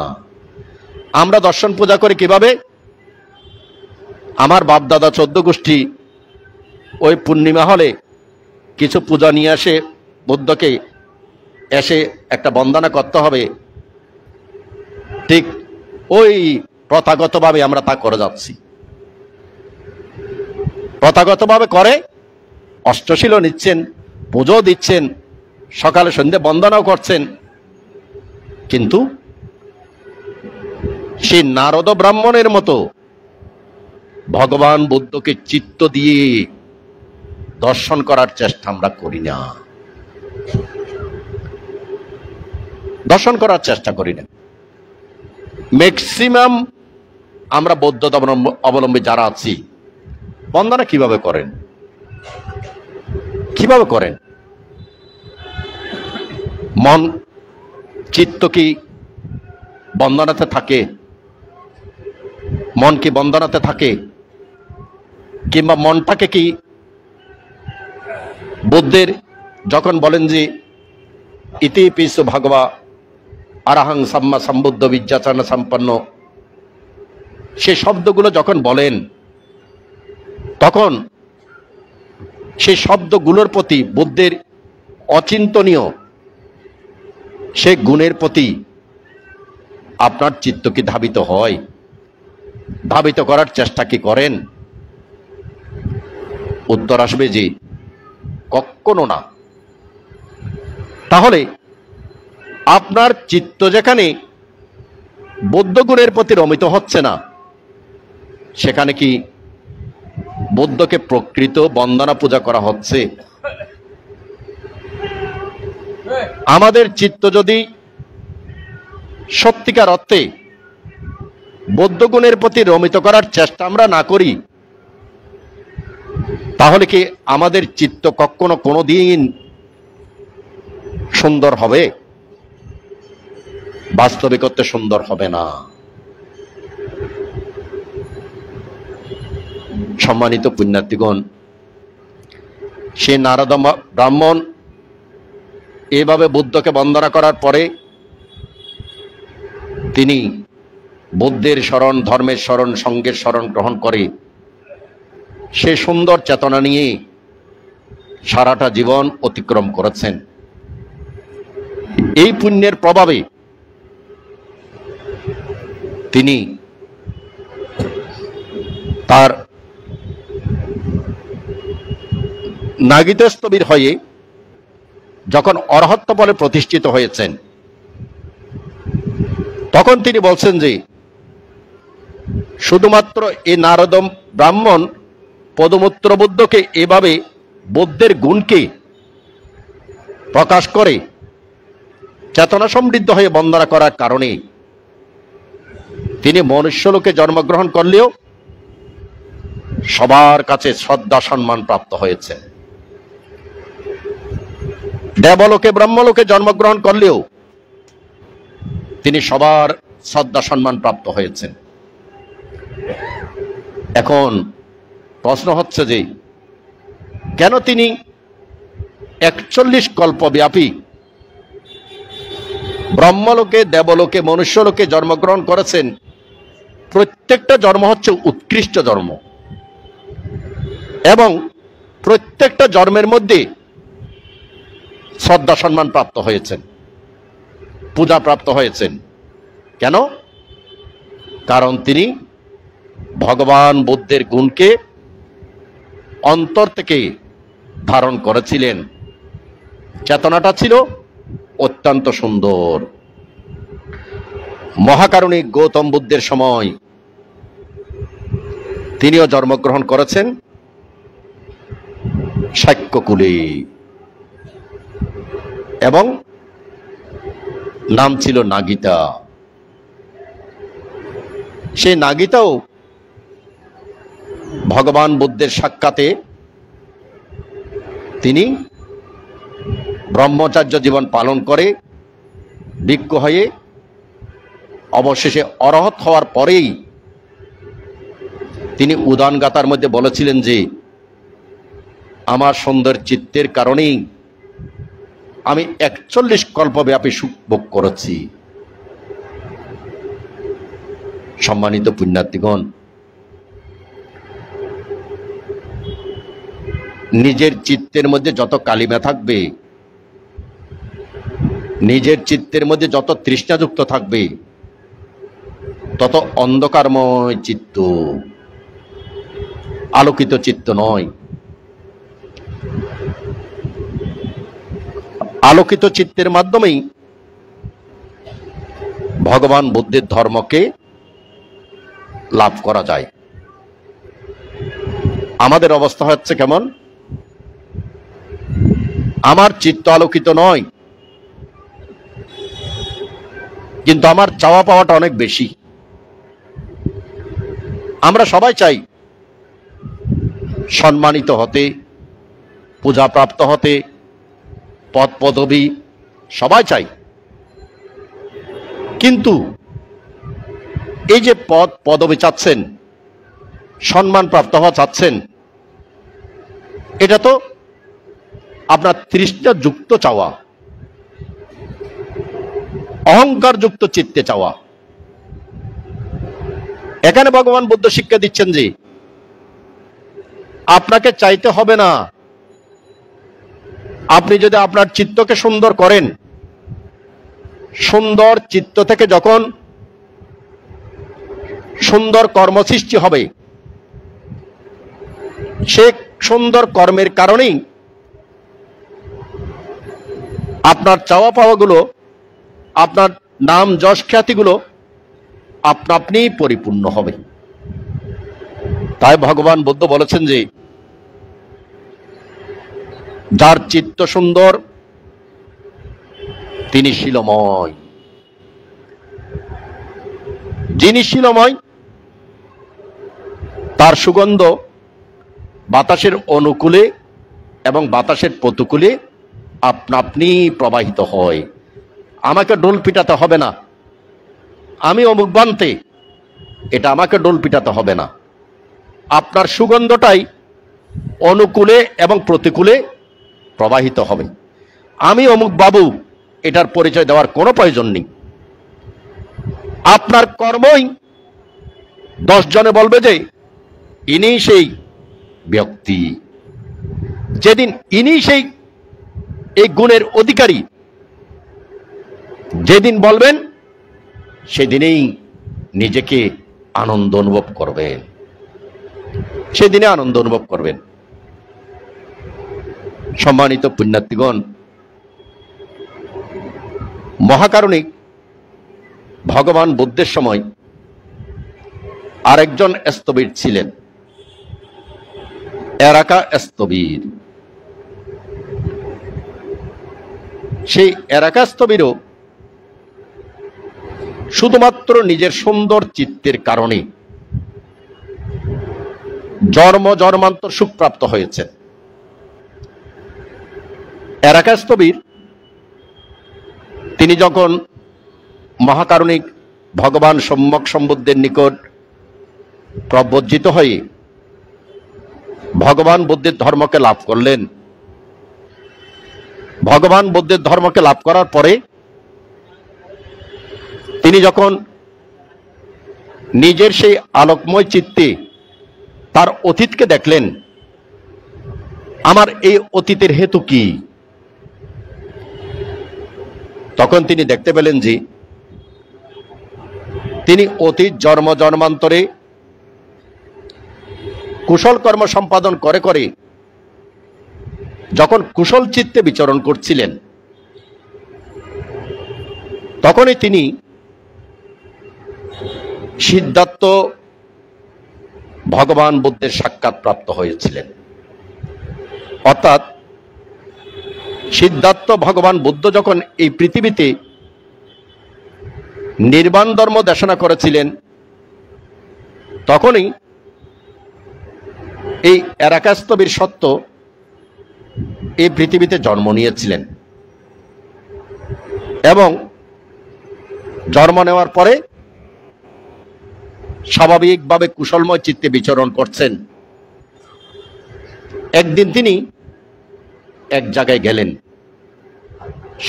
আমরা দর্শন পূজা করি কিভাবে? আমার বাপ দাদা 14 গোষ্ঠী ওই পূর্ণিমা হলে কিছু পূজা নিয়ে আসে, বুদ্ধকে এসে একটা বন্দনা করতে হবে, ঠিক ওই প্রথাগতভাবে আমরা তা করে যাচ্ছি। প্রথাগতভাবে করে অষ্টশীলও নিচ্ছেন, পুজো দিচ্ছেন, সকালে সন্ধ্যে বন্দনাও করছেন, কিন্তু সেই নারদ ব্রাহ্মণের মতো ভগবান বুদ্ধকে চিত্ত দিয়ে দর্শন করার চেষ্টা আমরা করি না, দর্শন করার চেষ্টা করি না। ম্যাক্সিমাম আমরা বৌদ্ধ অবলম্বী যারা আছি, বন্দনা কিভাবে করেন? কিভাবে করেন? মন চিত্ত কি বন্দনাতে থাকে? মন কি বন্দনাতে থাকে? কিংবা মনটাকে কি বুদ্ধের যখন বলেন যে ইতি পিসু ভগবা আরাহাং সাম্মা সম্বুদ্ধ বিজ্ঞাচরণ সম্পন্ন, সে শব্দগুলো যখন বলেন তখন সেই শব্দগুলোর প্রতি বুদ্ধের অচিন্তনীয় সে গুণের প্রতি আপনার চিত্ত কি ধাবিত হয়? ধাবিত করার চেষ্টা কি করেন? উত্তর আসবে যে কখনো না। তাহলে আপনার চিত্ত যেখানে বৌদ্ধ গুণের প্রতি রমিত হচ্ছে না, সেখানে কি বুদ্ধকে প্রকৃত বন্দনা পূজা করা হচ্ছে? আমাদের চিত্ত যদি সত্যিকার অর্থে বৌদ্ধ গুণের প্রতি রমিত করার চেষ্টা আমরা না করি, তাহলে কি আমাদের চিত্ত কখনো কোনোদিন সুন্দর হবে? বাস্তবিকতে সুন্দর হবে না। সম্মানিত পুণ্যার্থীগণ, সে নারদ ব্রাহ্মণ এভাবে বুদ্ধকে বন্দনা করার পরে তিনি বুদ্ধের শরণ, ধর্মের শরণ, সঙ্গের শরণ গ্রহণ করে সে সুন্দর চেতনা নিয়ে সারাটা জীবন অতিক্রম করেছেন। এই পুণ্যের প্রভাবে তিনি তার নাগিতস্তবীর হয়ে যখন অরহত্ত বলে প্রতিষ্ঠিত হয়েছেন, তখন তিনি বলছেন যে শুধুমাত্র এই নারদ ব্রাহ্মণ পদমূত্র বুদ্ধকে এভাবে বুদ্ধের গুণকে প্রকাশ করে চেতনা সমৃদ্ধ হয়ে বন্দনা করার কারণে তিনি মনুষ্যলোকে জন্মগ্রহণ করলেও সবার কাছে শ্রদ্ধা সম্মান প্রাপ্ত হয়েছেন। দেবলোকে ব্রহ্মলোকে জন্মগ্রহণ করলেও তিনি সবার শ্রদ্ধা সম্মান প্রাপ্ত হয়েছেন। এখন প্রশ্ন হচ্ছে যে কেন তিনি 41 কল্পব্যাপী ব্রহ্মলোকে, দেবলোকে, মনুষ্যলোকে জন্মগ্রহণ করেছেন? প্রত্যেকটা জন্ম হচ্ছে উৎকৃষ্ট জন্ম এবং প্রত্যেকটা জন্মের মধ্যে শ্রদ্ধা সম্মান প্রাপ্ত হয়েছেন, পূজা প্রাপ্ত হয়েছেন। কেন? কারণ তিনি ভগবান বুদ্ধের গুণকে অন্তর থেকে ধারণ করেছিলেন। চেতনাটা ছিল অত্যন্ত সুন্দর। মহাকারুণিক গৌতম বুদ্ধের সময় তিনিও জন্মগ্রহণ করেছেন শাক্যকুলে এবং নাম ছিল নাগিতা। সেই নাগিতাও ভগবান বুদ্ধের সাক্ষাতে তিনি ব্রহ্মচার্য জীবন পালন করে ভিক্ষু হয়ে অবশেষে অরহত হওয়ার পরেই তিনি উদান গাথার মধ্যে বলেছিলেন যে আমার সুন্দর চিত্তের কারণেই আমি 41 কল্পব্যাপী সুখ ভোগ করেছি। সম্মানিত পুণ্যার্থীগণ, নিজের চিত্তের মধ্যে যত কালিমা থাকবে, নিজের চিত্তের মধ্যে যত তৃষ্ণাযুক্ত থাকবে, তত অন্ধকারময় চিত্ত, আলোকিত চিত্ত নয়। আলোকিত চিত্তের মাধ্যমেই ভগবান বুদ্ধের ধর্মকে লাভ করা যায়। আমাদের অবস্থা হচ্ছে কেমন? আমার চিত্ত আলোকিত নয়, কিন্তু আমার চাওয়া পাওয়াটা অনেক বেশি। আমরা সবাই চাই সম্মানিত হতে, পূজা প্রাপ্ত হতে, পদ পদবী সবাই চাই। কিন্তু এই যে পদ পদবী চাচ্ছেন, সম্মান প্রাপ্ত হওয়া চাচ্ছেন, এটা তো আপনার তৃষ্ণা যুক্ত চাওয়া, অহংকার যুক্ত চিত্তে চাওয়া। এখানে ভগবান বুদ্ধ শিক্ষা দিচ্ছেন যে আপনাকে চাইতে হবে না, আপনি যদি আপনার চিত্তকে সুন্দর করেন, সুন্দর চিত্ত থেকে যখন সুন্দর কর্ম সৃষ্টি হবে, সে সুন্দর কর্মের কারণেই আপনার চাওয়া পাওয়াগুলো, আপনার নাম যশ খ্যাতিগুলো আপনা আপনি পরিপূর্ণ হবে। তাই ভগবান বুদ্ধ বলেছেন যে যার চিত্ত সুন্দর তিনি শীলময়। যিনি শীলময় তার সুগন্ধ বাতাসের অনুকূলে এবং বাতাসের প্রতিকূলে আপনা আপনি প্রবাহিত হয়। আমাকে ডোল পিটাতে হবে না, আমি অমুক বানতে, এটা আমাকে ডোল পিটাতে হবে না। আপনার সুগন্ধটাই অনুকূলে এবং প্রতিকূলে প্রবাহিত হবে। আমি অমুক বাবু এটার পরিচয় দেওয়ার কোনো প্রয়োজন নেই। আপনার কর্মই 10 জনে বলবে যে ইনি সেই ব্যক্তি। যেদিন ইনি সেই এই গুণের অধিকারী যেদিন বলবেন, সেদিনেই নিজেকে আনন্দ অনুভব করবেন, সেদিনে আনন্দ অনুভব করবেন। সম্মানিত পুণ্যার্থীগণ, মহাকারণিক ভগবান বুদ্ধের সময় আরেকজন স্থবির ছিলেন, এরাকা স্থবির। সেই এরাকা স্থবিরও শুধুমাত্র নিজের সুন্দর চিত্তের কারণে জন্ম জন্মান্তর সুখপ্রাপ্ত হয়েছেন। এরাকা স্থবির তিনি যখন মহাকারণিক ভগবান সম্যক সম্বুদ্ধের নিকট প্রব্রজিত হয়ে ভগবান বুদ্ধের ধর্মকে লাভ করলেন, ভগবান বুদ্ধের ধর্মকে লাভ করার পরে তিনি যখন নিজের সেই আলোকময় চিত্তে তার অতীতকে দেখলেন, আমার এই অতীতের হেতু কি, তখন তিনি দেখতে পেলেন যে তিনি অতীত জন্ম জন্মান্তরে কুশল কর্ম সম্পাদন করে করে যখন কুশল চিত্তে বিচরণ করছিলেন, তখনই তিনি সিদ্ধার্থ ভগবান বুদ্ধের সাক্ষাৎ প্রাপ্ত হয়েছিলেন। অর্থাৎ সিদ্ধার্থ ভগবান বুদ্ধ যখন এই পৃথিবীতে নির্বাণ ধর্ম দেশনা করেছিলেন, তখনই এই এরাকাস্তবীর সত্য এই পৃথিবীতে জন্ম নিয়েছিলেন এবং জন্ম নেওয়ার পরে স্বাভাবিকভাবে কুশলময় চিত্তে বিচরণ করছেন। একদিন তিনি এক জায়গায় গেলেন,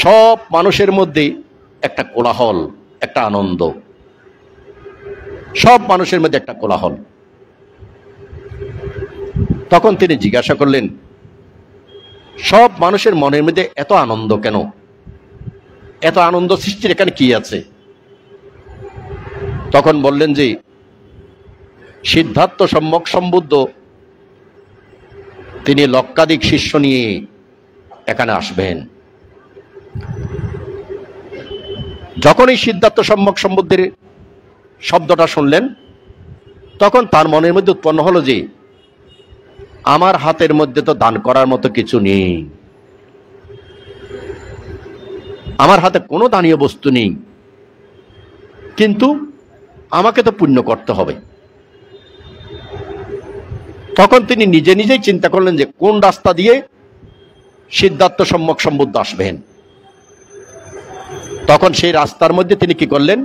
সব মানুষের মধ্যে একটা কোলাহল, একটা আনন্দ, সব মানুষের মধ্যে একটা কোলাহল। তখন তিনি জিজ্ঞাসা করলেন, সব মানুষের মনের মধ্যে এত আনন্দ কেন, এত আনন্দ সৃষ্টির এখানে কি আছে? তখন বললেন যে সিদ্ধার্থ সম্যক সম্বুদ্ধ তিনি লক্ষাধিক শিষ্য নিয়ে এখানে আসবেন। যখনই সিদ্ধার্থ সম্যক সম্বুদ্ধের শব্দটা শুনলেন, তখন তার মনের মধ্যে উৎপন্ন হলো যে আমার হাতের মধ্যে তো দান করার মতো কিছু নেই, আমার হাতে কোনো দানীয় বস্তু নেই, কিন্তু আমাকে তো পুণ্য করতে হবে। তখন তিনি নিজে নিজেই চিন্তা করলেন যে কোন রাস্তা দিয়ে সিদ্ধার্থ সম্যক সম্বুদ্ধ আসবেন। তখন সেই রাস্তার মধ্যে তিনি কি করলেন,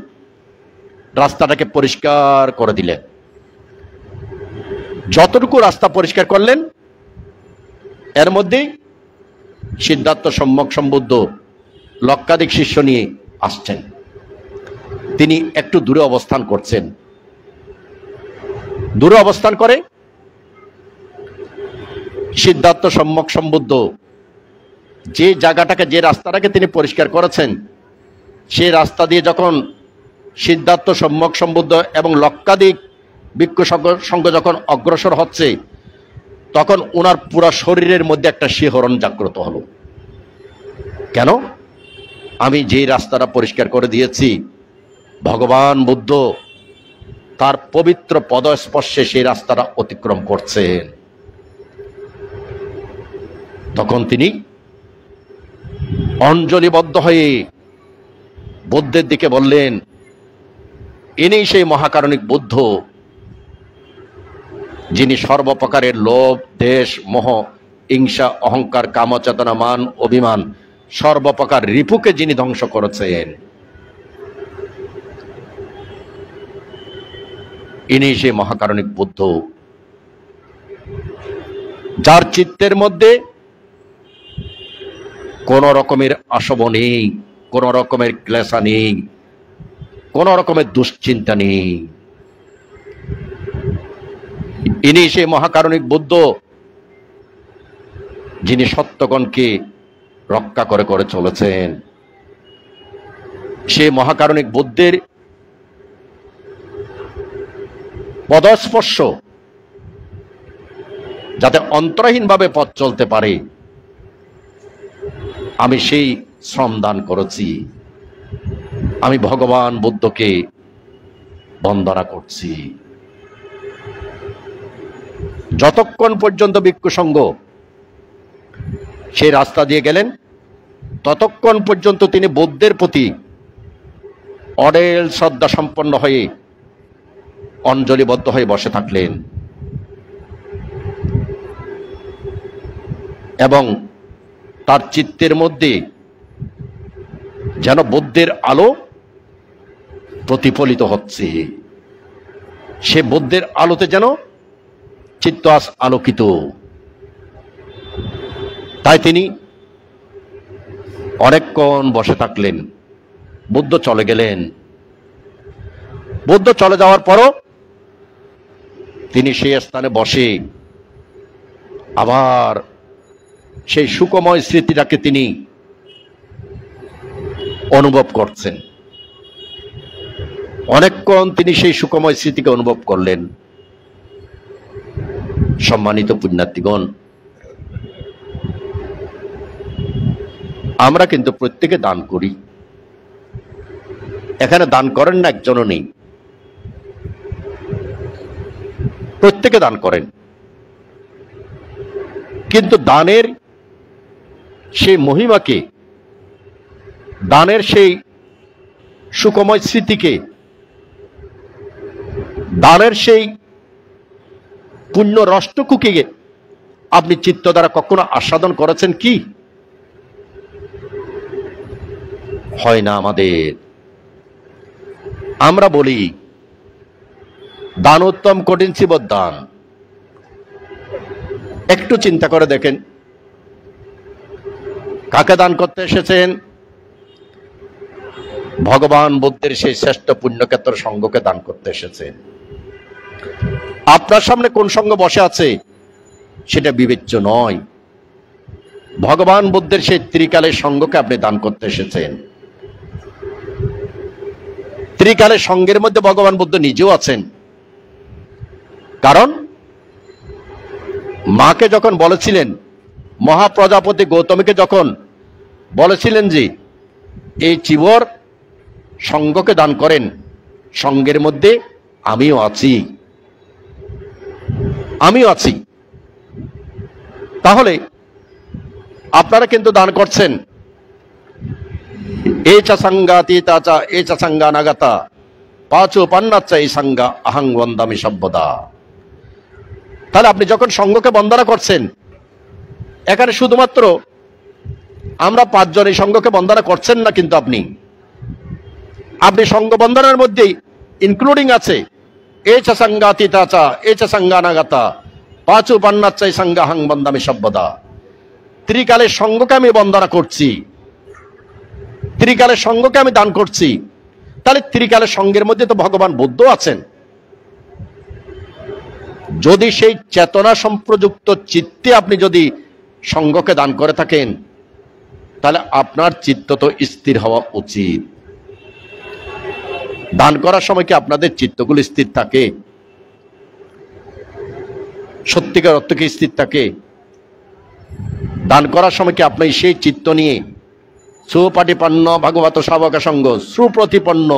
রাস্তাটাকে পরিষ্কার করে দিলেন। যতটুকু রাস্তা পরিষ্কার করলেন, এর মধ্যে সিদ্ধার্থ সম্যক সম্বুদ্ধ লক্ষাধিক শিষ্য নিয়ে আসছেন। তিনি একটু দূরে অবস্থান করছেন। দূরে অবস্থান করে। সিদ্ধার্থ সম্যক সম্বুদ্ধ যে জায়গাটাকে, যে রাস্তাটাকে তিনি পরিষ্কার করেছেন, সেই রাস্তা দিয়ে যখন সিদ্ধার্থ সম্যক সম্বুদ্ধ এবং লক্ষাধিক ভিক্ষু সংঘ যখন অগ্রসর হচ্ছে, তখন ওনার পুরো শরীরের মধ্যে একটা শিহরণ জাগ্রত হলো। কেন? আমি যে রাস্তাটা পরিষ্কার করে দিয়েছি, ভগবান বুদ্ধ তার পবিত্র পদস্পর্শে সেই রাস্তাটা অতিক্রম করছেন। তখন তিনি অঞ্জলিবদ্ধ হয়ে বুদ্ধের দিকে বললেন, ইনি সেই মহাকারণিক বুদ্ধ, যিনি সর্বপ্রকারের লোভ, দেশ, মোহ, হিংসা, অহংকার, কামচেতনা, মান, অভিমান, সর্বপ্রকার রিপুকে যিনি ধ্বংস করেছেন। ইনি সেই মহাকারণিক বুদ্ধ, যার চিত্তের মধ্যে কোন রকমের আসব নেই, কোন রকমের ক্লেশা নেই, কোন রকমের দুশ্চিন্তা নেই। ইনি সেই মহাকারণিক বুদ্ধ, যিনি সত্যগণকে রক্ষা করে করে চলেছেন। সেই মহাকারণিক বুদ্ধের পদস্পর্শ যাতে অন্তরহীনভাবে পথ চলতে পারে, আমি সেই শ্রম দান করেছি। আমি ভগবান বুদ্ধকে বন্দনা করছি। যতক্ষণ পর্যন্ত ভিক্ষু সংঘ সেই রাস্তা দিয়ে গেলেন, ততক্ষণ পর্যন্ত তিনি বুদ্ধের প্রতি অডেল শ্রদ্ধা সম্পন্ন হয়ে অঞ্জলিবদ্ধ হয়ে বসে থাকলেন এবং তার চিত্তের মধ্যে যেন বুদ্ধের আলো প্রতিফলিত হচ্ছে। সে বুদ্ধের আলোতে যেন চিত্ত আলোকিত। তাই তিনি অনেকক্ষণ বসে থাকলেন। বুদ্ধ চলে গেলেন। বুদ্ধ চলে যাওয়ার পরও তিনি সেই স্থানে বসে আবার সেই সুখময় স্মৃতিটাকে তিনি অনুভব করছেন। অনেকক্ষণ তিনি সেই সুখময় স্মৃতিকে অনুভব করলেন। সম্মানিত পুণ্যার্থীগণ, আমরা কিন্তু প্রত্যেকে দান করি। এখানে দান করেন না একজনও নেই, প্রত্যেকে দান করেন। কিন্তু দানের সেই মহিমাকে, দানের সেই সুখময় স্মৃতিকে, দানের সেই পুণ্য রষ্টকুকে আপনি চিত্ত দ্বারা কখনো আস্বাদন করেছেন কি? হয় না আমাদের। আমরা বলি দান উত্তম কঠিন শিবর দান। একটু চিন্তা করে দেখেন, কাকে দান করতে এসেছেন? ভগবান বুদ্ধের সেই শ্রেষ্ঠ পুণ্যক্ষেত্র সংঘকে দান করতে এসেছেন। আপনার সামনে কোন সংঘ বসে আছে সেটা বিবেচ্য নয়। ভগবান বুদ্ধের সেই ত্রিকালের সংঘকে আপনি দান করতে এসেছেন। ত্রিকালের সংঘের মধ্যে ভগবান বুদ্ধ নিজেও আছেন। কারণ মাকে যখন বলেছিলেন, মহাপ্রজাপতি গৌতমীকে যখন বলেছিলেন যে এই চিবর সংঘকে দান করেন, সংঘের মধ্যে আমিও আছি, আমিও আছি। তাহলে আপনারা কিন্তু দান করছেন। এ চা সংজ্ঞাতীতা চা এ চা সংজ্ঞানাগতা পাচু পান্নাচ্চা এই সংজ্ঞা আহং বন্দামি সভ্যদা। তাহলে আপনি যখন সংঘকে বন্দনা করছেন, এখানে শুধুমাত্র আমরা পাঁচজন এই সংঘকে বন্দনা করছেন না, কিন্তু আপনি সংঘ বন্দনার মধ্যেই ইনক্লুডিং আছে এ চা সংজ্ঞাতীতা চা এ চা সংজ্ঞানাগতা পাচু পান্নাচ্চা এই সংজ্ঞা আহং বন্দামি সভ্যদা। ত্রিকালের সংঘকে আমি বন্দনা করছি, ত্রিকালের সংঘকে আমি দান করছি। তাহলে ত্রিকালের সংঘের মধ্যে তো ভগবান বুদ্ধ আছেন। যদি সেই চেতনা সম্প্রযুক্ত চিত্তে আপনি যদি সঙ্গকে দান করে থাকেন, তাহলে আপনার চিত্ত তো স্থির হওয়া উচিত। দান করার সময় কি আপনাদের চিত্তগুলো স্থির থাকে? সত্যিকার অর্থ কি স্থির থাকে? দান করার সময় কি আপনি সেই চিত্ত নিয়ে সুপাটিপন্ন ভাগবত শাবক সঙ্গ, সুপ্রতিপন্ন,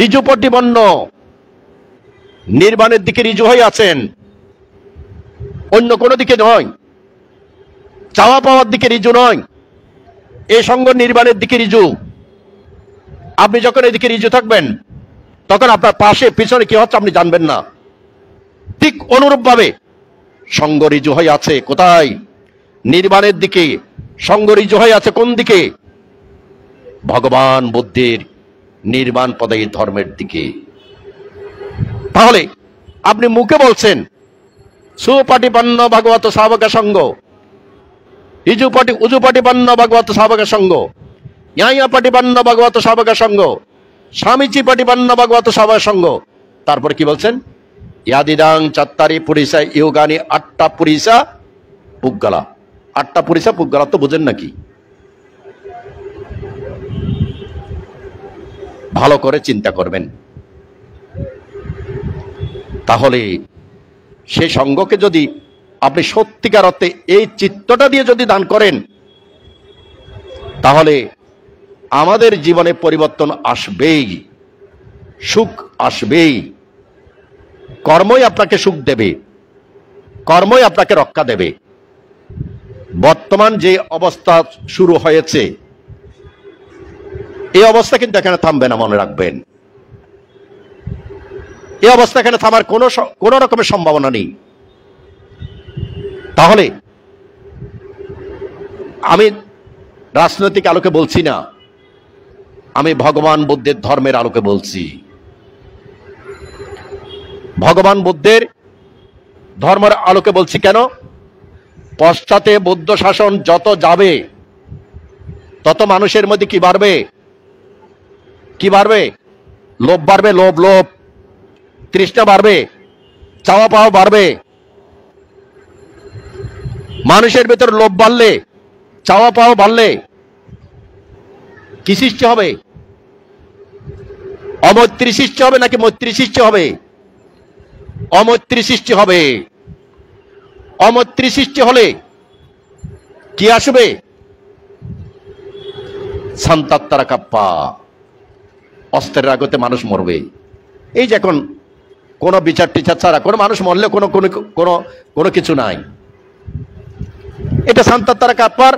ঋজুপটিপন্ন, নির্বাণের দিকে ঋজু হয়ে আছেন, অন্য কোনো দিকে নয়, চাওয়া পাওয়ার দিকে ঋজু নয়, এই সঙ্গ নির্বাণের দিকে ঋজু। আপনি যখন এদিকে ঋজু থাকবেন, তখন আপনার পাশে পিছনে কি হচ্ছে আপনি জানবেন না। ঠিক অনুরূপ ভাবে সঙ্গ ঋজু হয়ে আছে কোথায়? নির্বাণের দিকে। সঙ্গ ঋজু হয়ে আছে কোন দিকে? ভগবান বুদ্ধের নির্বাণ পদায়ী ধর্মের দিকে। তাহলে আপনি মুখে বলছেন সুপাটিপন্ন ভাগবত শাবক সঙ্গ, উজুপাটিপন্ন ভাগবত শাবক সঙ্গ, ইয়া পাটিপন্ন ভাগবত শাবক সঙ্গ, স্বামীজি পাটিপন্ন ভাগবত শাবক সঙ্গ। তারপর কি বলছেন? ইয়াদিদাং চাত্তারি পুরিসা ইয়োগানি, 8টা পুরিসা পুগ্গালা। 8টা পুরিসা পুগ্গালা তো বুঝেন নাকি? ভালো করে চিন্তা করবেন। তাহলে সেই সঙ্গকে যদি আপনি সত্যিকার অর্থে এই চিত্তটা দিয়ে যদি দান করেন, তাহলে আমাদের জীবনে পরিবর্তন আসবেই, সুখ আসবেই। কর্মই আপনাকে সুখ দেবে, কর্মই আপনাকে রক্ষা দেবে। বর্তমান যে অবস্থা শুরু হয়েছে, এই অবস্থা কিন্তু এখানে থামবে না, মনে রাখবেন। এই অবস্থা এখানে থামার কোনো রকমের সম্ভাবনা নেই। তাহলে আমি রাজনৈতিক আলোকে বলছি না, আমি ভগবান বুদ্ধের ধর্মের আলোকে বলছি। ভগবান বুদ্ধের ধর্মের আলোকে বলছি কেন? পশ্চাতে বৌদ্ধ শাসন যত যাবে, তত মানুষের মধ্যে কি বাড়বে? কি বাড়বে? লোভ বাড়বে, লোভ লোভ, তৃষ্ণা বাড়বে, চাওয়া পাওয়া বাড়বে। মানুষের ভেতর লোভ বাড়লে, চাওয়া পাওয়া বাড়লে কি সৃষ্টি হবে? অমৈত্রী সৃষ্টি হবে নাকি মৈত্রী সৃষ্টি হবে? অমৈত্রী সৃষ্টি হবে। অমৈত্রী সৃষ্টি হলে কি আসবে? শান্তাত্তারা কাপ্পা, অস্ত্রের আগতে মানুষ মরবে। এই যে এখন কোনো বিচার টিচার ছাড়া কোনো মানুষ মরলে কোনো কিছু নাই। এটা শান্তাত্তারা কাপ্পার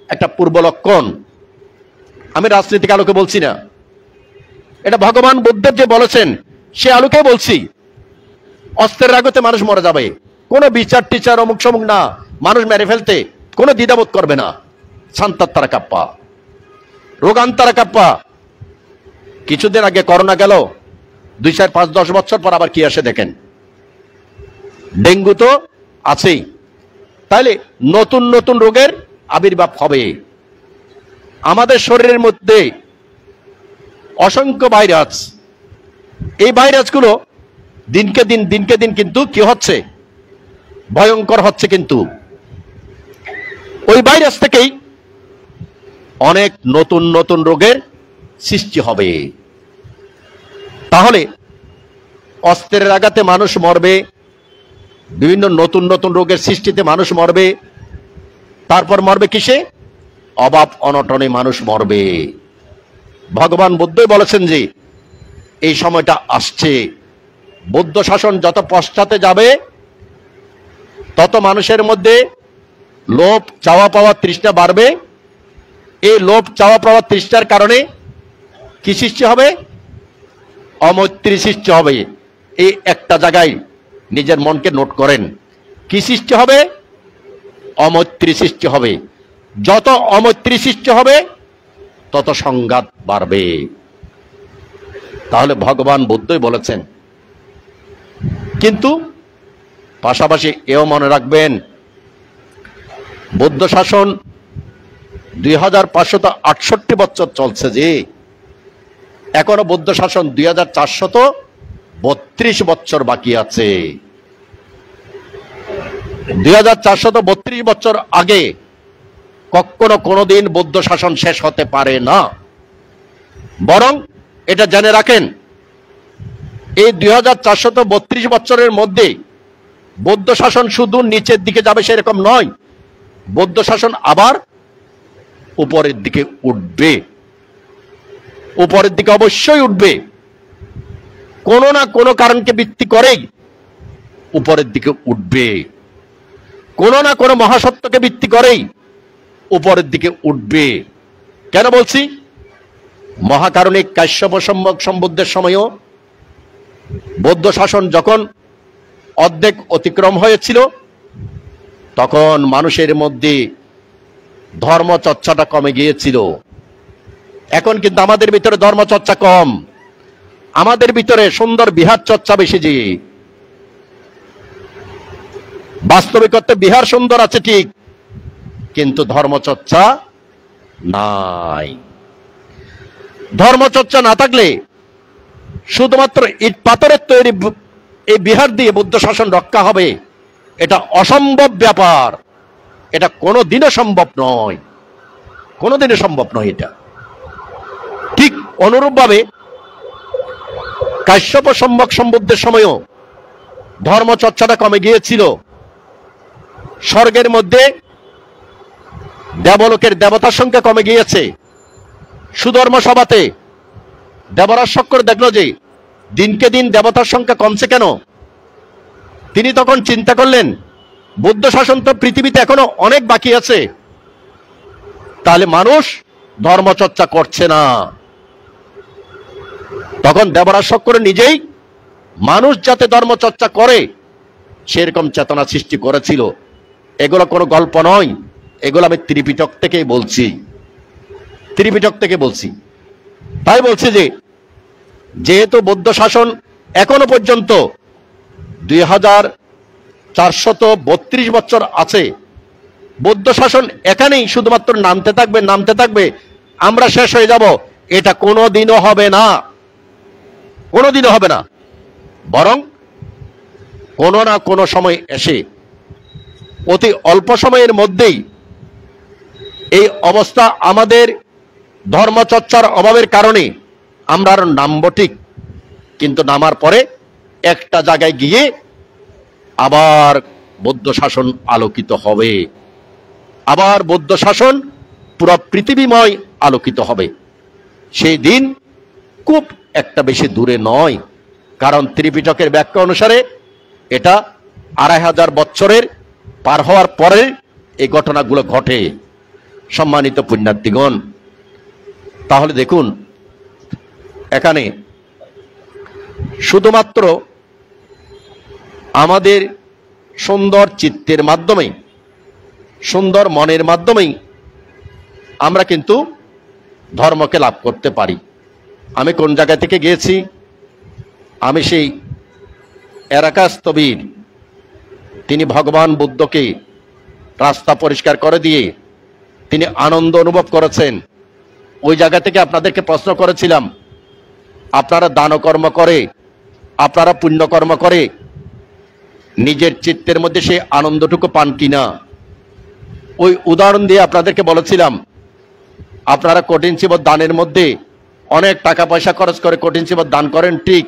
একটা পূর্ব লক্ষণ। আমি রাজনৈতিক আলোকে বলছি না, এটা ভগবান বুদ্ধের যে বলেছেন সে আলোকে বলছি। অস্ত্রের আগতে মানুষ মরে যাবে, কোনো বিচার টিচার অমুক সমুক না, মানুষ মেরে ফেলতে কোনো দ্বিধাবোধ করবে না। শান্তাত্তারা কাপ্পা, রোগান্তারা কাপ্পা। কিছুদিন আগে করোনা গেল, 2, 4, 5, 10 বছর পর আবার কি আসে দেখেন। ডেঙ্গু তো আছেই। তাইলে নতুন নতুন রোগের আবির্ভাব হবে। আমাদের শরীরের মধ্যে অসংখ্য ভাইরাস, এই ভাইরাসগুলো দিনকে দিন কিন্তু কি হচ্ছে? ভয়ঙ্কর হচ্ছে। কিন্তু ওই ভাইরাস থেকেই অনেক নতুন নতুন রোগের সৃষ্টি হবে। তাহলে অস্ত্রের আঘাতে মানুষ মরবে, বিভিন্ন নতুন নতুন রোগের সৃষ্টিতে মানুষ মরবে, তারপর মরবে কিসে? অভাব অনটনে মানুষ মরবে। ভগবান বুদ্ধই বলেছেন যে এই সময়টা আসছে। বৌদ্ধ শাসন যত পশ্চাতে যাবে, তত মানুষের মধ্যে লোভ, চাওয়া পাওয়া, তৃষ্ণা বাড়বে। এই লোভ, চাওয়া পাওয়া, তৃষ্ণার কারণে কি সৃষ্টি হবে? অমৈত্রী সৃষ্টি হবে। এই একটা জায়গায় নিজের মনকে নোট করেন। কি সৃষ্টি হবে? অমৈত্রী সৃষ্টি হবে। যত অমৈত্রী সৃষ্টি হবে, তত সংঘাত বাড়বে। তাহলে ভগবান বুদ্ধই বলেছেন। কিন্তু পাশাপাশি এও মনে রাখবেন, বৌদ্ধ শাসন 2568 বছর চলছে, যে এখনো বৌদ্ধ শাসন 2400 32 বছর বাকি আছে। 2432 বছর আগে কখনো কোনোদিন বৌদ্ধ শাসন শেষ হতে পারে না। বরং এটা জেনে রাখেন, এই 2432 বছরের মধ্যে বৌদ্ধ শাসন শুধু নিচের দিকে যাবে সেরকম নয়, বৌদ্ধ শাসন আবার উপরের দিকে উঠবে। উপরের দিকে অবশ্যই উঠবে, কোনো না কোনো কারণকে ভিত্তি করেই উপরের দিকে উঠবে, কোনো না কোনো মহাসত্যকে ভিত্তি করেই উপরের দিকে উঠবে। কেন বলছি? মহাকারণিক কাশ্যপ সম্যক সম্বুদ্ধের সময়ও বৌদ্ধ শাসন যখন অর্ধেক অতিক্রম হয়েছিল, তখন মানুষের মধ্যে ধর্মচর্চাটা কমে গিয়েছিল। এখন কিন্তু আমাদের ভিতরে ধর্মচর্চা কম, আমাদের ভিতরে সুন্দর বিহার চর্চা বেশি। যে বাস্তবিক অর্থে বিহার সুন্দর আছে ঠিক, কিন্তু ধর্মচর্চা নাই। ধর্মচর্চা না থাকলে শুধুমাত্র ইট পাথরের তৈরি এই বিহার দিয়ে বৌদ্ধ শাসন রক্ষা হবে, এটা অসম্ভব ব্যাপার। এটা কোনোদিনও সম্ভব নয়, কোনোদিনও সম্ভব নয় এটা। ঠিক অনুরূপভাবে কাশ্যপ সম্যক সম্বুদ্ধের সময়ও ধর্মচর্চাটা কমে গিয়েছিল। স্বর্গের মধ্যে দেবলোকের দেবতার সংখ্যা কমে গিয়েছে। সুধর্ম সভাতে দেবরাজ শক্কর দেখলো যে দিনকে দিন দেবতার সংখ্যা কমছে কেন। তিনি তখন চিন্তা করলেন, বৌদ্ধ শাসন তো পৃথিবীতে এখনো অনেক বাকি আছে, তাহলে মানুষ ধর্মচর্চা করছে না। তখন দেবরাজ শক্কর নিজেই মানুষ যাতে ধর্মচর্চা করে সেরকম চেতনা সৃষ্টি করেছিল। এগুলো কোনো গল্প নয়, এগুলো আমি ত্রিপিটক থেকেই বলছি, ত্রিপিটক থেকে বলছি। তাই বলছি যে যেহেতু বৌদ্ধ শাসন এখনো পর্যন্ত 2432 বছর আছে, বৌদ্ধ শাসন এখানেই শুধুমাত্র নামতে থাকবে, নামতে থাকবে, আমরা শেষ হয়ে যাব, এটা কোনোদিনও হবে না, কোনোদিনও হবে না। বরং কোনো না কোনো সময় এসে অতি অল্প সময়ের মধ্যেই এই অবস্থা, আমাদের ধর্মচর্চার অভাবের কারণে আমরা আরো নামব ঠিক, কিন্তু নামার পরে একটা জায়গায় গিয়ে আবার বৌদ্ধ শাসন আলোকিত হবে, আবার বৌদ্ধ শাসন পুরো পৃথিবীময় আলোকিত হবে। সেই দিন খুব একটা বেশি দূরে নয়, কারণ ত্রিপিটকের ব্যাখ্যা অনুসারে এটা 2500 বছরের পার হওয়ার পরে এই ঘটনাগুলো ঘটে। সম্মানিত পুণ্যার্থীগণ, তাহলে দেখুন এখানে শুধুমাত্র আমাদের সুন্দর চিত্তের মাধ্যমে, সুন্দর মনের মাধ্যমেই আমরা কিন্তু ধর্মকে লাভ করতে পারি। আমি কোন জায়গা থেকে গিয়েছি? আমি সেই এরাকাস্তবীর, তিনি ভগবান বুদ্ধকে রাস্তা পরিষ্কার করে দিয়ে তিনি আনন্দ অনুভব করেছেন। ওই জায়গা থেকে আপনাদেরকে প্রশ্ন করেছিলাম, আপনারা দানকর্ম করে, আপনারা পুণ্যকর্ম করে নিজের চিত্তের মধ্যে সেই আনন্দটুকু পান কিনা? ওই উদাহরণ দিয়ে আপনাদেরকে বলেছিলাম, আপনারা কঠিন চিবত দানের মধ্যে অনেক টাকা পয়সা খরচ করে কঠিন চিবত দান করেন ঠিক,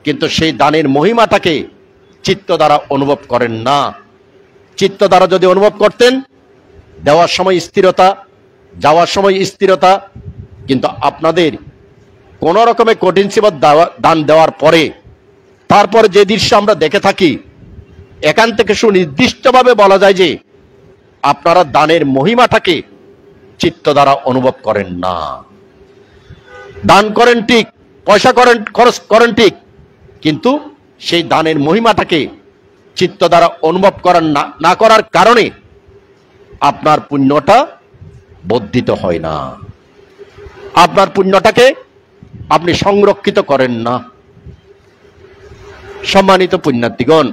কিন্তু সেই দানের মহিমাটাকে চিত্ত দ্বারা অনুভব করেন না। চিত্ত দ্বারা যদি অনুভব করতেন, দেওয়ার সময় স্থিরতা, যাওয়ার সময় স্থিরতা, কিন্তু আপনাদের কোন রকমের কঠিন চিবত দান দেওয়ার পরে তারপর যে দৃশ্য আমরা দেখে থাকি, এখান থেকে সুনির্দিষ্টভাবে বলা যায় যে আপনারা দানের মহিমাটাকে চিত্ত দ্বারা অনুভব করেন না। দান করেন ঠিক, পয়সা করেন, খরচ করেন ঠিক, কিন্তু সেই দানের মহিমাটাকে চিত্ত দ্বারা অনুভব করার না করার কারণে আপনার পুণ্যটা বর্ধিত হয় না, আপনার পুণ্যটাকে আপনি সংরক্ষিত করেন না। সম্মানিত পুণ্যার্থীগণ,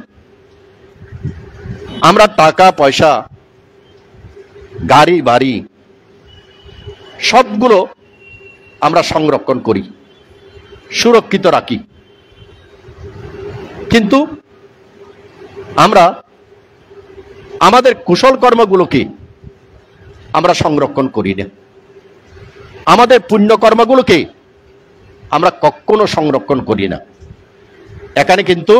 আমরা টাকা পয়সা, গাড়ি বাড়ি সবগুলো আমরা সংরক্ষণ করি, সুরক্ষিত রাখি, কিন্তু আমরা আমাদের কুশল কর্মগুলোকে আমরা সংরক্ষণ করি না, আমাদের পুণ্য কর্মগুলোকে আমরা কখনো সংরক্ষণ করি না। এখানে কিন্তু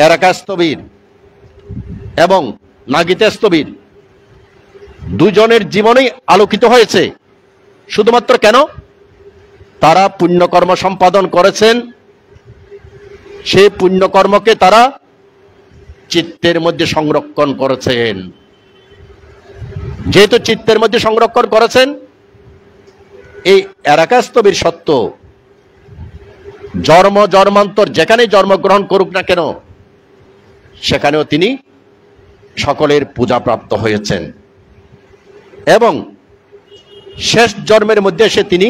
এরাকাস্তবীর এবং নাগিতাস্তবীর দুজনের জীবনেই আলোকিত হয়েছে। শুধুমাত্র কেন? তারা পুণ্যকর্ম সম্পাদন করেছেন, সেই পুণ্যকর্মকে তারা চিত্তের মধ্যে সংরক্ষণ করেছেন। যেহেতু চিত্তের মধ্যে সংরক্ষণ করেছেন, এই এরাকাস্তবীর সত্য জন্ম জন্মান্তর যেখানে জন্মগ্রহণ করুক না কেন, সেখানেও তিনি সকলের পূজাপ্রাপ্ত হয়েছেন এবং শেষ জন্মের মধ্যে এসে তিনি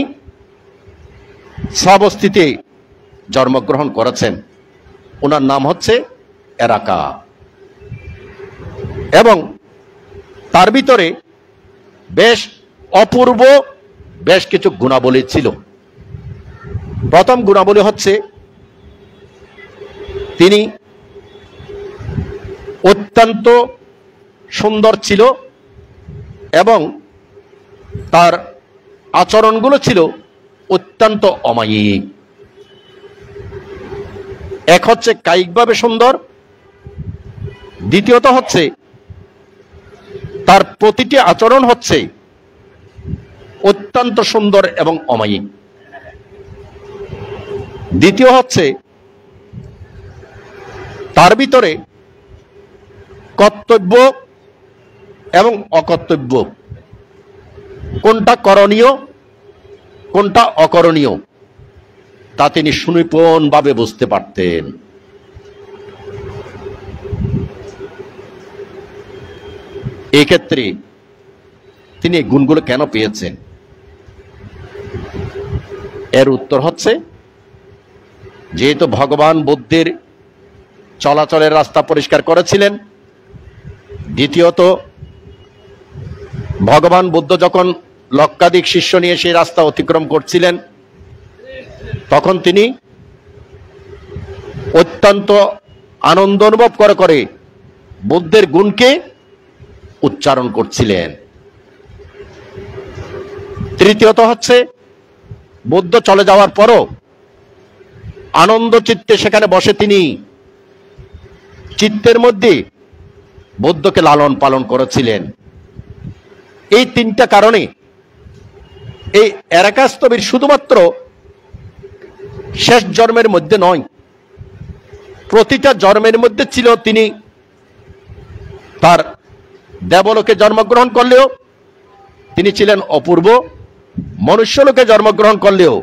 শ্রাবস্তিতে জন্মগ্রহণ করেছেন। ওনার নাম হচ্ছে এরাকা এবং তার ভিতরে বেশ অপূর্ব বেশ কিছু গুণাবলী ছিল। প্রথম গুণাবলী হচ্ছে তিনি অত্যন্ত সুন্দর ছিল এবং তার আচরণগুলো ছিল অত্যন্ত অমায়িক। এক হচ্ছে কায়িকভাবে সুন্দর, দ্বিতীয়ত হচ্ছে তার প্রতিটি আচরণ হচ্ছে অত্যন্ত সুন্দর এবং অমায়িক। দ্বিতীয় হচ্ছে তার ভিতরে কর্তব্য এবং অকর্তব্য, কোনটা করণীয় কোনটা অকরণীয়, তা তিনি সুনিপুণভাবে বুঝতে পারতেন। এই ক্ষেত্রে তিনি এই গুণগুলো কেন পেয়েছেন? এর উত্তর হচ্ছে, যেহেতু ভগবান বুদ্ধের চলাচলের রাস্তা পরিষ্কার করেছিলেন, দ্বিতীয়ত ভগবান বুদ্ধ যখন লক্ষাধিক শিষ্য নিয়ে সেই রাস্তা অতিক্রম করছিলেন, তখন তিনি অত্যন্ত আনন্দ অনুভব করে করে বুদ্ধের গুণকে উচ্চারণ করছিলেন। তৃতীয়ত হচ্ছে, বুদ্ধ চলে যাওয়ার পরও আনন্দ চিত্তে সেখানে বসে তিনি চিত্তের মধ্যে বুদ্ধকে লালন পালন করেছিলেন। এই তিনটা কারণে এই এরাকাস্তবীর শুধুমাত্র শেষ জন্মের মধ্যে নয়, প্রতিটা জন্মের মধ্যে ছিল তিনি তার দেবলোকে জন্মগ্রহণ করলেও তিনি ছিলেন অপূর্ব, মনুষ্যলোকে জন্মগ্রহণ করলেও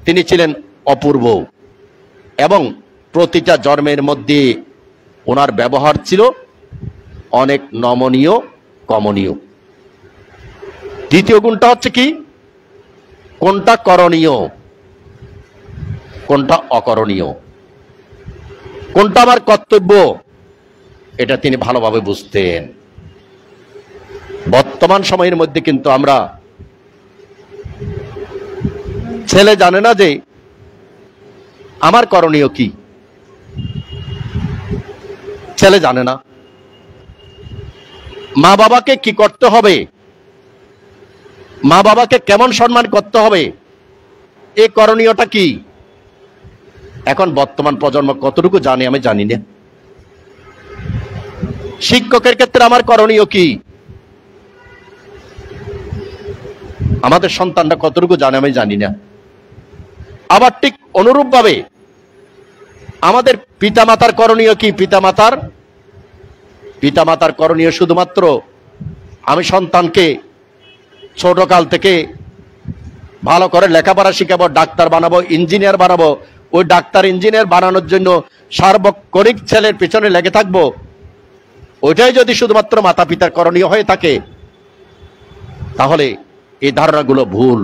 তিনি ছিলেন অপূর্ব এবং প্রতিটা জন্মের মধ্যে ওনার ব্যবহার ছিল অনেক নমনীয়, কমনীয়। দ্বিতীয় গুণটা হচ্ছে কি? কোনটা করণীয় কোনটা অকরণীয়, কোনটা আমার কর্তব্য, এটা তিনি ভালোভাবে বুঝতেন। বর্তমান সময়ের মধ্যে কিন্তু আমরা ছেলে জানে না যে আমার করণীয় কি, ছেলে জানে না মা বাবাকে কি করতে হবে, মা বাবাকে কেমন সম্মান করতে হবে, এই করণীয়টা কি। এখন বর্তমান প্রজন্ম কতটুকু জানে আমি জানি না। শিক্ষকের ক্ষেত্রে আমার করণীয় কি, আমাদের সন্তানরা কতটুকু জানে আমি জানি না। আবার ঠিক অনুরূপ ভাবে আমাদের পিতামাতার করণীয় কি, পিতামাতার করণীয় শুধুমাত্র আমি সন্তানকে ছোটকাল থেকে ভালো করে লেখাপড়া শিখাবো, ডাক্তার বানাবো, ইঞ্জিনিয়ার বানাবো, ওই ডাক্তার ইঞ্জিনিয়ার বানানোর জন্য সার্বক্ষণিক ছেলের পেছনে লেগে থাকবো, ওইটাই যদি শুধুমাত্র মাতা পিতার করণীয় হয়ে থাকে, তাহলে এই ধারণাগুলো ভুল।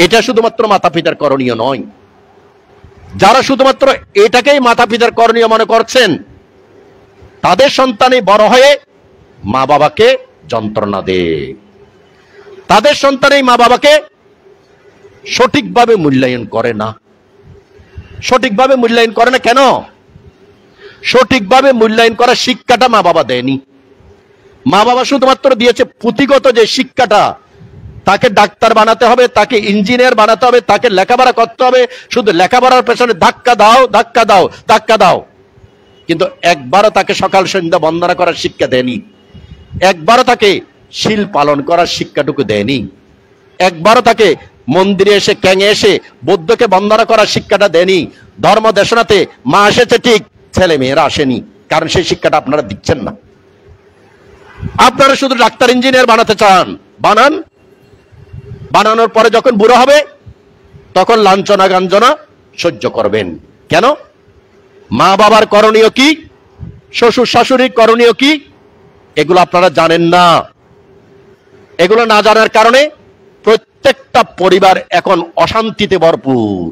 এটা শুধুমাত্র মাতা পিতার করণীয় নয়। যারা শুধুমাত্র এটাকেই মাতা পিতার করণীয় মনে করছেন, তাদের সন্তানই বড় হয়ে মা বাবাকে যন্ত্রণা দেয়, তাদের সন্তানই মা বাবাকে সঠিকভাবে মূল্যায়ন করে না। সঠিকভাবে মূল্যায়ন করে না কেন? সঠিকভাবে মূল্যায়ন করার শিক্ষাটা মা বাবা দেয়নি। মা বাবা শুধুমাত্র দিয়েছে পুঁথিগত যে শিক্ষাটা, তাকে ডাক্তার বানাতে হবে, তাকে ইঞ্জিনিয়ার বানাতে হবে, তাকে লেখাপড়া করতে হবে, শুধু লেখাপড়ার পেছনে ধাক্কা দাও ধাক্কা দাও ধাক্কা দাও। কিন্তু একবারও তাকে সকাল সন্ধ্যা বন্দনা করার শিক্ষা দেয়নি, একবারও তাকে শীল পালন করার শিক্ষাটুকু দেয়নি, একবারও তাকে মন্দিরে এসে ক্যাঙে এসে বৌদ্ধকে বন্দনা করার শিক্ষাটা দেয়নি। ধর্ম দেশনাতে মা এসেছে ঠিক, ছেলে মেয়েরা আসেনি, কারণ সেই শিক্ষাটা আপনারা দিচ্ছেন না। আপনারা শুধু ডাক্তার ইঞ্জিনিয়ার বানাতে চান, বানান, বানানোর পরে যখন বুড়ো হবে তখন লাঞ্ছনা গাঞ্জনা সহ্য করবেন। কেন? মা বাবার করণীয় কি, শ্বশুর শাশুড়ির করণীয় কি, এগুলো আপনারা জানেন না। এগুলো না জানার কারণে প্রত্যেকটা পরিবার এখন অশান্তিতে ভরপুর,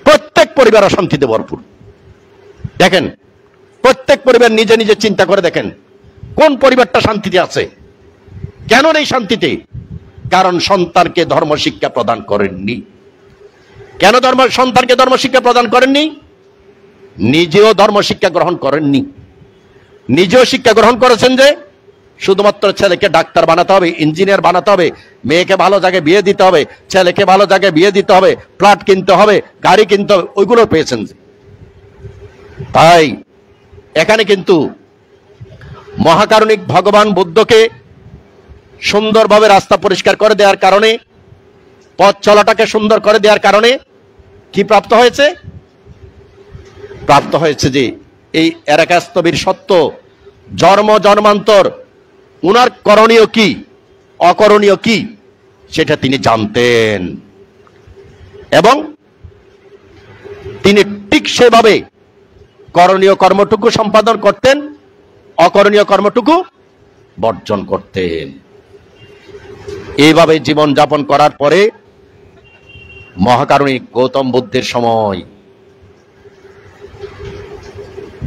প্রত্যেক পরিবার অশান্তিতে ভরপুর। দেখেন, প্রত্যেক পরিবার নিজে নিজে চিন্তা করে দেখেন কোন পরিবারটা শান্তিতে আছে। কেন নেই শান্তিতে? কারণ সন্তানকে ধর্ম শিক্ষা প্রদান করেননি। কেন সন্তানকে ধর্ম শিক্ষা প্রদান করেননি? নিজেও ধর্ম শিক্ষা গ্রহণ করেননি। নিজেও শিক্ষা গ্রহণ করেছেন যে শুধুমাত্র ছেলেকে ডাক্তার বানাতে হবে, ইঞ্জিনিয়ার বানাতে হবে, মেয়েকে ভালো জায়গায় বিয়ে দিতে হবে, ছেলেকে ভালো জায়গায় বিয়ে দিতে হবে, ফ্ল্যাট কিনতে হবে, গাড়ি কিনতে হবে, ওইগুলো পেয়েছেন। তাই এখানে কিন্তু মহাকারুণিক ভগবান বুদ্ধকে সুন্দরভাবে রাস্তা পরিষ্কার করে দেওয়ার কারণে, পথ চলাটাকে সুন্দর করে দেওয়ার কারণে কি প্রাপ্ত হয়েছে? প্রাপ্ত হয়েছে যে এই এরাকাস্তবীর সত্য জন্ম জন্মান্তর উনার করণীয় কি অকরণীয় কি সেটা তিনি জানতেন, এবং তিনি ঠিক সেভাবে করণীয় কর্মটুকু সম্পাদন করতেন, অকরণীয় কর্মটুকু বর্জন করতেন। এইভাবে জীবন যাপন করার পরে মহাকারুণিক গৌতম বুদ্ধের সময়,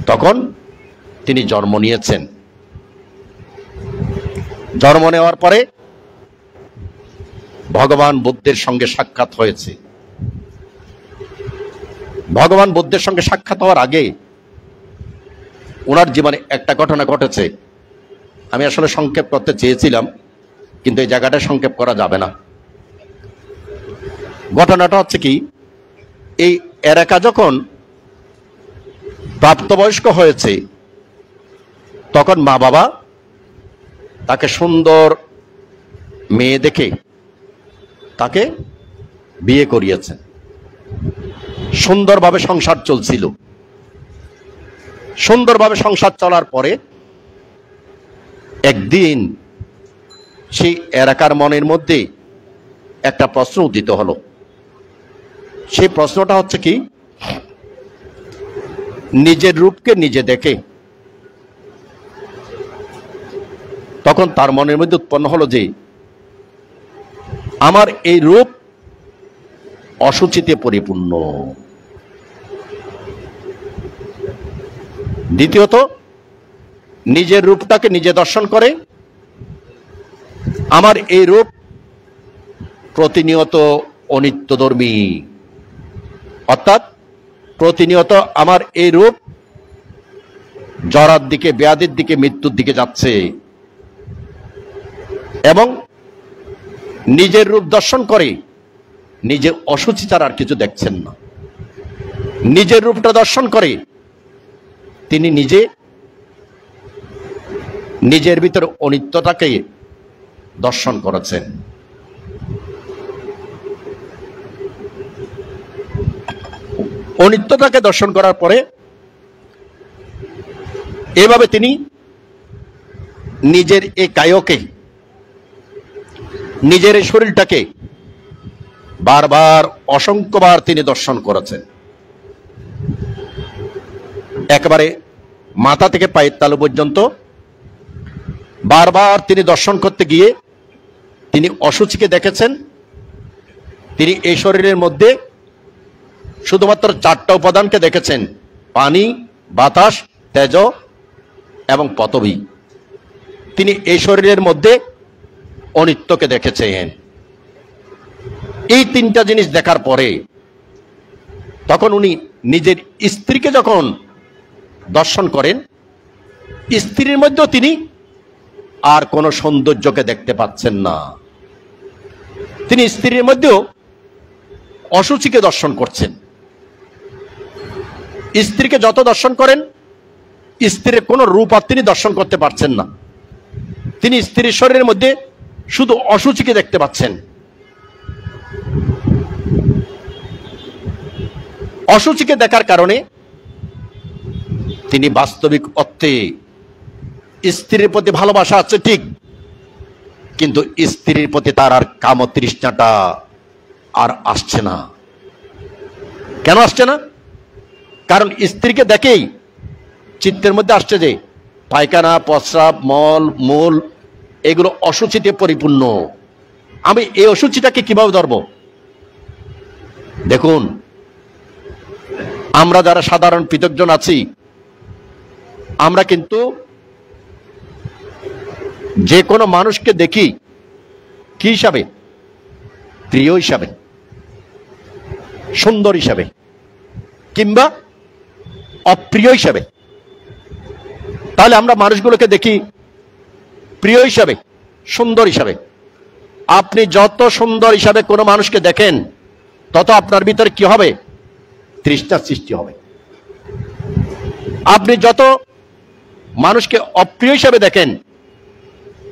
তখন তিনি জন্ম নিয়েছেন। জন্ম নেওয়ার পরে ভগবান বুদ্ধের সঙ্গে সাক্ষাৎ হয়েছে। ভগবান বুদ্ধের সঙ্গে সাক্ষাৎ হওয়ার আগে ওনার জীবনে একটা ঘটনা ঘটেছে। আমি আসলে সংক্ষেপ করতে চেয়েছিলাম, কিন্তু এই জায়গাটা সংক্ষেপ করা যাবে না। ঘটনাটা হচ্ছে কি, এই এরাকা যখন প্রাপ্তবয়স্ক হয়েছে তখন মা বাবা তাকে সুন্দর মেয়ে দেখে তাকে বিয়ে করিয়েছেন। সুন্দরভাবে সংসার চলছিল। সুন্দরভাবে সংসার চলার পরে একদিন সেই এলাকার মনের মধ্যে একটা প্রশ্ন উদিত হলো। সেই প্রশ্নটা হচ্ছে কি, নিজের রূপকে নিজে দেখে তখন তার মনের মধ্যে উৎপন্ন হলো যে আমার এই রূপ অসুচিতে পরিপূর্ণ। দ্বিতীয়ত, নিজের রূপটাকে নিজে দর্শন করে আমার এই রূপ প্রতিনিয়ত অনিত্যধর্মী, অর্থাৎ প্রতিনিয়ত আমার এই রূপ জরার দিকে, ব্যাধির দিকে, মৃত্যুর দিকে যাচ্ছে। এবং নিজের রূপ দর্শন করে নিজের অসুচি ছাড়া আর কিছু দেখছেন না। নিজের রূপটা দর্শন করে তিনি নিজের ভিতরে অনিত্যতাকে দর্শন করেছেন। অনিত্যতাকে দর্শন করার পরে এভাবে তিনি নিজের এই কায়কে, নিজের এই শরীরটাকে বারবার অসংখ্যবার তিনি দর্শন করেছেন। একেবারে মাথা থেকে পায়ের তালু পর্যন্ত বারবার তিনি দর্শন করতে গিয়ে তিনি অসুচিকে দেখেছেন। তিনি এই শরীরের মধ্যে শুধুমাত্র 4টা উপাদানকে দেখেছেন: পানি, বাতাস, তেজ এবং পতবী। তিনি এই শরীরের মধ্যে অনিত্যকে দেখেছেন। এই 3টা জিনিস দেখার পরে তখন উনি নিজের স্ত্রীকে যখন দর্শন করেন, স্ত্রীর মধ্যেও তিনি আর কোনো সৌন্দর্যকে দেখতে পাচ্ছেন না। তিনি স্ত্রীর মধ্যেও অসুচিকে দর্শন করছেন। স্ত্রীকে যত দর্শন করেন, স্ত্রীর কোনো রূপ আর তিনি দর্শন করতে পারছেন না। তিনি স্ত্রীর শরীরের মধ্যে শুধু অসুচিকে দেখতে পাচ্ছেন। অসুচিকে দেখার কারণে তিনি বাস্তবিক অর্থে স্ত্রীর প্রতি ভালোবাসা আছে ঠিক, কিন্তু স্ত্রীর প্রতি তার আর কামতৃষ্ণাটা আর আসছে না। কেন আসছে না? কারণ স্ত্রীকে দেখেই চিত্তের মধ্যে আসছে যে পায়খানা, প্রস্রাব, মল, মূল এগুলো অসুচিতে পরিপূর্ণ। আমি এই অসুচিটাকে কিভাবে ধরব? দেখুন, আমরা যারা সাধারণ পৃথকজন আছি, আমরা কিন্তু যে কোনো মানুষকে দেখি কি হিসাবে? প্রিয় হিসাবে, সুন্দর হিসাবে, কিংবা অপ্রিয় হিসাবে। তাহলে আমরা মানুষগুলোকে দেখি প্রিয় হিসাবে, সুন্দর হিসাবে। আপনি যত সুন্দর হিসাবে কোনো মানুষকে দেখেন, তত আপনার ভিতরে কি হবে? তৃষ্ণার সৃষ্টি হবে। আপনি যত মানুষকে অপ্রিয় হিসাবে দেখেন,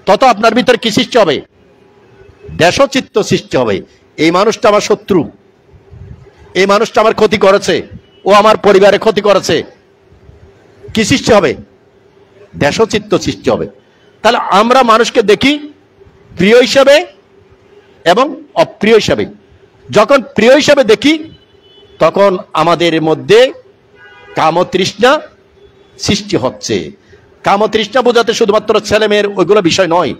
তত আপনার ভিতরে কি সৃষ্টি হবে? দেশচিত্ত সৃষ্টি হবে। এই মানুষটা আমার শত্রু, এই মানুষটা আমার ক্ষতি করেছে, ও আমার পরিবারে ক্ষতি করেছে। কি সৃষ্টি হবে? দেশচিত্ত সৃষ্টি হবে। তাহলে আমরা মানুষকে দেখি প্রিয় হিসাবে এবং অপ্রিয় হিসাবে। যখন প্রিয় হিসাবে দেখি, তখন আমাদের মধ্যে কামতৃষ্ণা সৃষ্টি হচ্ছে। কামতৃষ্ণা বোঝাতে শুধুমাত্র ছেলে মেয়ের ওইগুলো বিষয় নয়।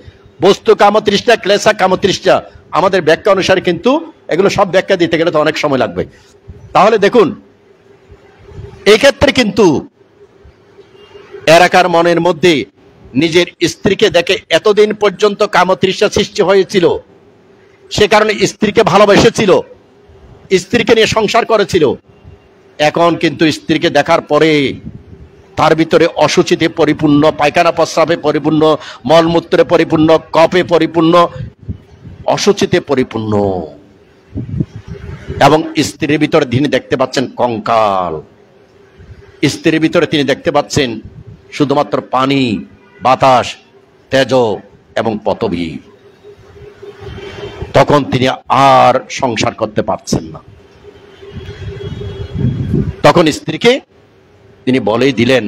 বস্তু কামতৃষ্ণা, ক্লেশা কামতৃষ্ণা, আমাদের ব্যাখ্যা অনুসারে কিন্তু এগুলো সব ব্যাখ্যা দিতে গেলে তো অনেক সময় লাগবে। তাহলে দেখুন, এই ক্ষেত্রে কিন্তু এরাকার মনের মধ্যে নিজের স্ত্রীকে দেখে এতদিন পর্যন্ত কামতৃষ্ণা সৃষ্টি হয়েছিল। সে কারণে স্ত্রীকে ভালোবেসেছিল, স্ত্রীকে নিয়ে সংসার করেছিল। এখন কিন্তু স্ত্রীকে দেখার পরে তার ভিতরে অসুচিতে পরিপূর্ণ, পায়খানা প্রস্রাবে পরিপূর্ণ, মলমূত্রে পরিপূর্ণ, কফে পরিপূর্ণ, অসুচিতে পরিপূর্ণ। এবং স্ত্রীর ভিতরে তিনি দেখতে পাচ্ছেন কঙ্কাল। স্ত্রীর ভিতরে তিনি দেখতে পাচ্ছেন শুধুমাত্র পানি, বাতাস, তেজ এবং পতবী। তখন তিনি আর সংসার করতে পারছেন না। তখন স্ত্রীকে তিনি বলেই দিলেন,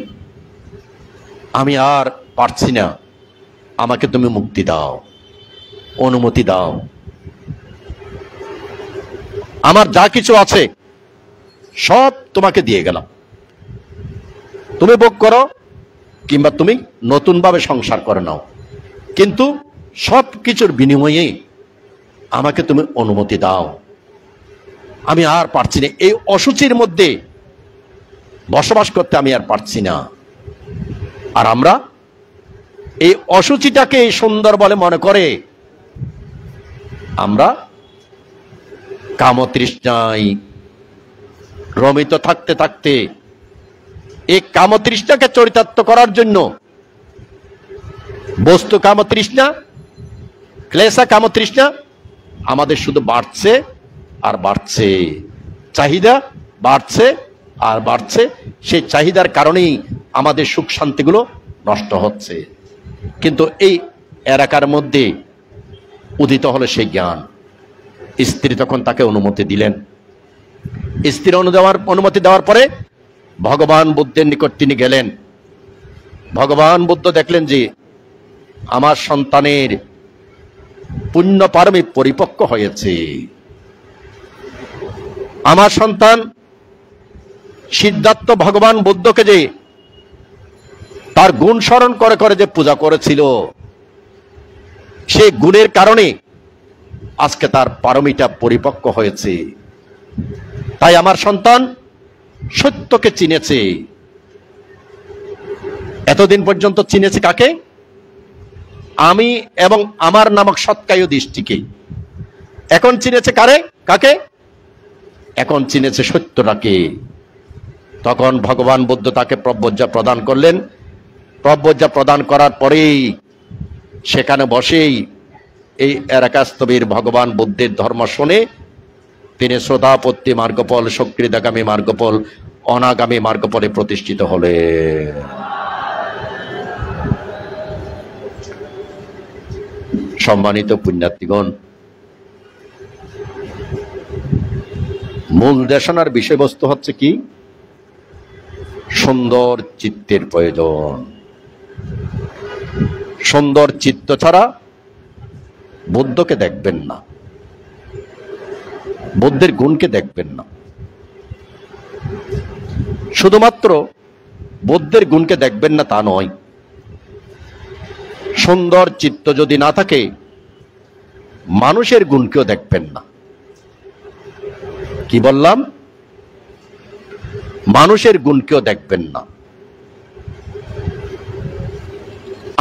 আমি আর পারছি না, আমাকে তুমি মুক্তি দাও, অনুমতি দাও। আমার যা কিছু আছে সব তোমাকে দিয়ে গেলাম, তুমি ভোগ করো, কিংবা তুমি নতুন ভাবে সংসার করে নাও, কিন্তু সব কিছুর বিনিময়ে আমাকে তুমি অনুমতি দাও। আমি আর পারছি না, এই অসুচির মধ্যে বসবাস করতে আমি আর পারছি না। আর আমরা এই অসুচিটাকে সুন্দর বলে মনে করে আমরা কামতৃষ্ণায় রমিত থাকতে থাকতে এই কামতৃষ্ণাকে চরিতার্থ করার জন্য বস্তু কামতৃষ্ণা, ক্লেশা কামতৃষ্ণা আমাদের শুধু বাড়ছে আর বাড়ছে, চাহিদা বাড়ছে আর বাড়ছে। সেই চাহিদার কারণেই আমাদের সুখ শান্তিগুলো নষ্ট হচ্ছে। কিন্তু এই এলাকার মধ্যে উদিত হলো সেই জ্ঞান। স্ত্রী তখন তাকে অনুমতি দিলেন। স্ত্রী অনুমতি দেওয়ার পরে ভগবান বুদ্ধের নিকট তিনি গেলেন। ভগবান বুদ্ধ দেখলেন যে আমার সন্তানের পুণ্য পারমে পরিপক্ক হয়েছে। আমার সন্তান সিদ্ধার্থ ভগবান বুদ্ধকে যে তার গুণ স্মরণ করে করে যে পূজা করেছিল, সেই গুণের কারণে আজকে তার পারমিটা পরিপক্ক হয়েছে। তাই আমার সন্তান সত্যকে চিনেছে। এতদিন পর্যন্ত চিনেছে কাকে? আমি এবং আমার নামক সৎকায় দৃষ্টিকে। এখন চিনেছে কারে? কাকে? এখন চিনেছে সত্যটাকে। তখন ভগবান বুদ্ধ তাকে প্রব্রজ্জা প্রদান করলেন। প্রব্রজ্জা প্রদান করার পরেই সেখানে বসেই এই এরাকাস্তবীর ভগবান বুদ্ধের ধর্ম শুনে তিনি শ্রোতাপত্তি মার্গফল, সক্রিয়গামী মার্গফল, অনাগামী মার্গফলে প্রতিষ্ঠিত হলেন। সম্মানিত পুণ্যার্থীগণ, মূল দেশনার বিষয়বস্তু হচ্ছে কি? সুন্দর চিত্তের প্রয়োজন। সুন্দর চিত্ত ছাড়া বুদ্ধকে দেখবেন না, বুদ্ধের গুণকে দেখবেন না। শুধুমাত্র বুদ্ধের গুণকে দেখবেন না তা নয়, সুন্দর চিত্ত যদি না থাকে মানুষের গুণকেও দেখবেন না। কি বললাম? মানুষের গুণকেও দেখবেন না।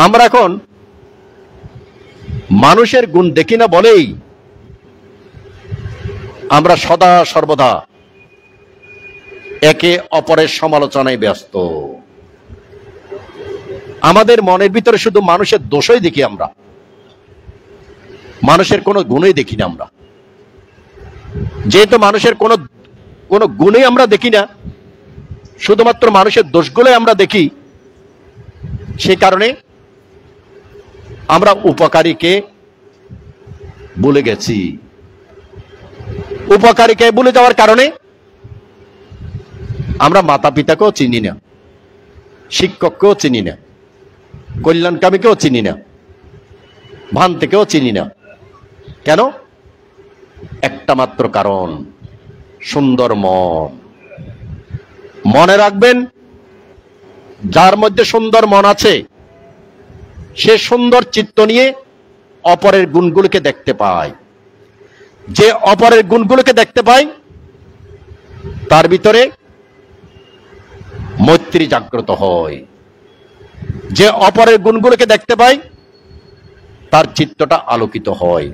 আমরা এখন মানুষের গুণ দেখি না বলেই আমরা সদা সর্বদা একে অপরের সমালোচনায় ব্যস্ত। আমাদের মনের ভিতরে শুধু মানুষের দোষই দেখি আমরা, মানুষের কোনো গুণই দেখি না আমরা। যেহেতু মানুষের কোনো গুণই আমরা দেখি না, শুধুমাত্র মানুষের দোষগুলোই আমরা দেখি, সেই কারণে আমরা উপকারীকে ভুলে গেছি। উপকারীকে ভুলে যাওয়ার কারণে আমরা মাতা পিতাকেও চিনি না, শিক্ষককেও চিনি না, কল্যাণকামীকেও চিনি না, ভান্তিকেও চিনি না। কেন? একটা মাত্র কারণ, সুন্দর মন। মনে রাখবেন, যার মধ্যে সুন্দর মন আছে সে সুন্দর চিত্ত নিয়ে অপরের গুণগুলোকে দেখতে পায়। যে অপরের গুণগুলোকে দেখতে পায় তার ভিতরে মৈত্রী জাগ্রত হয়। যে অপরের গুণগুলোকে দেখতে পায় তার চিত্তটা আলোকিত হয়।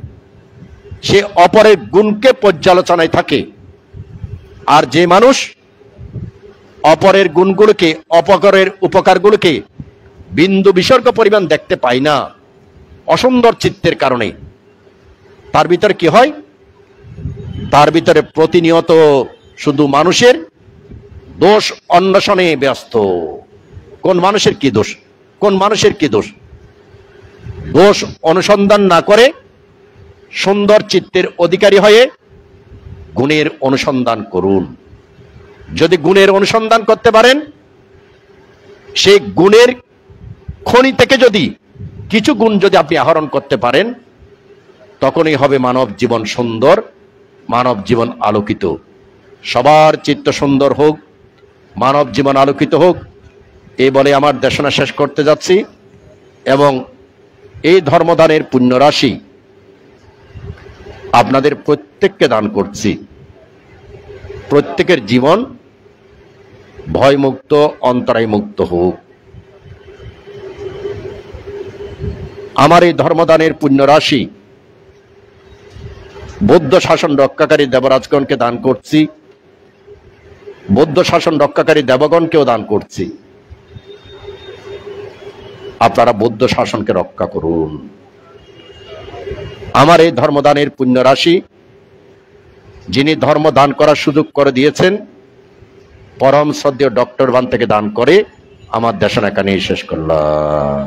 সে অপরের গুণকে পর্যালোচনায় থাকে। আর যে মানুষ অপরের গুণগুলোকে, অপকারের উপকারগুলোকে বিন্দু বিসর্গ পরিমাণ দেখতে পায় না অসুন্দর চিত্তের কারণে, তার ভিতরে কি হয়? তার ভিতরে প্রতিনিয়ত শুধু মানুষের দোষ অন্বেষণে ব্যস্ত। কোন মানুষের কি দোষ, কোন মানুষের কি দোষ? দোষ অনুসন্ধান না করে সুন্দর চিত্তের অধিকারী হয়ে গুণের অনুসন্ধান করুন। যদি গুণের অনুসন্ধান করতে পারেন, সেই গুণের খনি থেকে যদি কিছু গুণ যদি আপনি আহরণ করতে পারেন, তখনই হবে মানব জীবন সুন্দর, মানব জীবন আলোকিত। সবার চিত্ত সুন্দর হোক, মানব জীবন আলোকিত হোক, এই বলে আমার দেশনা শেষ করতে যাচ্ছি। এবং এই ধর্মদানের পুণ্য রাশি আপনাদের প্রত্যেককে দান করছি। প্রত্যেকের জীবন ভয়মুক্ত, অন্তরায় মুক্ত হোক। আমার এই ধর্মদানের পুণ্য রাশি বৌদ্ধ শাসন রক্ষাকারী দেবরাজগণকে দান করছি, বৌদ্ধ শাসন রক্ষাকারী দেবগণকেও দান করছি। আপনারা বৌদ্ধ শাসনকে রক্ষা করুন। আমার এই ধর্মদানের পুণ্য রাশি যিনি ধর্ম দান করার সুযোগ করে দিয়েছেন, পরম শ্রদ্ধেয় ডক্টর বান থেকে দান করে আমার দেশনা এখানেই শেষ করলাম।